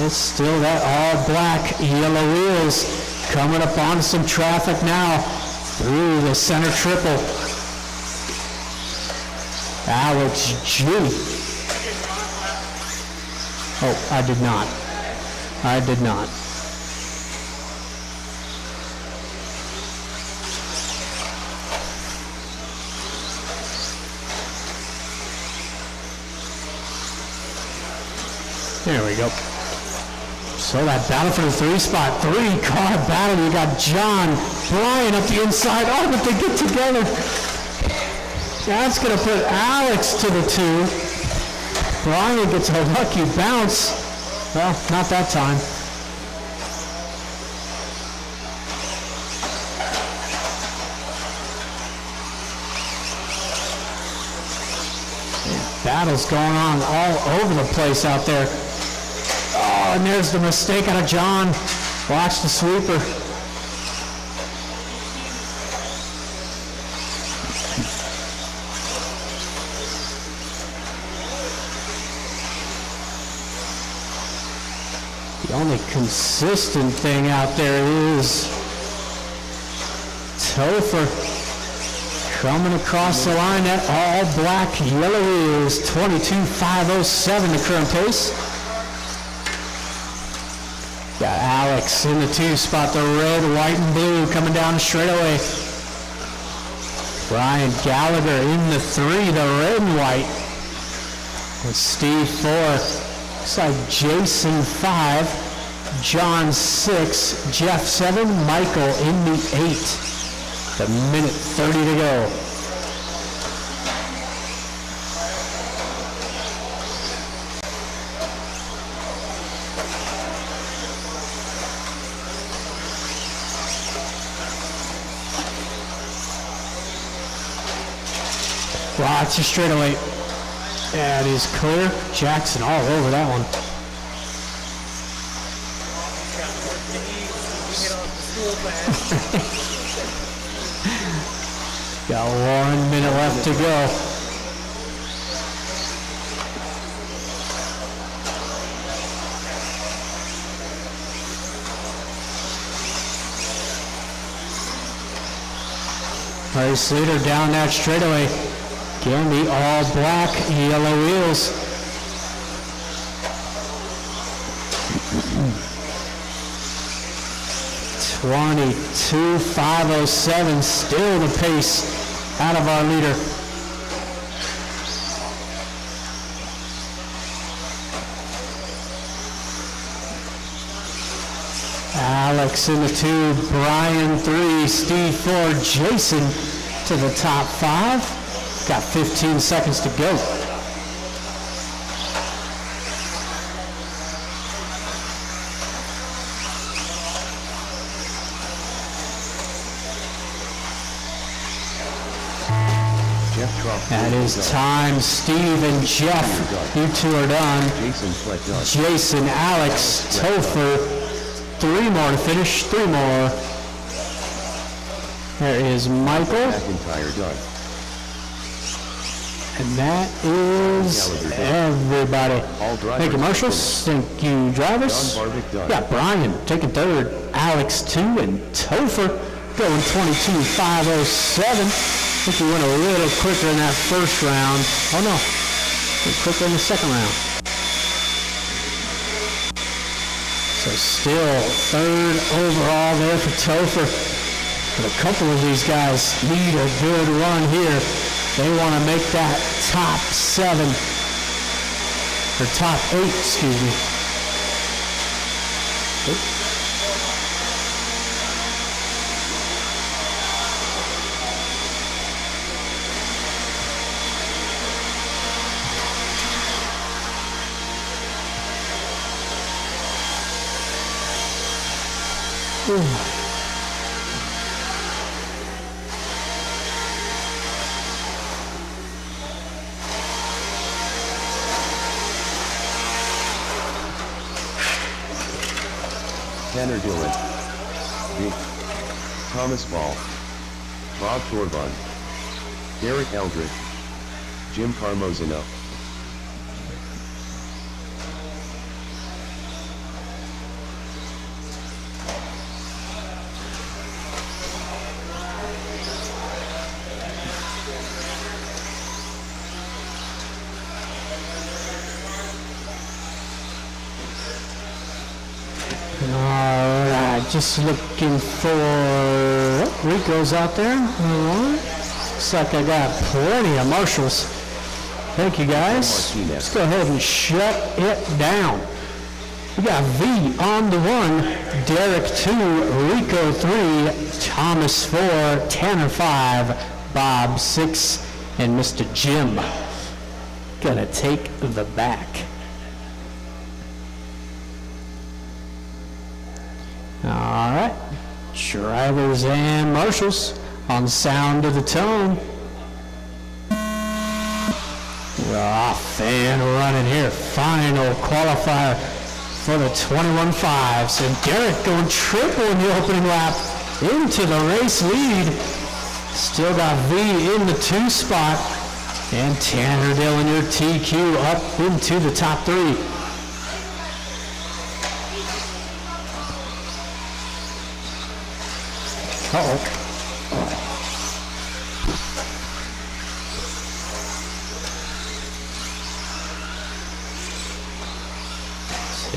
It's still that all black, yellow wheels coming up onto some traffic now through the center triple. Alex G. Oh, I did not. There we go. So that battle for the 3 spot, 3-car battle. You got John, Brian up the inside. Oh, but they get together. That's going to put Alex to the 2. Brian gets a lucky bounce. Well, not that time. Battles going on all over the place out there. Oh, and there's the mistake out of John. Watch the sweeper. The only consistent thing out there is Topher coming across the line at all black, yellow wheels, 22.507 the current pace. Got Alex in the 2 spot, the red, white, and blue coming down the straightaway. Brian Gallagher in the 3, the red and white. And Steve 4. Looks like Jason 5. John 6, Jeff 7, Michael in the 8. A minute 30 to go. Watch the straightaway. That is clear. Jackson all over that one. Got 1 minute left to go. Race leader down that straightaway. Again, the all black, yellow wheels. .22.507, still the pace out of our leader. Alex in the 2, Brian 3, Steve 4, Jason to the top 5. Got 15 seconds to go. That is time. Steve and Jeff, you two are done. Jason, Alex, Topher, 3 more to finish, 3 more. There is Michael. And that is everybody. Thank you, marshals. Thank you, drivers. Got Brian taking 3rd, Alex 2, and Topher going 22.507. I think we went a little quicker in that first round. Oh no, quicker in the second round. So still 3rd overall there for Topher. But a couple of these guys need a good run here. They want to make that top 7, or top 8, excuse me. Tanner Dillon, Vic, Thomas Ball, Bob Torbon, Derek Eldridge, Jim Carmozino. Alright, just looking for Rico's out there. Alright. Looks like I got plenty of marshals. Thank you guys. Let's go ahead and shut it down. We got V on the 1, Derek 2, Rico 3, Thomas 4, Tanner 5, Bob 6, and Mr. Jim gonna take the back. All right, drivers and marshals on sound of the tone. Off and running here. Final qualifier for the 21.5s. And Derek going triple in the opening lap into the race lead. Still got V in the 2 spot. And Tanner Dillon, your TQ, up into the top 3. Uh-oh.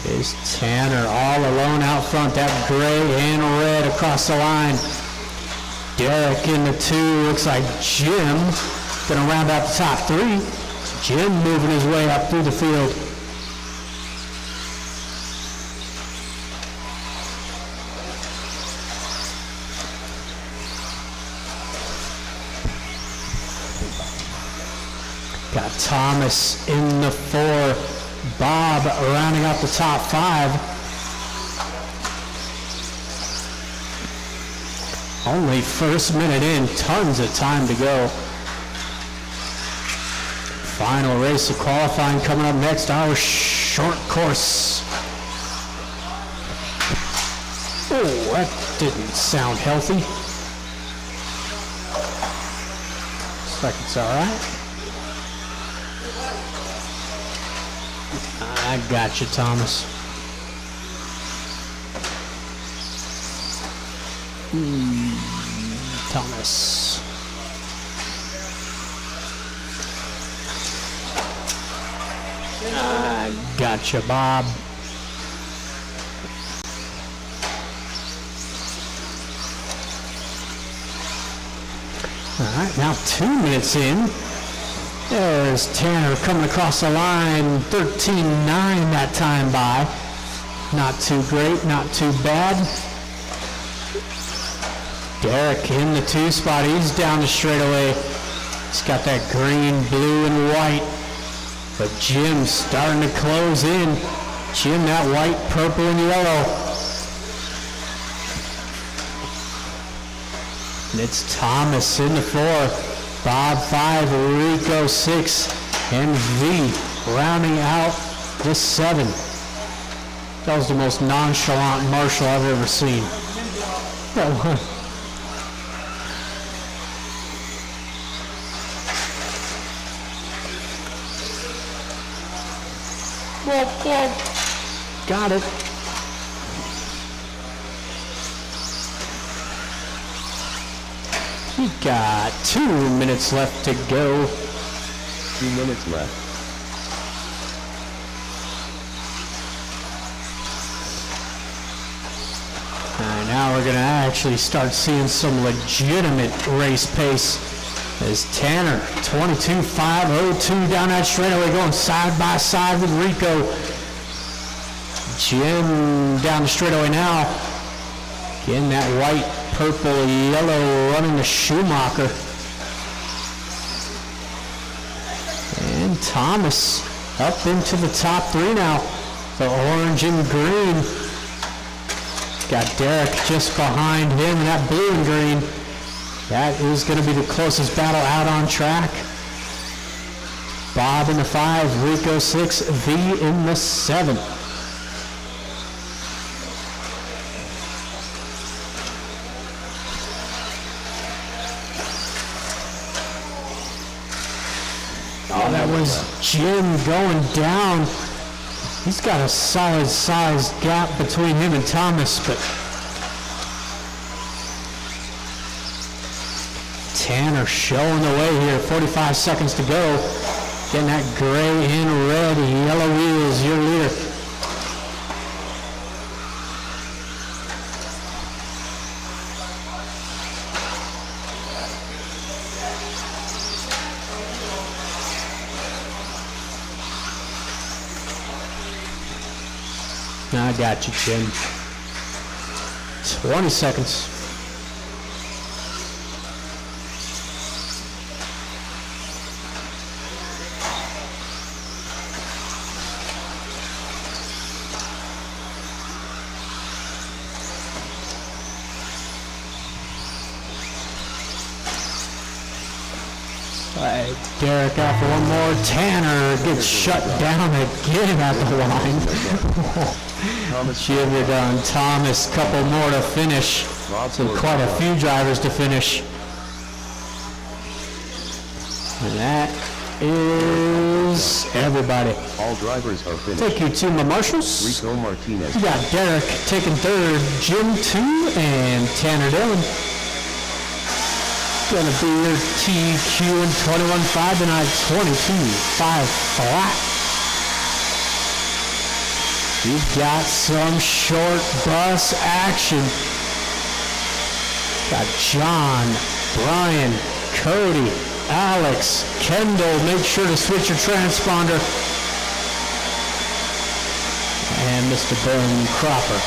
Is Tanner all alone out front, that gray and red across the line. Derek in the 2, looks like Jim gonna round out the top 3. Jim moving his way up through the field. Got Thomas in the 4. Bob rounding out the top 5. Only first minute in, tons of time to go. Final race of qualifying coming up next, our short course. Oh, that didn't sound healthy. Looks like it's all right. I got you, Thomas. Thomas. I got you, Bob. All right, now 2 minutes in. There's Tanner coming across the line, 13.9 that time by. Not too great, not too bad. Derek in the 2 spot, he's down the straightaway. He's got that green, blue, and white. But Jim's starting to close in. Jim, that white, purple, and yellow. And it's Thomas in the 4. Bob 5, Rico 6, and V rounding out the 7. That was the most nonchalant Marshall I've ever seen. Got it. We got 2 minutes left to go. 2 minutes left. And now we're going to actually start seeing some legitimate race pace as Tanner, 22.502 down that straightaway, going side by side with Rico. Jim down the straightaway now. Again, that white, purple, yellow running the Schumacher. And Thomas up into the top 3 now. The orange and green. Got Derek just behind him, and that blue and green. That is going to be the closest battle out on track. Bob in the 5, Rico 6, V in the 7. Oh, that was Jim going down. He's got a solid sized gap between him and Thomas, but Tanner showing the way here. 45 seconds to go. Getting that gray and red, yellow wheels, your leader. I got you, Jim. 20 seconds. Derek out for one more. Tanner gets shut down again at the line. Jim, you're done. Thomas, couple more to finish. So quite a few drivers to finish. And that is everybody. All drivers are finished. Take you to my marshals. Rico Martinez. We got Derek taking 3rd, Jim 2, and Tanner Dillon. Gonna be your TQ in 21.5 tonight, 22.5 flat. We've got some short bus action. Got John, Brian, Cody, Alex, Kendall. Make sure to switch your transponder. And Mr. Ben Cropper.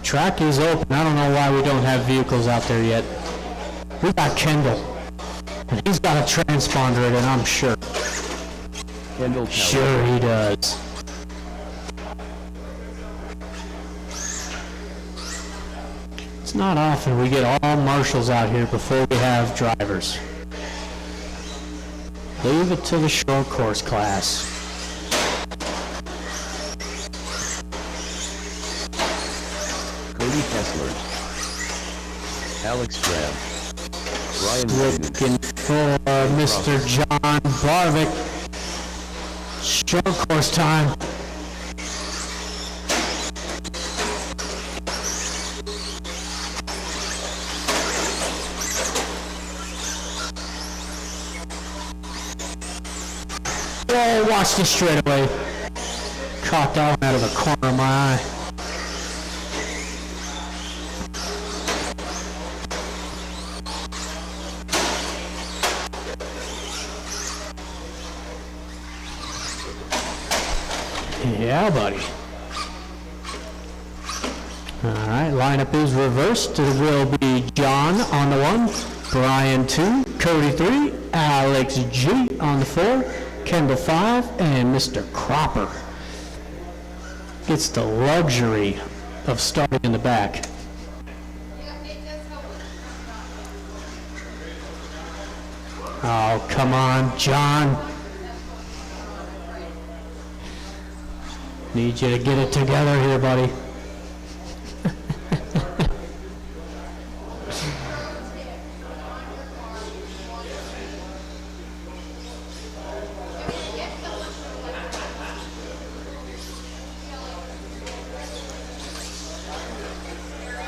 Track is open. I don't know why we don't have vehicles out there yet. We got Kendall. And he's got a transponder in it, I'm sure. Kendall Tower. Sure he does. It's not often we get all marshals out here before we have drivers. Leave it to the short course class. Cody Kessler. Alex Graham. Ryan Hayden. Looking for Mr. John Barvick. Short course time. Oh, watch this straightaway. Caught that one out of the corner of my eye. Yeah, buddy. All right, lineup is reversed. It will be John on the 1, Brian 2, Cody 3, Alex G on the 4, Kendall 5, and Mr. Cropper gets the luxury of starting in the back. Oh, come on, John. Need you to get it together here, buddy.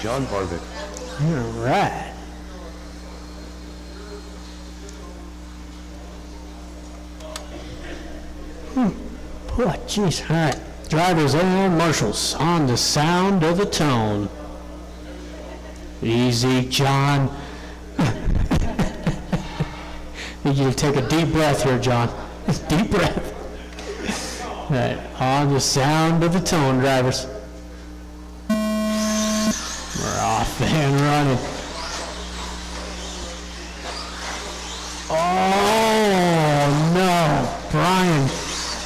John Barvick. All right. Boy, jeez. All right. Drivers and marshals on the sound of the tone. Easy, John. Need you to take a deep breath here, John. Deep breath. All right. On the sound of the tone, drivers. We're off and running. Oh, no. Brian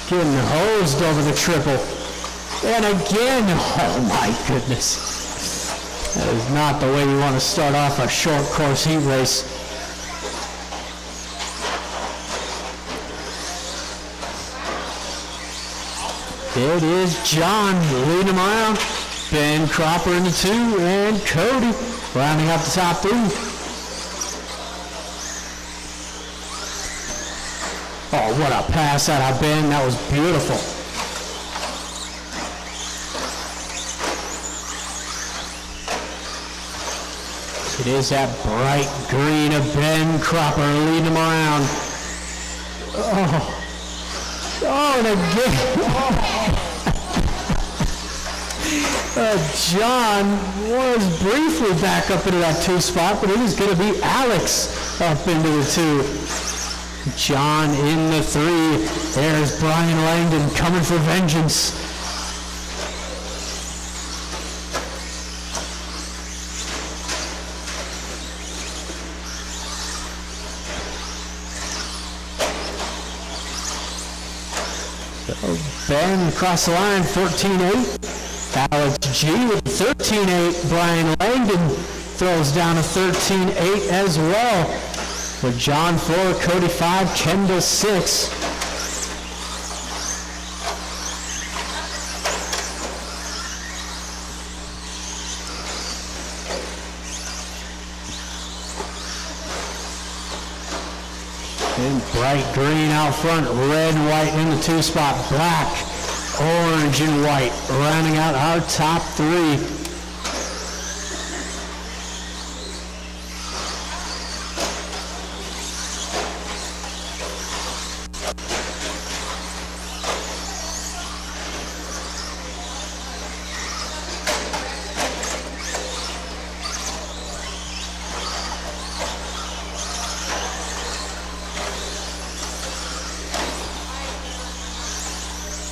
getting hosed over the triple. And again, oh my goodness. That is not the way you want to start off a short course heat race. It is John leading him around. Ben Cropper in the 2, and Cody rounding out the top 3. Oh, what a pass out of Ben. That was beautiful. It is that bright green of Ben Cropper leading him around. Oh, and again. John was briefly back up into that 2 spot, but it is going to be Alex up into the 2. John in the 3. There's Brian Langdon coming for vengeance. So Ben across the line, 14-8. Alex G with 13-8. Brian Langdon throws down a 13-8 as well. With John 4, Cody 5, Kendall 6. And bright green out front, red and white in the 2 spot, black, orange and white, rounding out our top 3.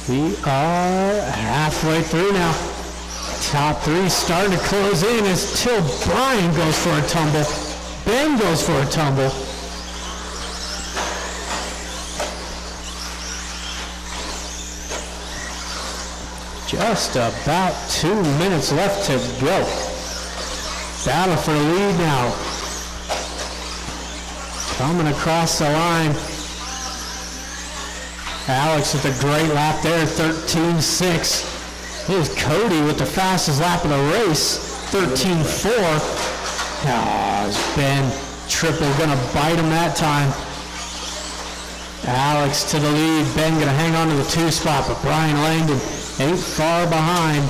We are halfway through now. Top three starting to close in until Brian goes for a tumble. Ben goes for a tumble. Just about 2 minutes left to go. Battle for the lead now. Coming across the line. Alex with a great lap there, 13.6. Here's Cody with the fastest lap of the race, 13.4. Ah, Ben Triple gonna bite him that time. Alex to the lead. Ben gonna hang on to the 2 spot, but Brian Langdon ain't far behind.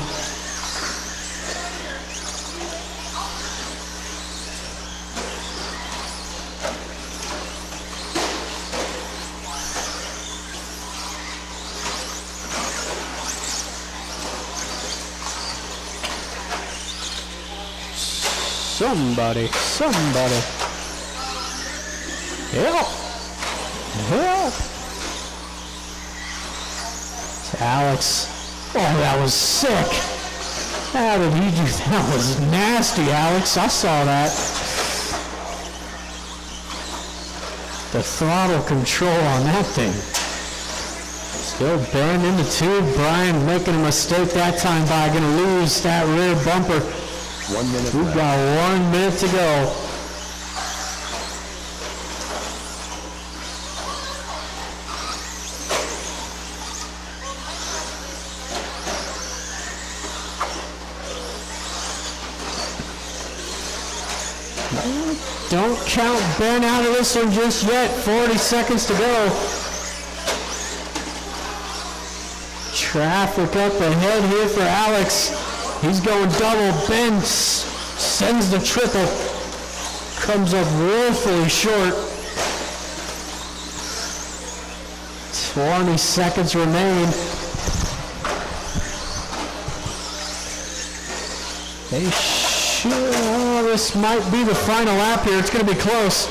Somebody. Help! Alex. Oh, that was sick. How did he do that? That was nasty, Alex. I saw that. The throttle control on that thing. Still Ben into 2. Brian making a mistake that time by going to lose that rear bumper. 1 minute We've left. got 1 minute to go. Don't count Ben out of this one just yet. 40 seconds to go. Traffic up ahead here for Alex. He's going double. Ben sends the triple. Comes up woefully short. 20 seconds remain. They should. Oh, this might be the final lap here. It's going to be close.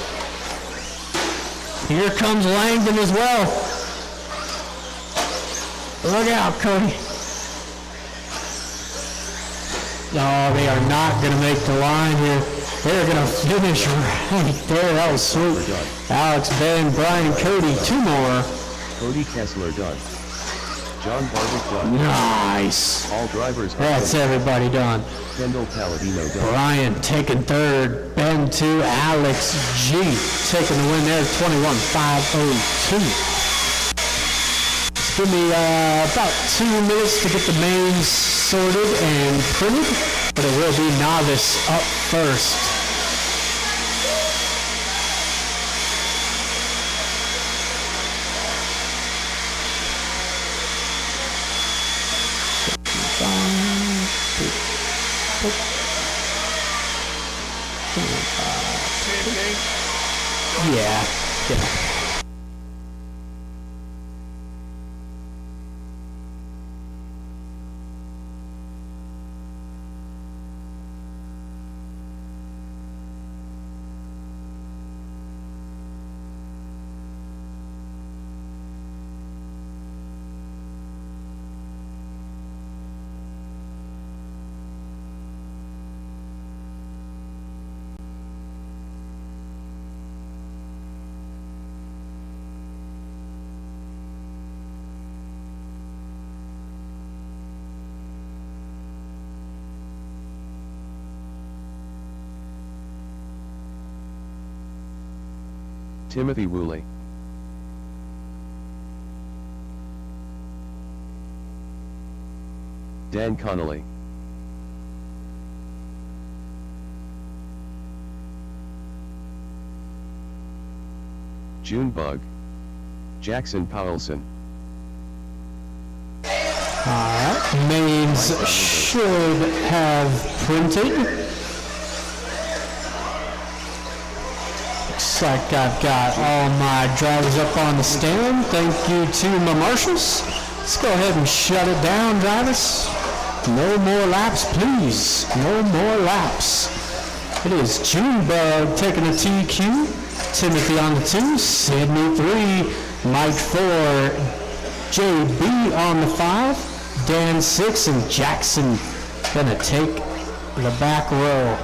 Here comes Langdon as well. Look out, Cody. No, they are not going to make the line here. They're going to finish right there. That was sweet. Alex, Ben, Brian, Cody, 2 more. Cody Kessler done. John Barwick done. Nice. All drivers are That's done. everybody done. Kendall Palladino done. Brian taking 3rd. Ben 2. Alex G taking the win there. 21.502. Give me about 2 minutes to get the mains sorted and printed, but it will be novice up first. Yeah. Timothy Woolley. Dan Connolly. Junebug. Jackson Powelson. Alright, mains should have printed. Looks like I've got all my drivers up on the stand. Thank you to my marshals. Let's go ahead and shut it down, drivers. No more laps, please. No more laps. It is Junebug taking the TQ. Timothy on the 2, Sydney 3, Mike 4, JB on the 5, Dan 6, and Jackson gonna take the back row.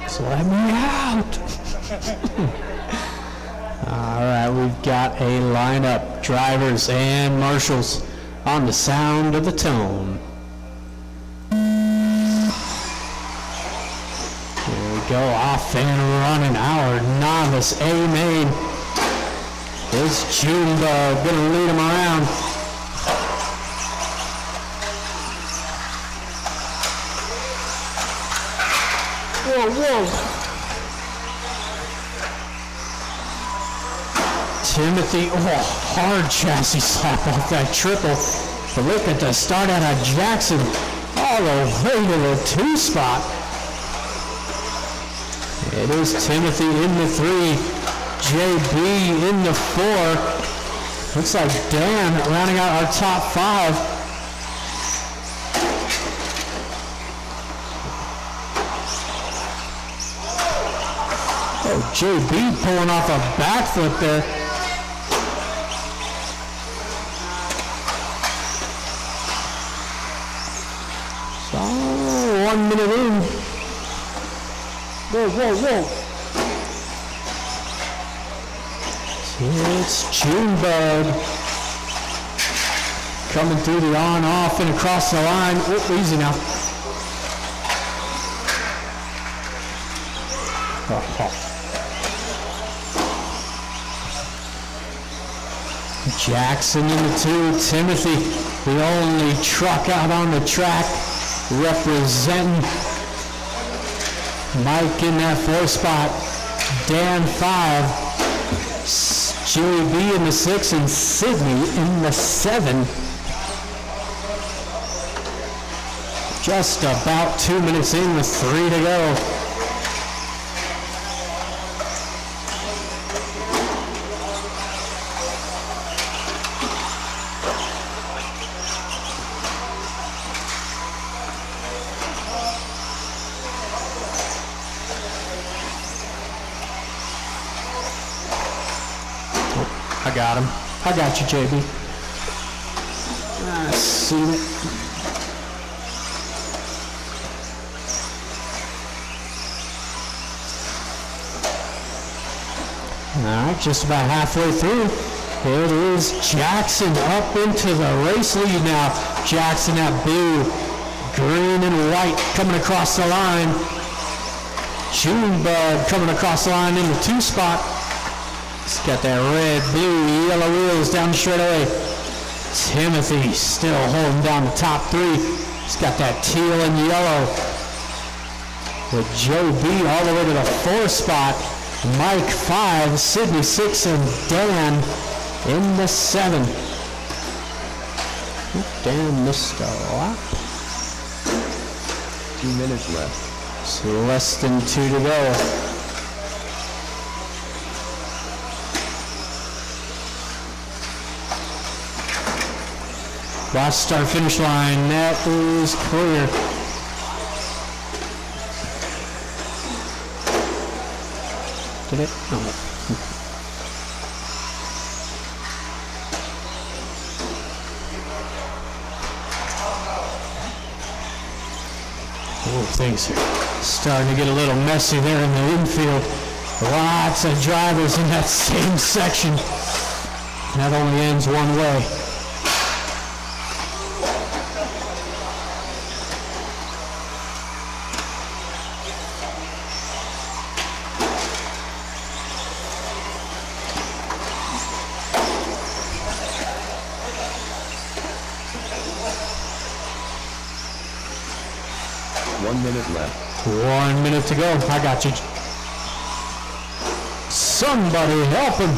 So let me out. All right, we've got a lineup, drivers and marshals on the sound of the tone. Here we go, off and running, our novice A main. Is Junebug gonna lead him around? Whoa, whoa. Timothy, hard chassis slap off that triple. But look at the start out of Jackson all the way to the 2 spot. It is Timothy in the 3, JB in the 4. Looks like Dan rounding out our top 5. Oh, JB pulling off a backflip there. So, 1 minute in. Whoa, whoa, whoa. It's Junebug coming through the on-off and across the line. Oh, easy now. Jackson in the 2, Timothy, the only truck out on the track, representing. Mike in that 4 spot, Dan 5, JB in the 6, and Sydney in the 7. Just about 2 minutes in with 3 to go. I got him. I got you, JB. I see it. All right, just about halfway through. It is Jackson up into the race lead now. Jackson at blue, green and white coming across the line. Junebug coming across the line in the 2 spot. He's got that red, blue, yellow wheels down the straightaway. Timothy still holding down the top 3. He's got that teal and yellow. With Joe B all the way to the 4 spot. Mike 5, Sydney 6, and Dan in the 7. Dan missed a lap. 2 minutes left. So less than 2 to go. Last start finish line, that is clear. Did it? No. Oh, things are starting to get a little messy there in the infield. Lots of drivers in that same section. And that only ends one way. Left. 1 minute to go. I got you. Somebody help him.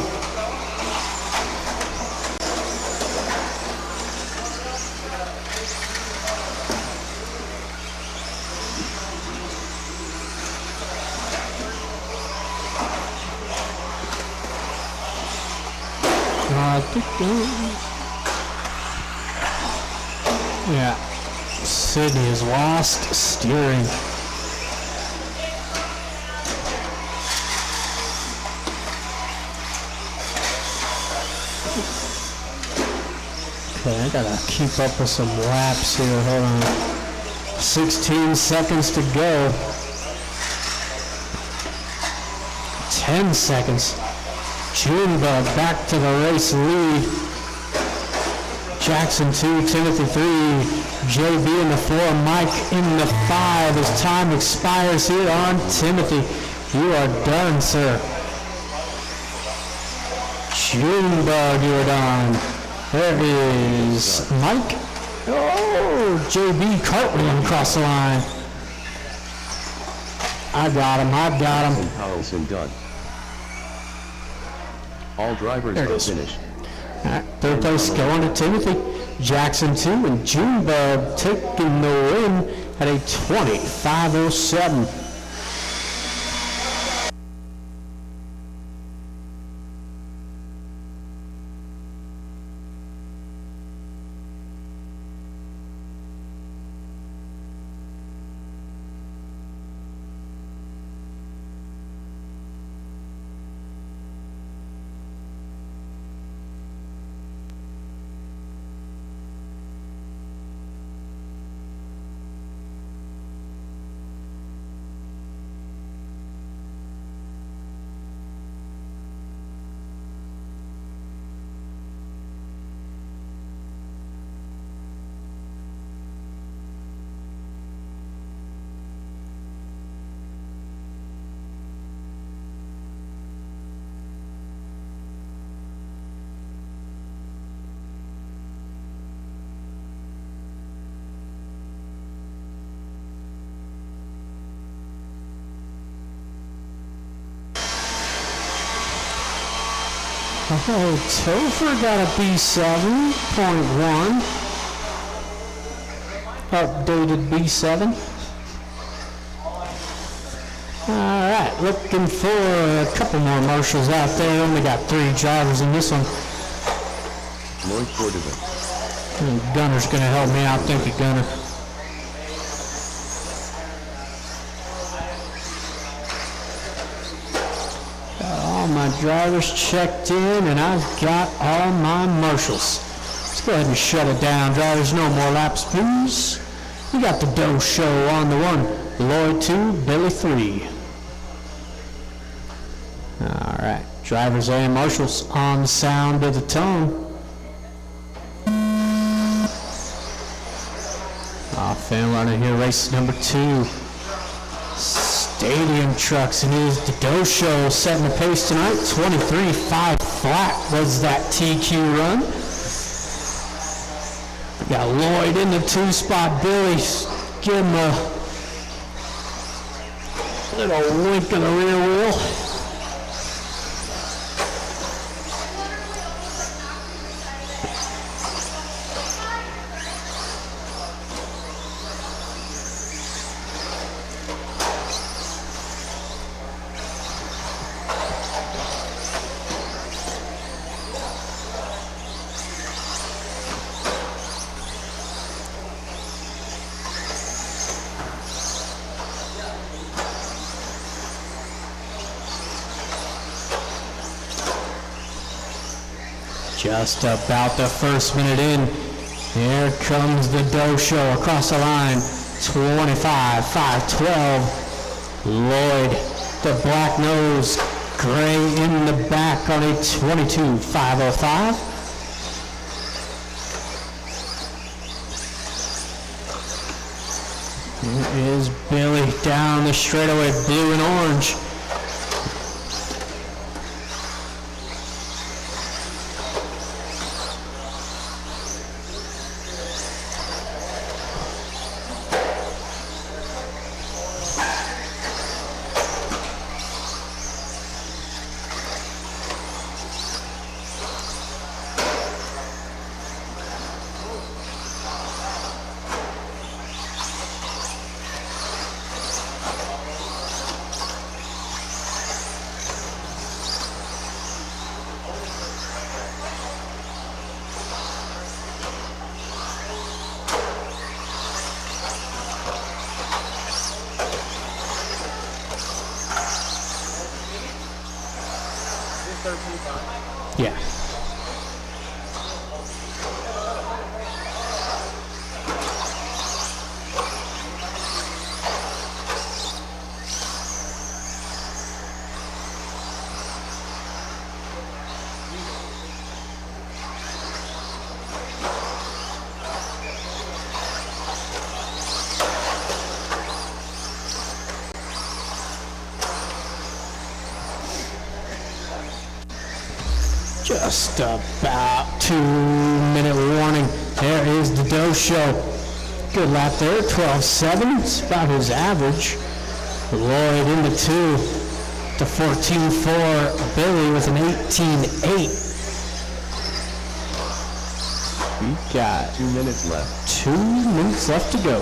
Yeah. Sydney has lost steering. Okay, I gotta keep up with some laps here. Hold on. 16 seconds to go. 10 seconds. Junebug back to the race lead. Jackson 2, Timothy 3, JB in the 4, Mike in the 5 as time expires here on Timothy. You are done, sir. Junebug, you are done. There is Mike. Oh, JB cartwheeling across the line. I got him. And Carlson done. All drivers There it are is. finished. All right, third place going to Timothy. Jackson 2 and Junebug taking the win at a 20:5:07. Oh, Topher got a B7.1. Updated B7. Alright, looking for a couple more marshals out there. Only got 3 drivers in this one. Lloyd Cordovan. Gunner's going to help me out. Thank you, Gunner. All my drivers checked in, and I've got all my marshals. Let's go ahead and shut it down. Drivers, no more laps, please. We got the Doe Show on the 1, Lloyd 2, Billy 3. All right, drivers and marshals on the sound of the tone. Off and running here, race number 2. Stadium trucks, and it is the Doe Show setting the pace tonight. 23.5 flat was that TQ run. Got Lloyd in the 2 spot. Billy, give him a little wink of the rear wheel. Just about the first minute in. Here comes the Doe Show across the line. 25.512. Lloyd, the black nose, gray in the back on a 22.505. Here is Billy down the straightaway, blue and orange. 13th on. Yeah. Just about 2-minute warning. There is the Doe Show. Good lap there, 12.7. It's about his average. Lloyd into 2 to 14.4. Billy with an 18.8. We got 2 minutes left. 2 minutes left to go.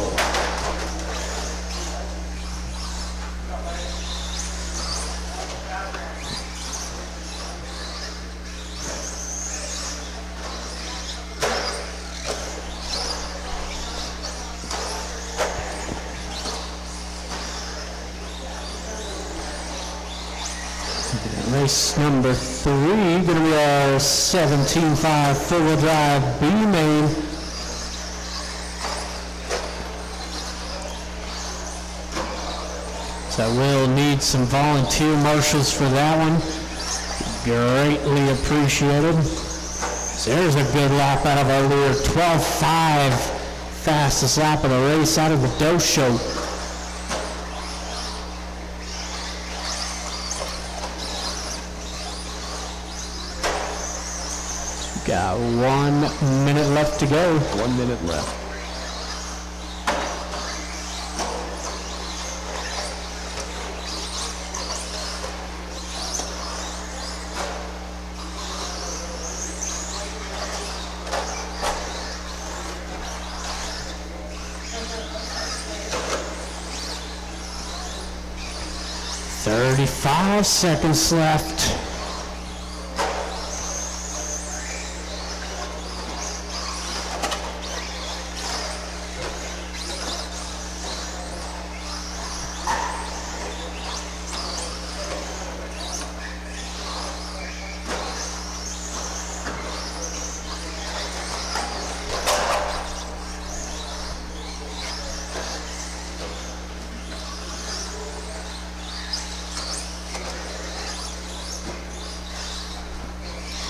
Race number 3, going to be our 17.5 four-wheel drive B main. So we'll need some volunteer marshals for that one. Greatly appreciated. So there's a good lap out of our leader, 12.5, fastest lap of the race out of the Doe Show. Got 1 minute left to go. 1 minute left. $35 seconds left.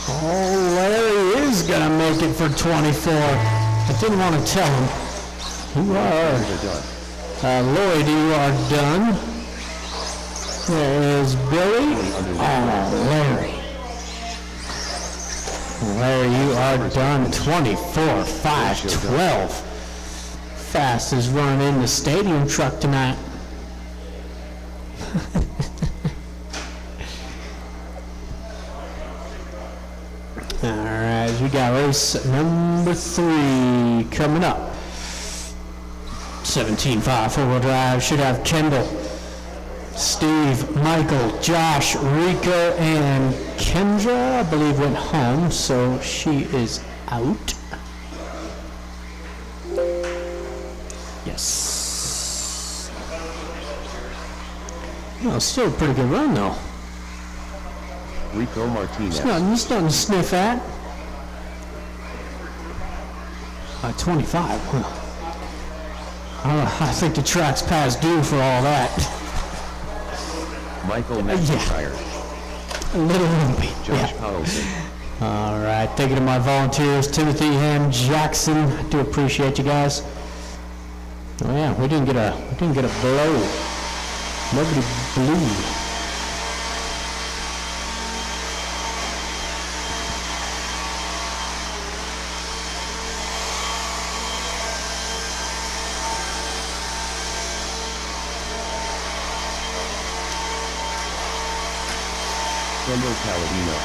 Oh, Larry is gonna make it for 24. I didn't want to tell him. You are. They're done. Lloyd, you are done. There is Billy. Oh, Larry. Larry, you are done. 24, 5, 12. Fastest run in the stadium truck tonight. Alright, we got race number 3 coming up. 17.5 four-wheel drive. Should have Kendall, Steve, Michael, Josh, Rico, and Kendra, I believe, went home, so she is out. Yes. Well, still a pretty good run, though. Rico Martinez. It's nothing to sniff at. 25. I think the track's past due for all that. Michael McIntyre. A little lumpy. Josh Yeah. Powelson. All right. Thank you to my volunteers, Timothy and Jackson. I do appreciate you guys. Oh yeah, we didn't get a blow. Nobody blew. Kendall Palladino.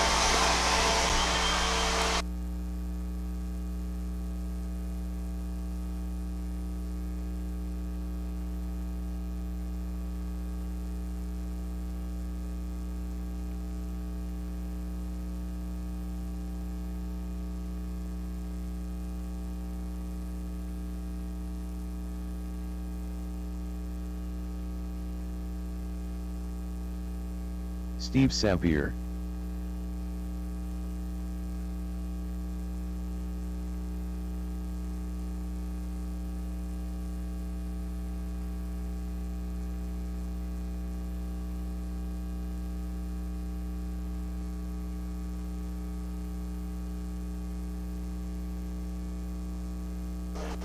Steve Sampier.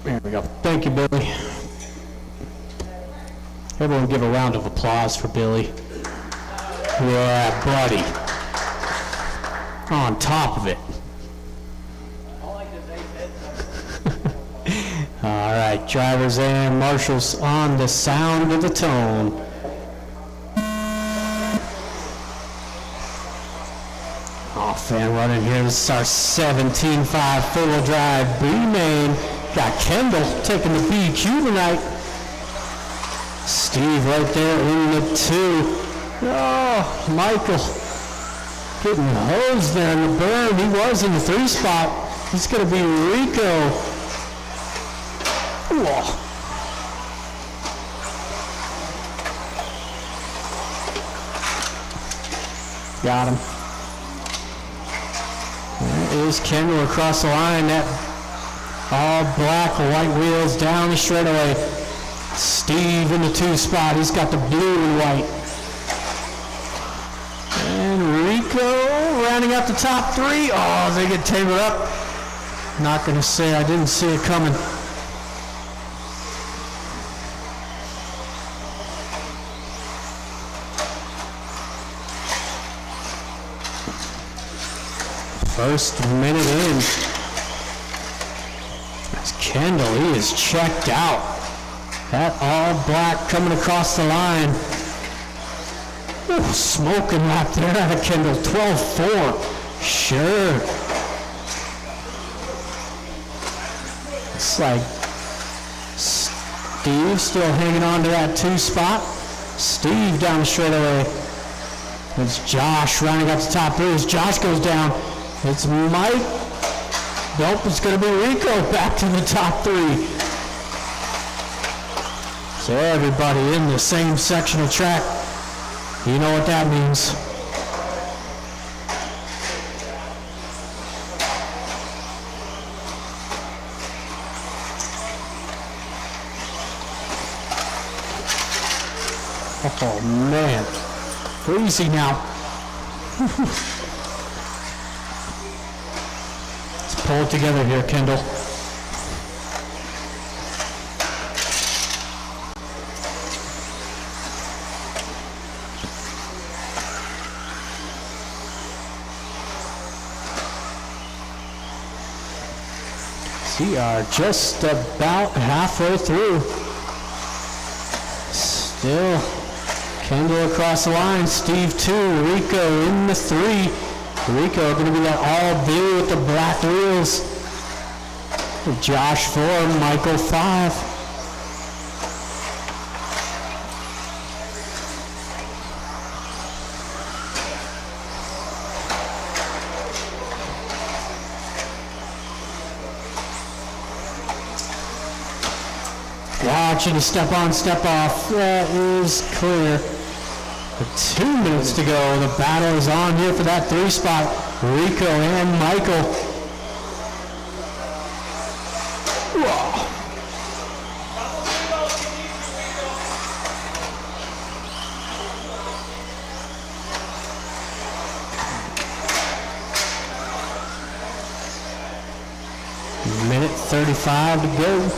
There we go. Thank you, Billy. Everyone give a round of applause for Billy. Yeah, buddy. On top of it. All right, drivers and marshals on the sound of the tone. Off and running here. This is our 17.5 four-wheel drive B-main. Got Kendall taking the BQ tonight. Steve right there in the 2. Oh, Michael getting hosed there in the burn. He was in the 3 spot. He's going to be Rico. Whoa. Got him. There is Kendall across the line. That all black, white wheels down the straightaway. Steve in the 2 spot. He's got the blue and white. And Rico rounding out the top 3. Oh, they get tapered up. Not going to say I didn't see it coming. First minute in. That's Kendall. He is checked out. That all black coming across the line. Ooh, smoking lap there out of Kendall. 12-4. Sure. It's like Steve still hanging on to that 2 spot. Steve down the straightaway. It's Josh rounding up the top 3 as Josh goes down. It's Mike. Nope, it's going to be Rico back to the top 3. So everybody in the same section of track, you know what that means. Oh man, easy now. Let's pull it together here, Kendall. We are just about halfway through. Still Kendall across the line, Steve 2, Rico in the 3. Rico going to be that all blue with the black wheels. Josh 4, Michael 5. Watching to step on, step off. That is clear. With 2 minutes to go, the battle is on here for that 3 spot. Rico and Michael. Whoa. Minute 35 to go.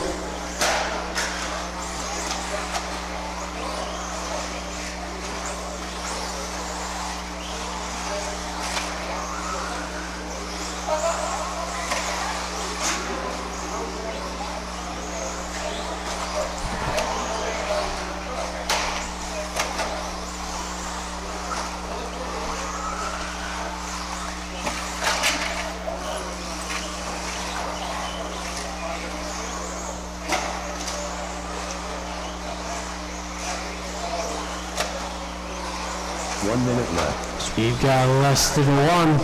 You've got less than 1.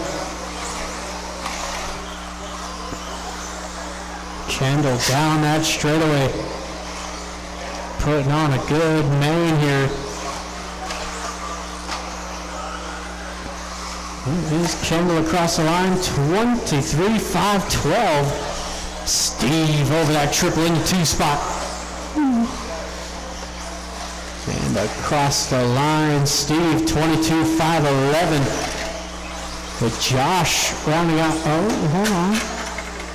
Kendall down that straightaway. Putting on a good main here. Here's Kendall across the line. 23.512. Steve over that triple in the 2 spot. And across the line, Steve, 22.511. With Josh rounding out. Oh, hold on.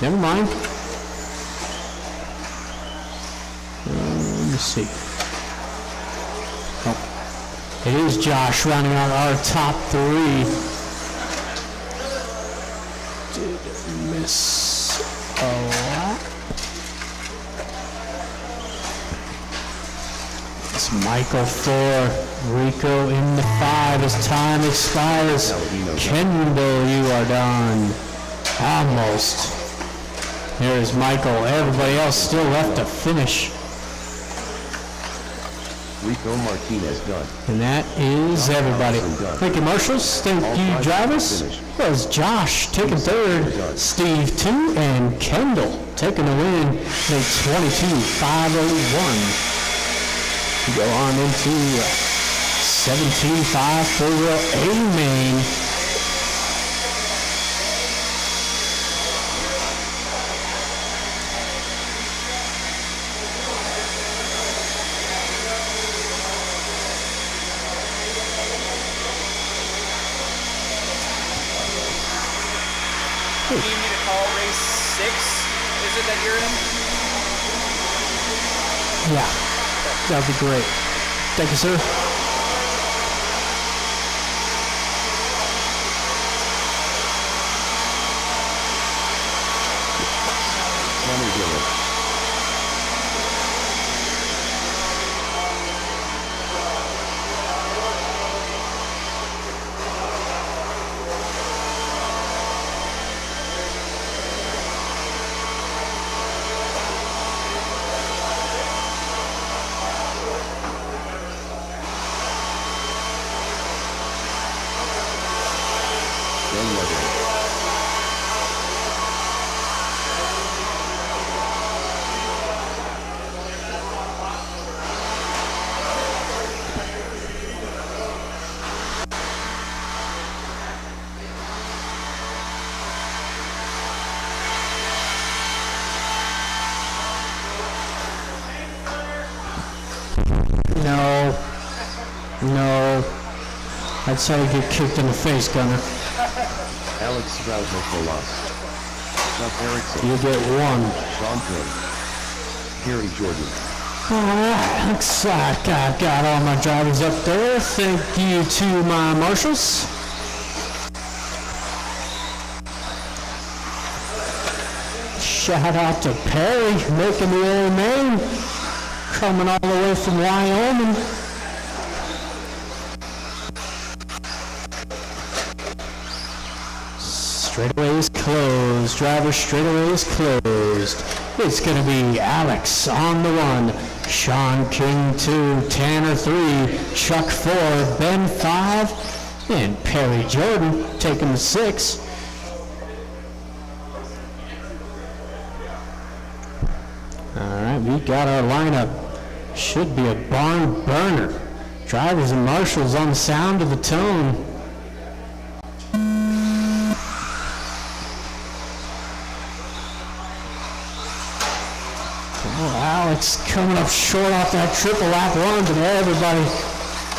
Never mind. see. Oh. It is Josh rounding out our top three. Did miss a lap. It's Michael 4, Rico in the 5 as time expires. Kendall, you are done. Almost. Here is Michael. Everybody else still left to finish. Rico Martinez done. And that is everybody. Thank you, marshals. Thank you, drivers. That was Josh taking third, Steve 2, and Kendall taking the win in 22.501. We go on into 17.5 for A main. Do you need me to call race 6? Is it that you're in? Yeah, that'd be great. Thank you, sir. Tommy Dillon. No. That's how you get kicked in the face, Gunner. Alex Strauss for loss. Chuck Erickson. You get one. Sean King. Gary Jordan. Alright, looks like I've got all my drivers up there. Thank you to my marshals. Shout out to Perry making the A main. Coming all the way from Wyoming. Straightaway is closed. Driver straightaway is closed. It's going to be Alex on the 1, Sean King 2, Tanner 3, Chuck 4, Ben 5, and Perry Jordan taking the 6. All right, we got our lineup. Should be a barn burner. Drivers and marshals on the sound of the tone. Alex coming up short off that triple lap run, but everybody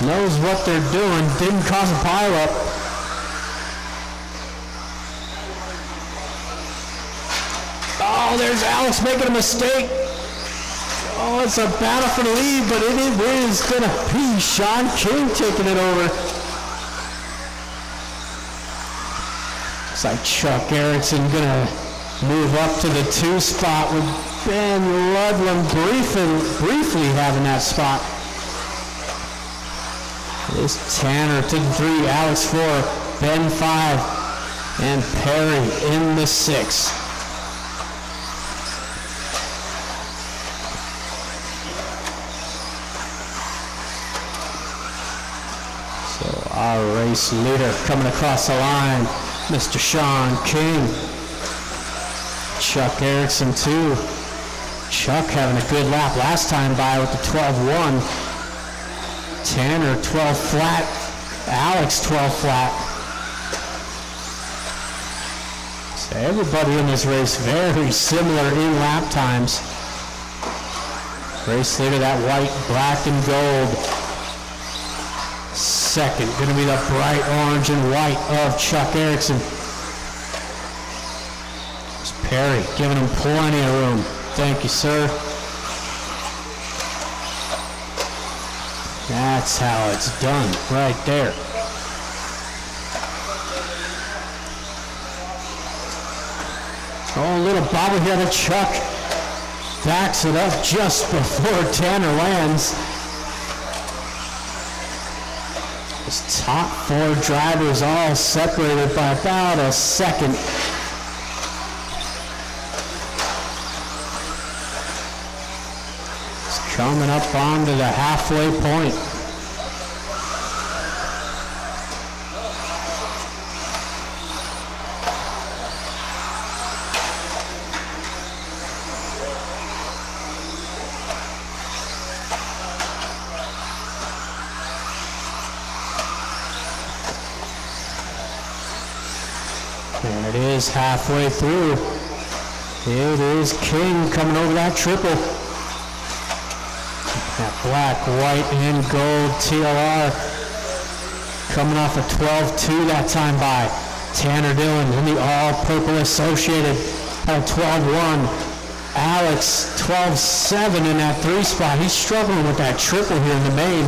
knows what they're doing. Didn't cause a pileup. Oh, there's Alex making a mistake. Oh, it's a battle for the lead, but it is going to be Sean King taking it over. Looks like Chuck Erickson going to move up to the 2 spot with Ben Ludlam briefly having that spot. It's Tanner to the 3, Alex 4, Ben 5, and Perry in the 6. So our race leader coming across the line, Mr. Sean King. Chuck Erickson too. Chuck having a good lap last time by with the 12-1. Tanner 12 flat. Alex 12 flat. So everybody in this race very similar in lap times. Race leader, that white, black, and gold. Second, going to be the bright orange and white of Chuck Erickson. It's Perry giving him plenty of room. Thank you, sir. That's how it's done, right there. Oh, little bobblehead of Chuck backs it up just before Tanner lands. His top four drivers all separated by about a second. It's coming up onto the halfway point. There it is, halfway through. It is King coming over that triple. That black, white, and gold TLR coming off a 12-2 that time by Tanner Dillon in the all-purple Associated at a 12-1. Alex, 12-7 in that 3 spot. He's struggling with that triple here in the main.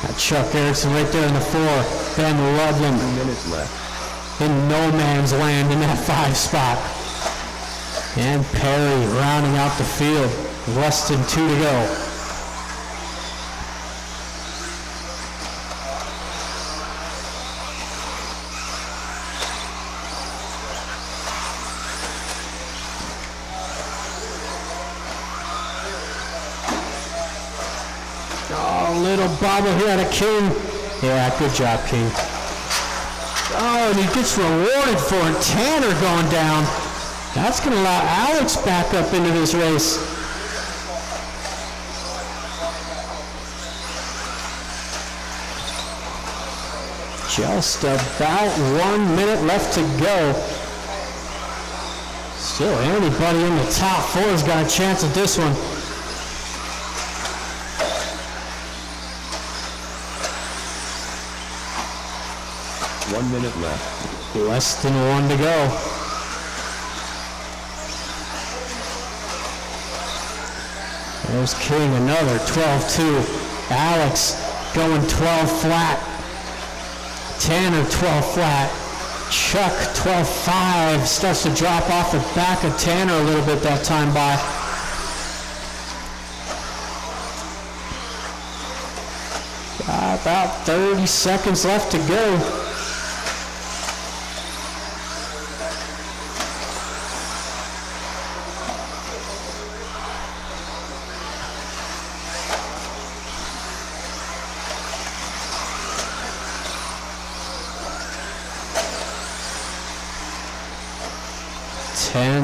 That Chuck Erickson right there in the 4. Ben Ludlam 2 minutes left. in no man's land in that 5 spot. And Perry rounding out the field. Less than 2 to go. Oh, little bobble here at a King. Yeah, good job, King. Oh, and he gets rewarded for it. Tanner going down. That's going to allow Alex back up into this race. Just about 1 minute left to go. Still, anybody in the top 4's got a chance at this one. 1 minute left. Less than 1 to go. There's King, another 12-2. Alex going 12 flat. Tanner 12 flat. Chuck 12-5. Starts to drop off the back of Tanner a little bit that time by. About 30 seconds left to go.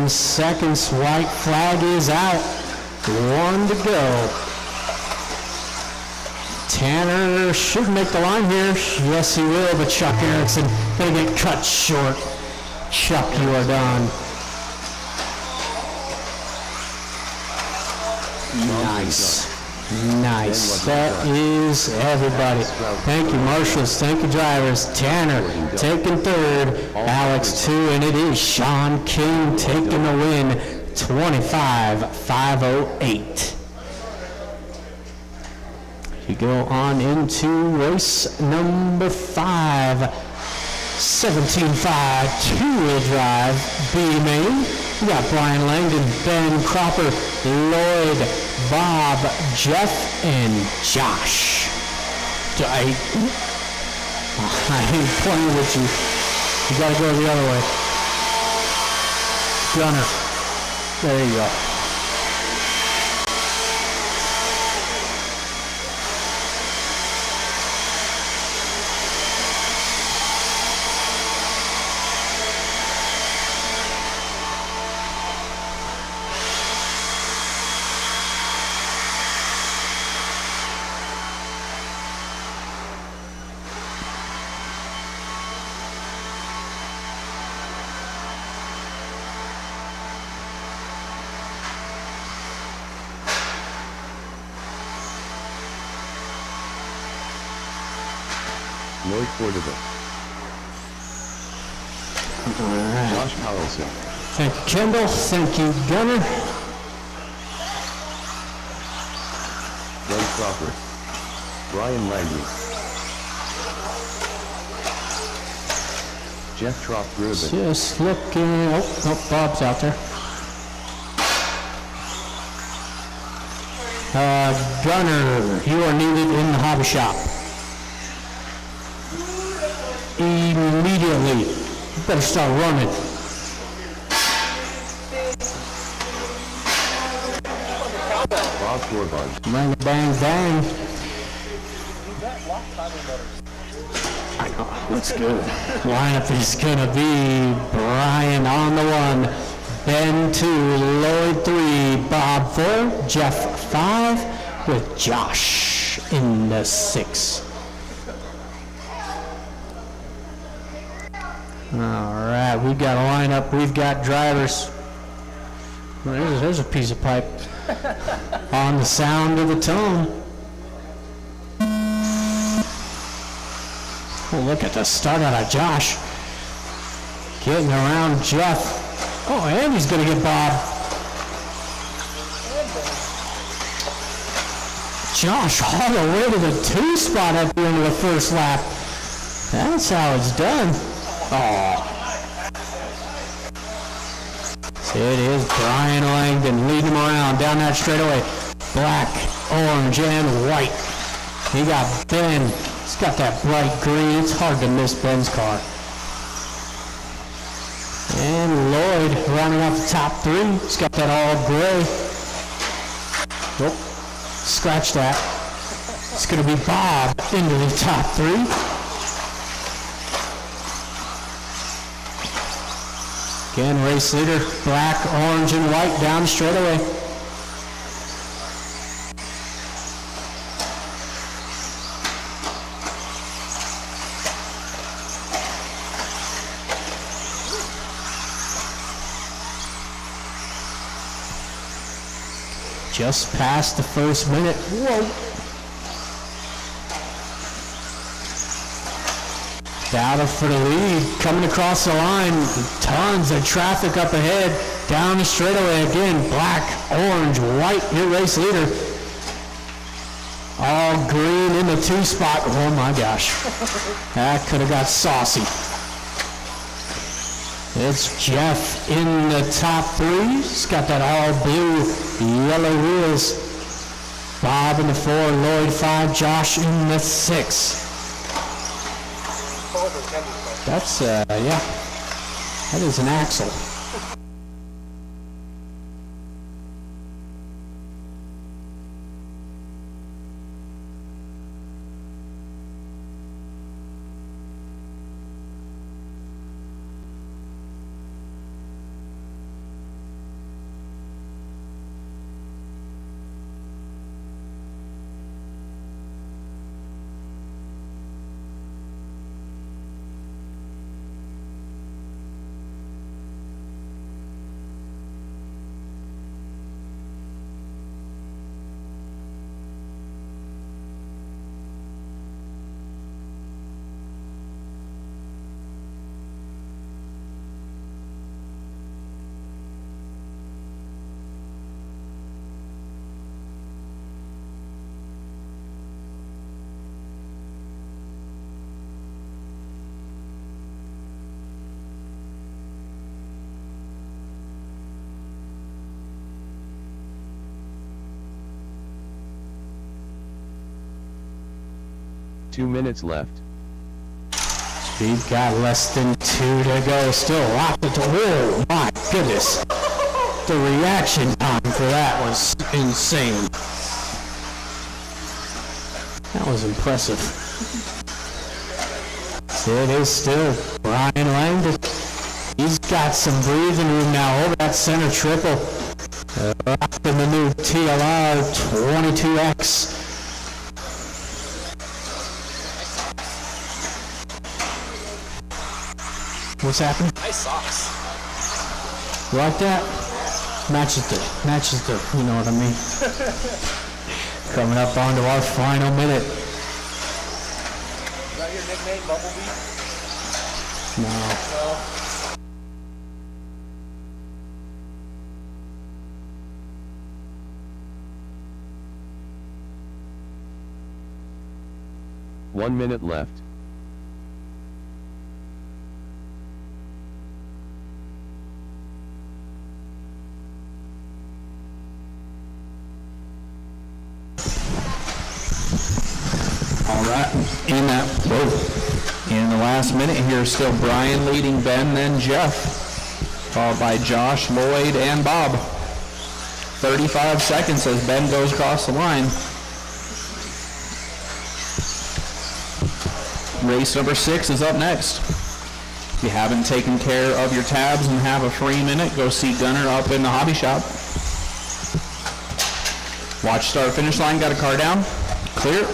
Seconds, white flag is out. 1 to go. Tanner should make the line here. Yes, he will, but Chuck Erickson gonna get cut short. Chuck, you are done. Nice. Nice. That is everybody. Thank you, marshals. Thank you, drivers. Tanner taking 3rd. Alex 2, and it is Sean King taking the win. 25-508. You go on into race number 5. 17.5 two-wheel drive B main. We got Brian Langdon, Ben Cropper, Lloyd, Bob, Jeff, and Josh. I ain't playing with you. You gotta go the other way. Gunner. There you go. Lloyd Cordova. Josh Harrelson. Thank you, Kendall. Thank you, Gunner. Ben Crawford. Brian Langley. Jeff Trop Grubin. Just looking. Oh, Bob's out there. Gunner, you are needed in the hobby shop. Immediately. You better start running. Bob Corbin. Bang, bang, bang. Let's go. Lineup is gonna be Brian on the 1, Ben 2, Lloyd 3, Bob 4, Jeff 5, with Josh in the 6. All right, we've got a lineup, we've got drivers. Well, there's a piece of pipe on the sound of the tone. Oh, look at the start out of Josh. Getting around Jeff. Oh, and he's going to get Bob. Josh all the way to the 2 spot at the end of the first lap. That's how it's done. Oh. So it is Brian Langdon leading him around down that straightaway. Black, orange, and white. He got Ben. He's got that bright green. It's hard to miss Ben's car. And Lloyd rounding out the top 3. He's got that all gray. Nope. Scratch that. It's going to be Bob into the top 3. Again, race leader, black, orange, and white down the straightaway. Just past the first minute. Whoa. Battle for the lead, coming across the line. Tons of traffic up ahead. Down the straightaway again. Black, orange, white, your race leader. All green in the 2 spot. Oh my gosh. That could have got saucy. It's Jeff in the top 3. He's got that all blue, yellow wheels. Bob in the 4, Lloyd 5, Josh in the 6. That's, yeah, that is an axle. Two minutes left. Speed got less than 2 to go. Still a lot to do. Oh my goodness. The reaction time for that was insane. That was impressive. It is still Brian Langdon. He's got some breathing room now over that center triple. Up in the new TLR 22X. What's happening? Nice socks. You like that? Matches the, you know what I mean? Coming up onto our final minute. Is that your nickname, Bumblebee? No. 1 minute left. All right, in the last minute here, still Brian leading Ben, then Jeff, followed by Josh, Lloyd, and Bob. 35 seconds as Ben goes across the line. Race number 6 is up next. If you haven't taken care of your tabs and have a free minute, go see Gunner up in the hobby shop. Watch start finish line, got a car down, clear.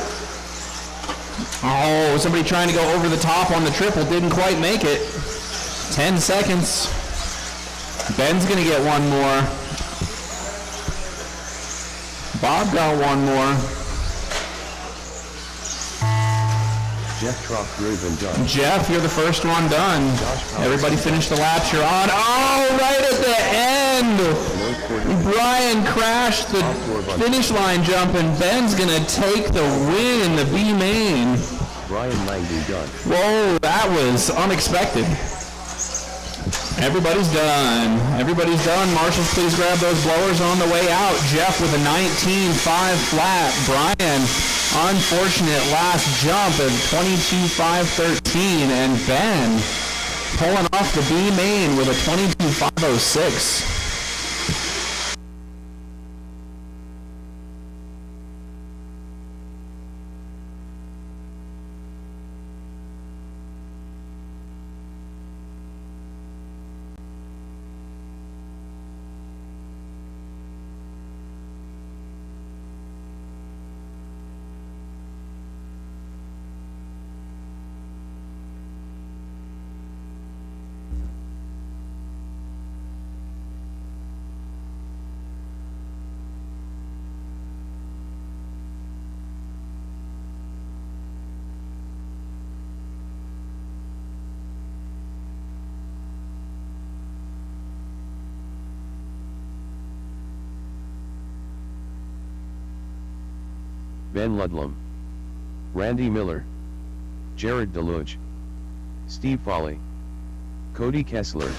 Oh, somebody trying to go over the top on the triple, didn't quite make it. 10 seconds. Ben's gonna get one more. Bob got one more. Jeff Trop driven done. Jeff, you're the first one done. Everybody finish the laps you're on. Oh, right at the end. Brian crashed the finish line jump, and Ben's gonna take the win in the B main. Brian Langdon done. Whoa, that was unexpected. Everybody's done. Everybody's done. Marshals, please grab those blowers on the way out. Jeff with a 19.5 flat. Brian, unfortunate last jump of 22.513. And Ben pulling off the B main with a 22.506. Ben Ludlum, Randy Miller, Jared Deluge, Steve Foley, Cody Kessler.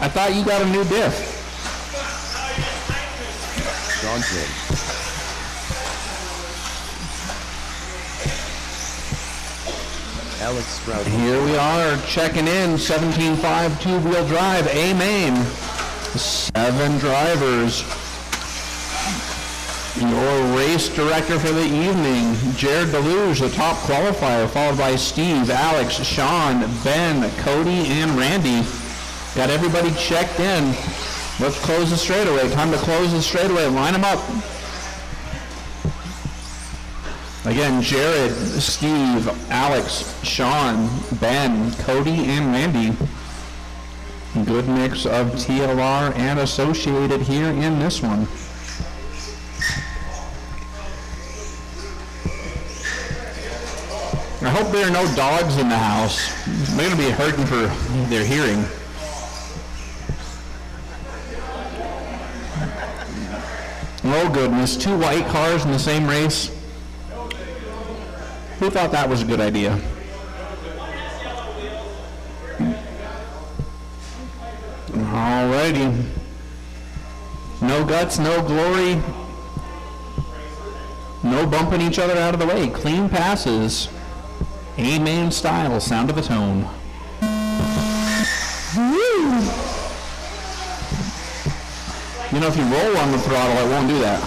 I thought you got a new diff. Sean King. Alex Sprout. Here we are checking in, 17.5 two-wheel drive, A main. 7 drivers. Your race director for the evening, Jared Deluge, the top qualifier, followed by Steve, Alex, Sean, Ben, Cody, and Randy. Got everybody checked in. Let's close the straightaway. Time to close the straightaway. Line them up. Again, Jared, Steve, Alex, Sean, Ben, Cody, and Randy. Good mix of TLR and associated here in this one. I hope there are no dogs in the house. They're going to be hurting for their hearing. Oh goodness, 2 white cars in the same race. Who thought that was a good idea? Alrighty. No guts, no glory. No bumping each other out of the way. Clean passes. A-main style, sound of the tone. Woo! You know, if you roll on the throttle, it won't do that.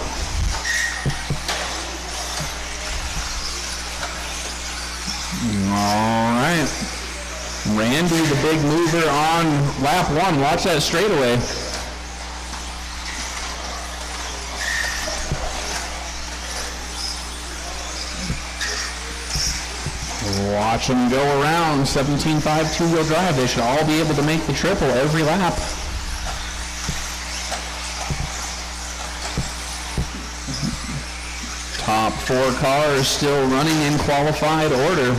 All right. Randy, the big mover on lap 1. Watch that straightaway. Watch them go around. 17.5 two-wheel drive. They should all be able to make the triple every lap. Top 4 cars still running in qualified order.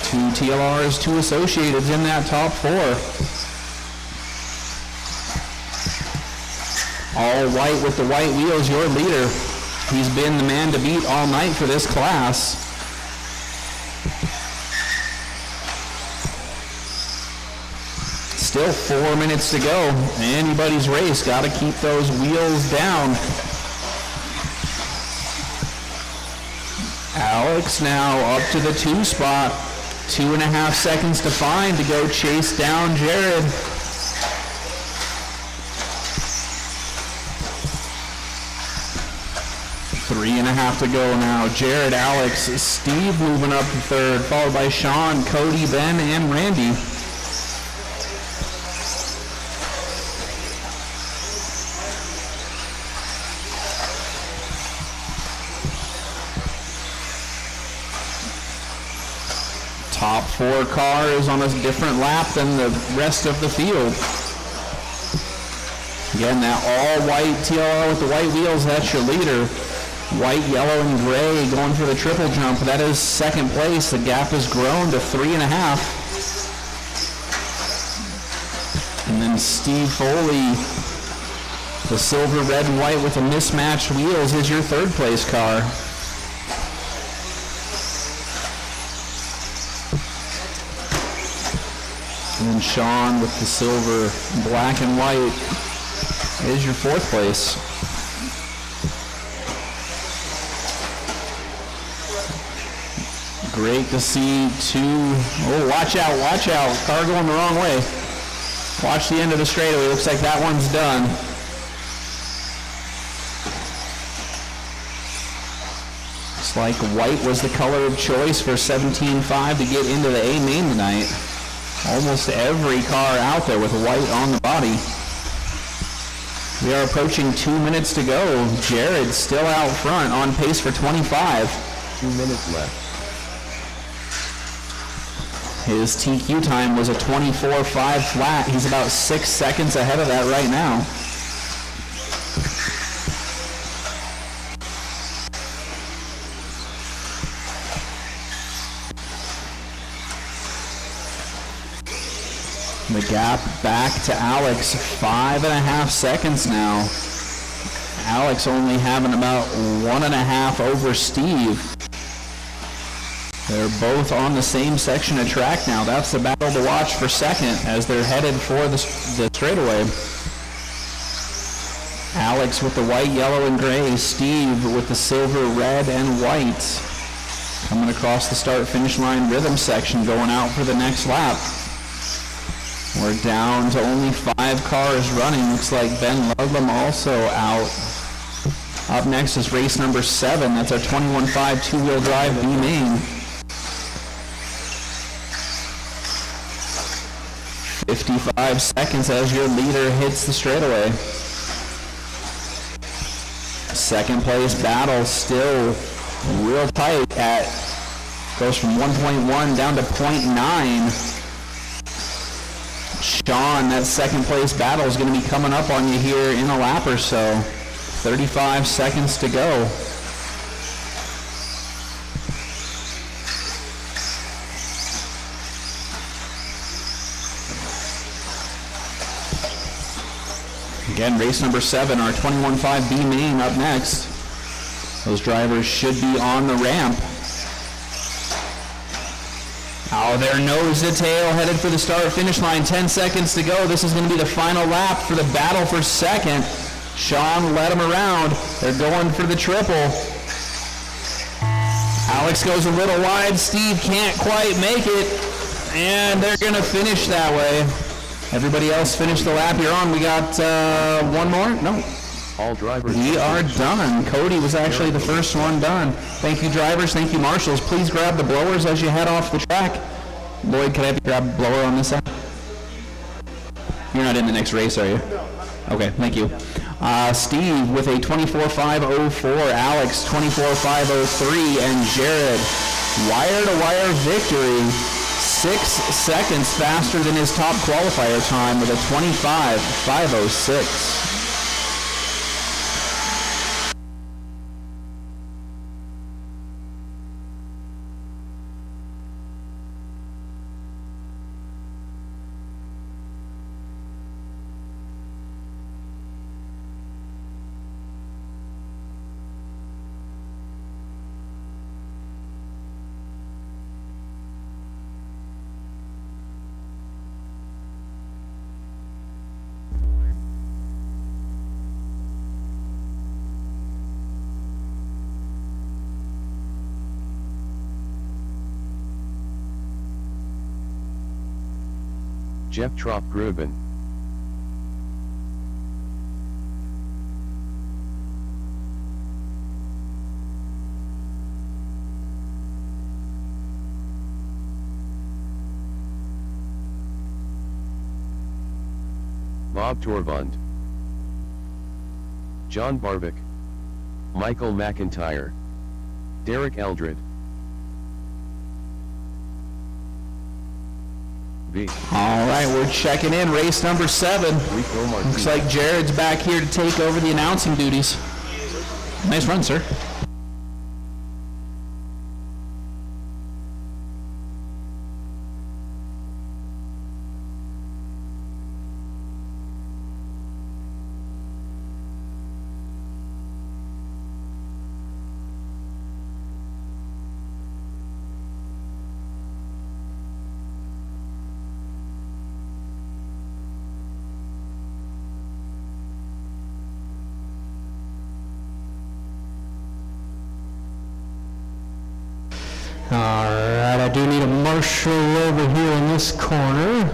Two TLRs, 2 associateds in that top 4. All white with the white wheels, your leader. He's been the man to beat all night for this class. Still 4 minutes to go. Anybody's race. Got to keep those wheels down. Alex now up to the 2 spot. 2.5 seconds to find to go chase down Jared. Three and a half to go now. Jared, Alex, Steve moving up to 3rd, followed by Sean, Cody, Ben, and Randy. Top 4 car is on a different lap than the rest of the field. Again, that all-white TLR with the white wheels, that's your leader. White, yellow, and gray going for the triple jump. That is 2nd place. The gap has grown to 3.5. And then Steve Foley, the silver, red, and white with the mismatched wheels, is your 3rd place car. And then Sean with the silver, black, and white is your 4th place. Great to see 2. Oh, watch out, watch out. Car going the wrong way. Watch the end of the straightaway. Looks like that one's done. Looks like white was the color of choice for 17.5 to get into the A main tonight. Almost every car out there with white on the body. We are approaching 2 minutes to go. Jared still out front on pace for 25. 2 minutes left. His TQ time was a 24.5 flat. He's about 6 seconds ahead of that right now. The gap back to Alex, 5.5 seconds now. Alex only having about 1.5 over Steve. They're both on the same section of track now. That's the battle to watch for 2nd as they're headed for the straightaway. Alex with the white, yellow, and gray. Steve with the silver, red, and white. Coming across the start-finish line rhythm section, going out for the next lap. We're down to only 5 cars running. Looks like Ben Ludlam also out. Up next is race number 7. That's our 21.5 two-wheel drive B main. 55 seconds as your leader hits the straightaway. 2nd place battle still real tight goes from 1.1 down to 0.9. Sean, that 2nd place battle is going to be coming up on you here in a lap or so. 35 seconds to go. Again, race number 7, our 21.5 B main up next. Those drivers should be on the ramp. Oh, they're nose to tail, headed for the start-finish line. 10 seconds to go. This is going to be the final lap for the battle for 2nd. Sean led them around. They're going for the triple. Alex goes a little wide. Steve can't quite make it. And they're going to finish that way. Everybody else finished the lap you're on. We got one more? No. All drivers. We are done. Cody was actually the first one done. Thank you, drivers. Thank you, marshals. Please grab the blowers as you head off the track. Lloyd, can I have you grab a blower on this side? You're not in the next race, are you? Okay, thank you. Steve with a 24.504, Alex 24.503, and Jared, wire-to-wire victory. 6 seconds faster than his top qualifier time with a 25.506. Jeff Trop Gruben. Bob Torvund. John Barvik. Michael McIntyre. Derek Eldred. V. All right, we're checking in. Race number 7. Rico Martinez. Looks like Jared's back here to take over the announcing duties. Nice run, sir. Alright, I do need a marshal over here in this corner.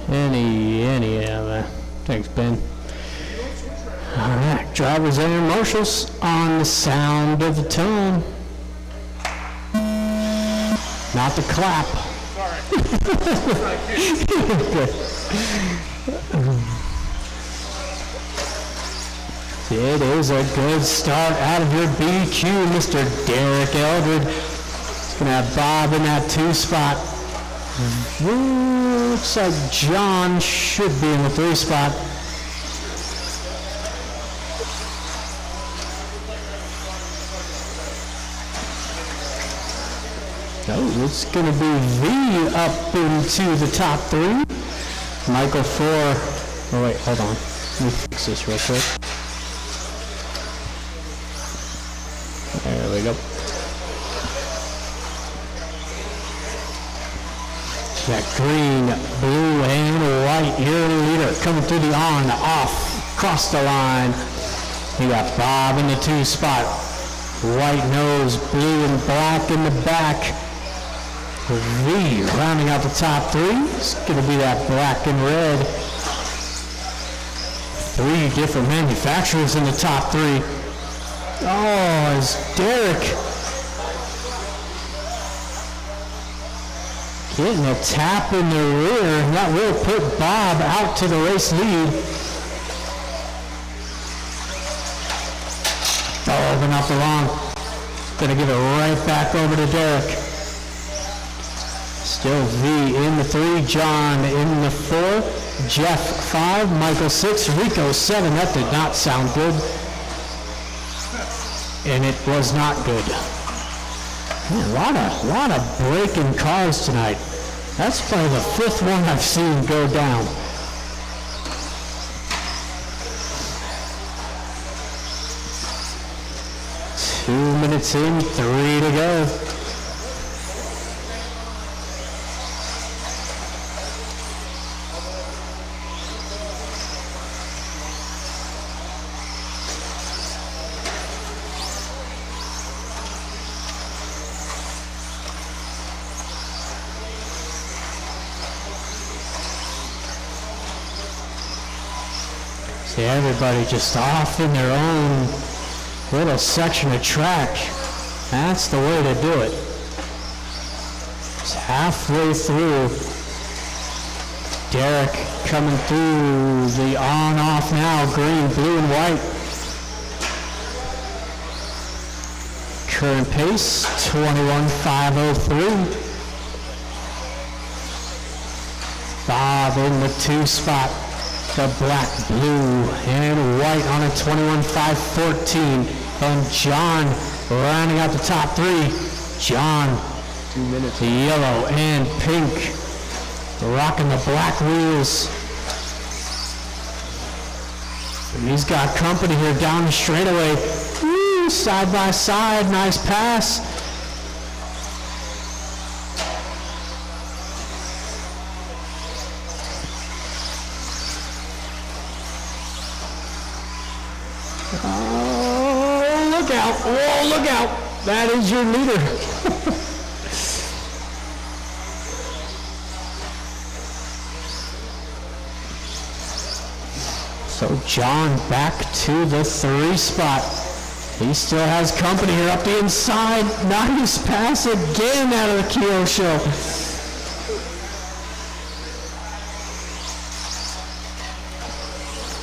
Any of that. Thanks, Ben. Alright, drivers and marshals on the sound of the tone. Not the clap. It is a good start out of your BQ, Mr. Derek Eldred. He's going to have Bob in that 2 spot. Looks like John should be in the 3 spot. Oh, it's going to be V up into the top 3. Michael 4. Oh, wait, hold on. Let me fix this real quick. There we go. That green, blue, and white, your leader coming through the on, off, across the line. You got Bob in the 2 spot. White nose, blue and black in the back. V rounding out the top 3. It's going to be that black and red. 3 different manufacturers in the top 3. Oh, it's Derek getting a tap in the rear. That will put Bob out to the race lead. Oh, but not for long. Gonna give it right back over to Derek. Still V in the 3, John in the 4, Jeff 5, Michael 6, Rico 7. That did not sound good. And it was not good. Man, a lot of breaking cars tonight. That's probably the 5th one I've seen go down. Two minutes in, 3 to go. See, everybody just off in their own little section of track. That's the way to do it. It's halfway through. Derek coming through the on-off now, green, blue, and white. Current pace, 21.503. Bob in the 2 spot. The black, blue, and white on a 21.514. And John rounding out the top 3. John, 2 minutes. the yellow and pink, rocking the black wheels. And he's got company here down the straightaway. Woo, side by side, nice pass. Oh, look out. Oh, look out. That is your leader. So John back to the 3 spot. He still has company here up the inside. Nice pass again out of the Keo show.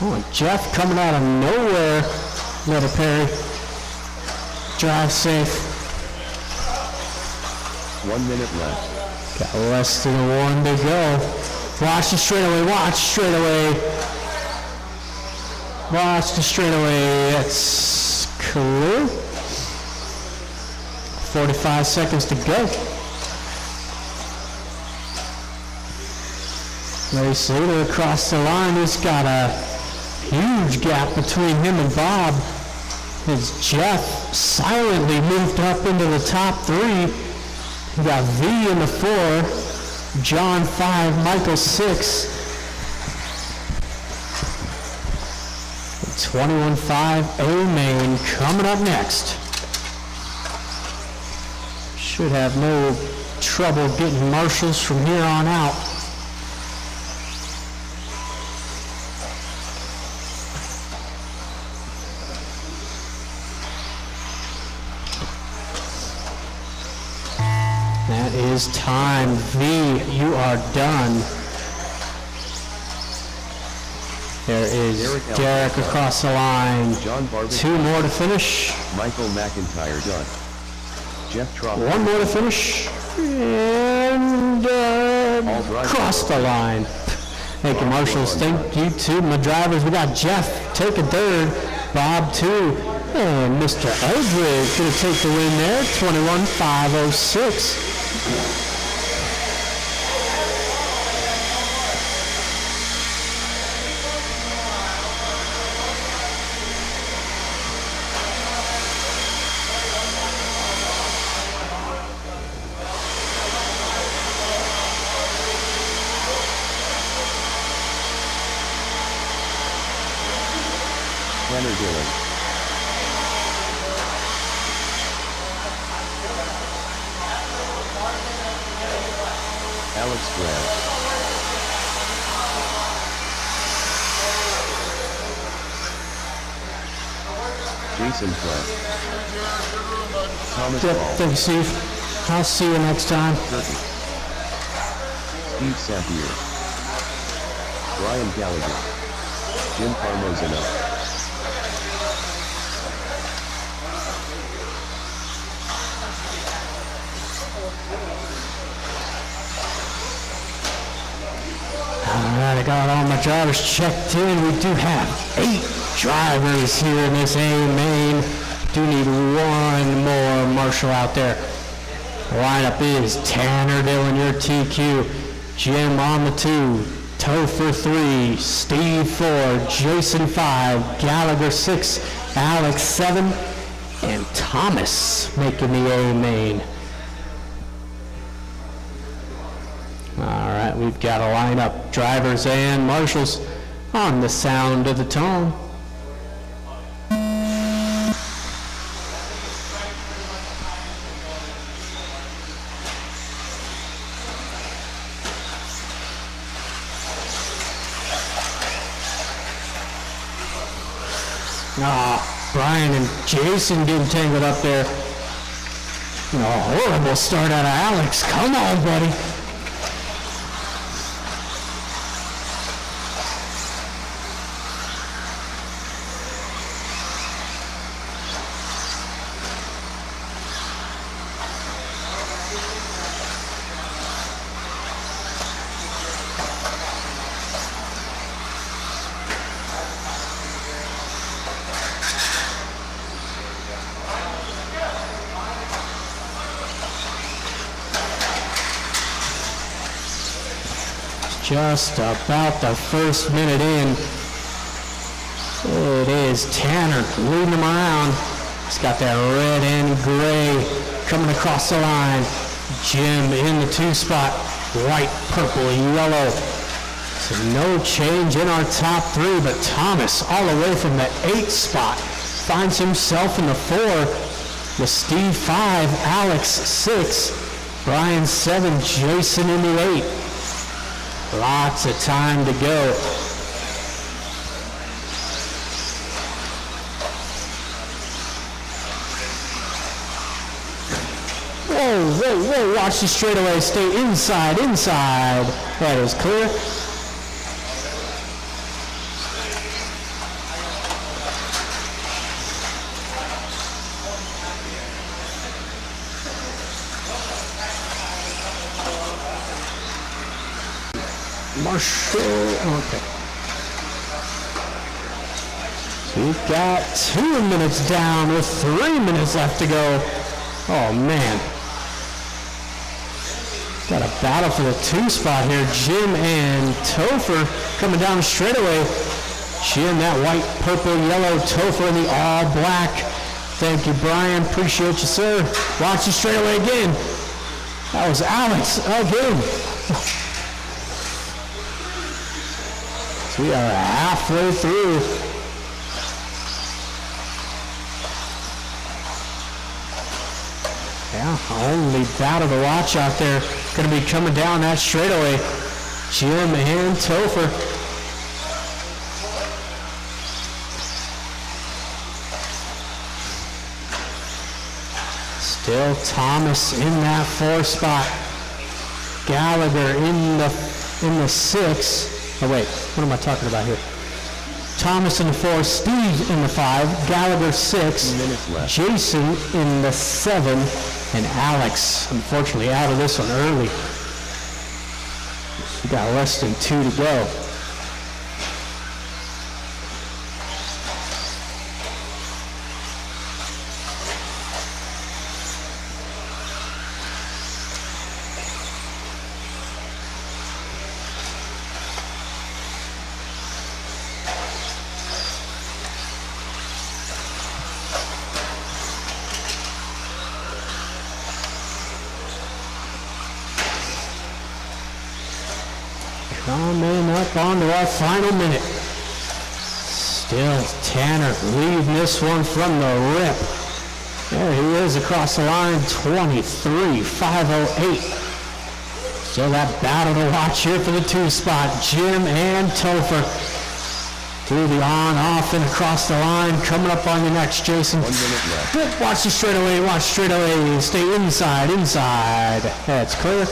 Oh, and Jeff coming out of nowhere. Let a Perry. Drive safe. 1 minute left. Got less than 1 to go. Watch the straightaway, watch straightaway. Watch the straightaway. That's clear. 45 seconds to go. Race leader across the line. He's got a huge gap between him and Bob. As Jeff silently moved up into the top 3. We got V in the 4, John 5, Michael 6. 21.5 A-Main coming up next. Should have no trouble getting marshals from here on out. That is time. V, you are done. There is Derek across the line. John Barber. 2 more to finish. Michael McIntyre done. Jeff Trot. 1 more to finish. And cross the line. Thank you, marshals. Thank you to my drivers. We got Jeff taking 3rd. Bob 2. And Mr. Eldridge going to take the win there. 21.506. Tanner Dillon. Alex Graham. Jason Clark. Thomas Yep, Ball. thank you, Steve. I'll see you next time. Turkey. Steve Sampier. Brian Gallagher. Jim Parmozano. Alright, I got all my drivers checked in. We do have 8 drivers here in this A-Main. Do need 1 more marshal out there. Lineup is Tanner Dillon, your TQ. Jim on the 2. Topher 3. Steve 4. Jason 5. Gallagher 6. Alex 7. And Thomas making the A-Main. Alright, we've got a lineup, drivers and marshals on the sound of the tone. Brian and Jason getting tangled up there. A horrible start out of Alex. Come on, buddy. Just about the first minute in. It is Tanner leading him around. He's got that red and gray coming across the line. Jim in the 2 spot. White, purple, yellow. So no change in our top 3, but Thomas all the way from the 8 spot finds himself in the 4 with Steve 5, Alex 6, Brian 7, Jason in the 8. Lots of time to go. whoa, watch the straightaway, stay inside. That is clear. Marshall, okay. We've got 2 minutes down with 3 minutes left to go. Oh man. Got a battle for the 2 spot here. Jim and Topher coming down the straightaway. Jim, that white, purple, yellow, Topher in the all black. Thank you, Brian. Appreciate you, sir. Watch the straightaway again. That was Alex again. We are halfway through. Yeah, only battle to watch out there. Going to be coming down that straightaway. Jim and Topher. Still Thomas in that 4 spot. Gallagher in the 6. Oh wait, what am I talking about here? Thomas in the 4, Steve in the 5, Gallagher 6, Jason in the 7, and Alex, unfortunately, out of this one early. We got less than 2 to go. Coming up onto our final minute. Still Tanner leading this one from the rip. There he is across the line, 23.508. Still that battle to watch here for the 2 spot. Jim and Topher through the on, off, and across the line. Coming up on your next, Jason. 1 minute left. Good. Watch the straightaway. Stay inside. That's clear.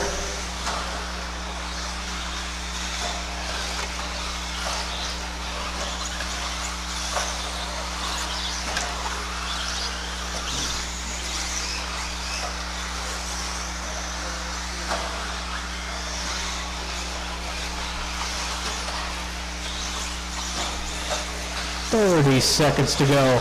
.30 seconds to go.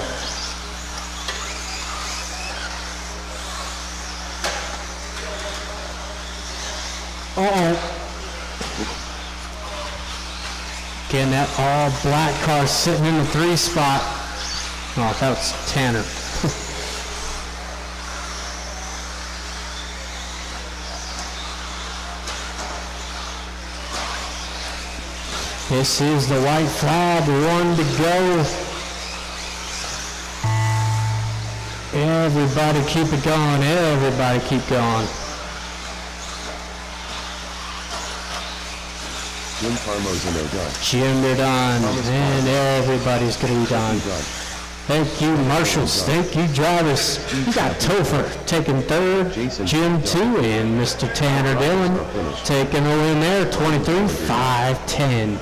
Again, that all black car sitting in the 3 spot. Oh, that was Tanner. This is the white flag, 1 to go. Everybody keep it going, everybody keep going. Jim Carmo's in done. Jim, they're done, and everybody's going to be done. Thank you, marshals. Thank you, drivers. You got Topher taking 3rd, Jim 2, and Mr. Tanner Dillon taking a win there, 23.510.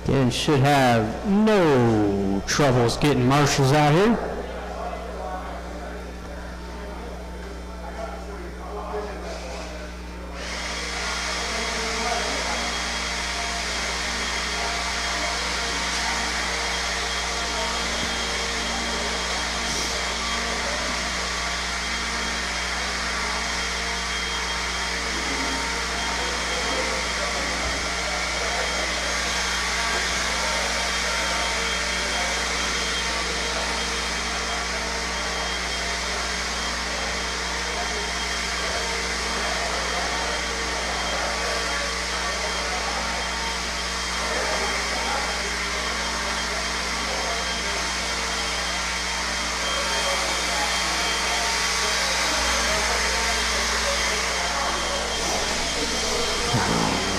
Again, should have no troubles getting marshals out here.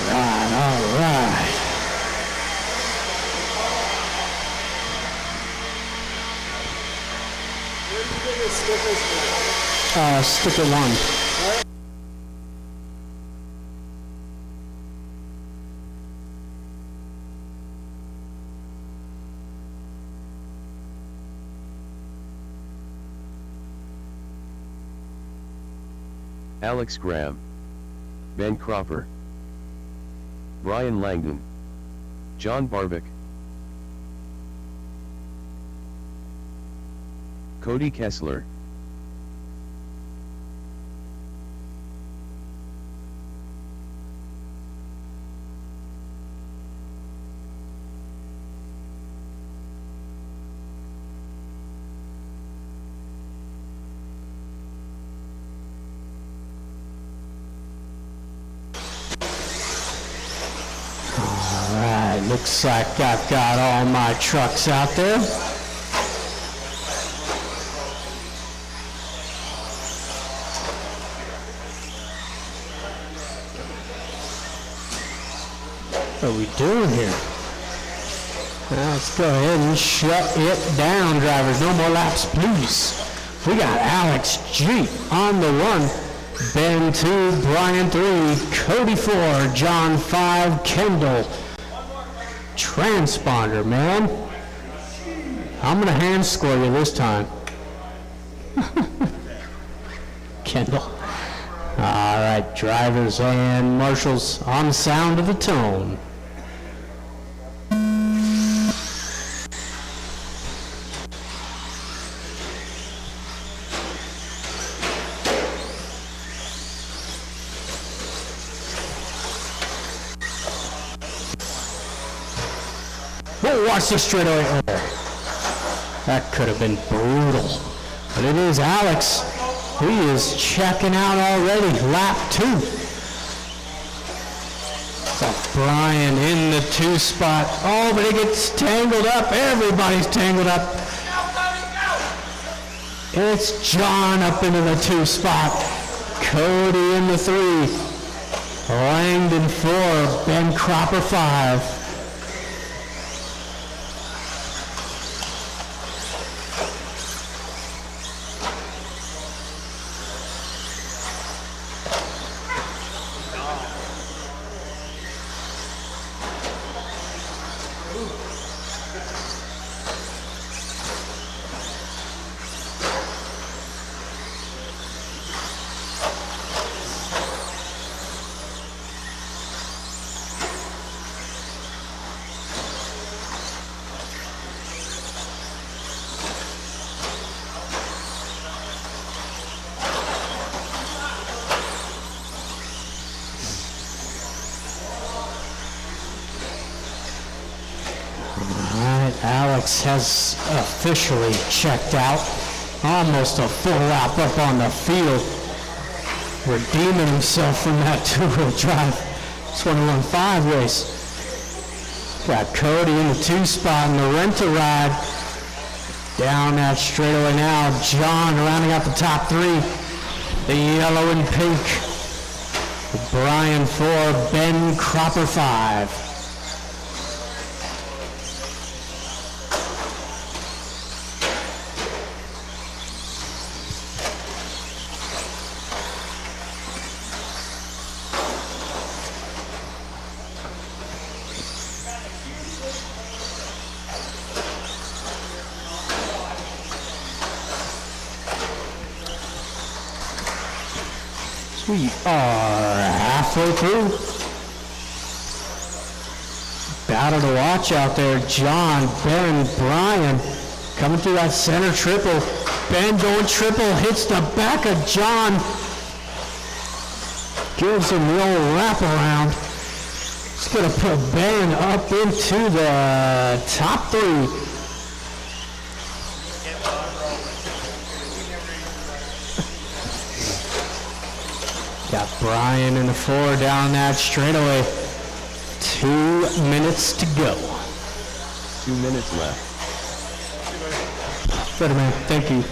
All right. stick at 1. Alex Graham, Ben Cropper, Brian Langdon, John Barvick, Cody Kessler, Alright, looks like I've got all my trucks out there. What are we doing here? Now let's go ahead and shut it down, drivers. No more laps, please. We got Alex G on the 1, Ben 2, Brian 3, Cody 4, John 5, Kendall. Transponder, man. I'm gonna hand score you this time. Kendall. All right, drivers and marshals on the sound of the tone. Whoa, watch this straightaway. Oh, that could have been brutal. But it is Alex. He is checking out already. Lap 2. Got Brian in the 2 spot. Oh, but he gets tangled up. Everybody's tangled up. It's John up into the 2 spot. Cody in the 3. Langdon 4. Ben Cropper 5. Alex has officially checked out. Almost a full lap up on the field. Redeeming himself from that 2-wheel drive 21-5 race. Got Cody in the 2 spot in the rent-a-ride. Down that straightaway now. John rounding out the top 3. The yellow and pink. Brian 4, Ben Cropper 5. We are halfway through. Battle to watch out there. John, Ben, Brian coming through that center triple. Ben going triple, hits the back of John. Gives him the old wraparound. It's going to put Ben up into the top 3. Got Brian in the 4 down that straightaway. 2 minutes to go. 2 minutes left. Better man, thank you.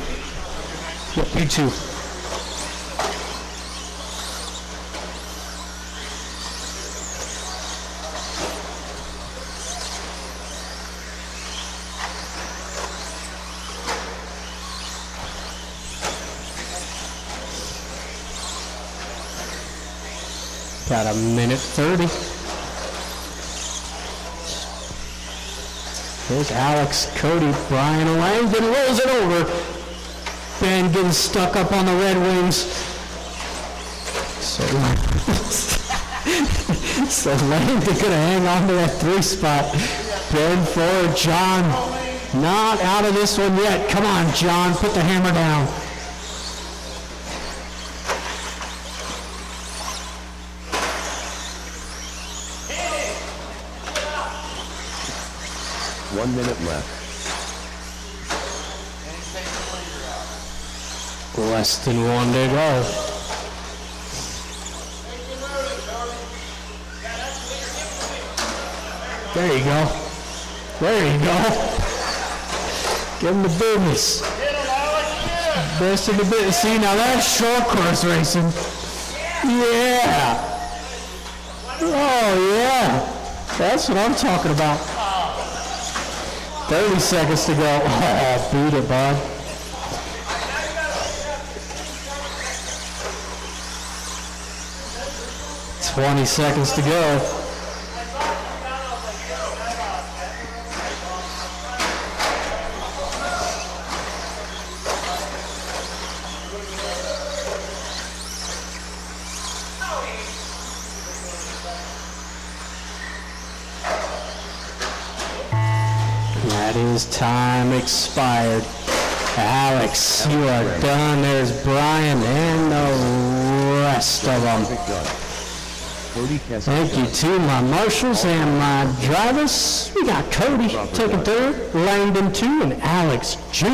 Yep, you too. Got a minute 30. There's Alex, Cody, Brian Langdon rolls it over. Ben getting stuck up on the Red Wings. So Langdon gonna hang on to that 3 spot. Ben forward, John not out of this one yet. Come on, John, put the hammer down. One minute left. Less than 1 to go. There you go. There you go. Give him the business. Best of the business. See, now that's short course racing. Yeah. Oh, yeah. That's what I'm talking about. 30 seconds to go. Oh, beat it, bud. $20 seconds to go. That is time expired. Alex, you are done. There's Brian and the rest of them. Thank you to my marshals and my drivers. We got Cody taking third, Langdon 2, and Alex G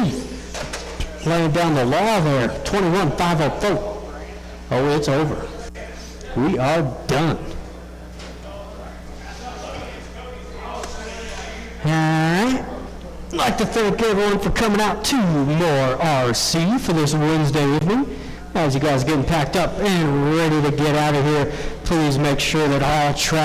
laying down the law there. 21,504. Oh, it's over. We are done. Alright. I'd like to thank everyone for coming out to MHOR RC for this Wednesday evening. As you guys are getting packed up and ready to get out of here, please make sure that all traffic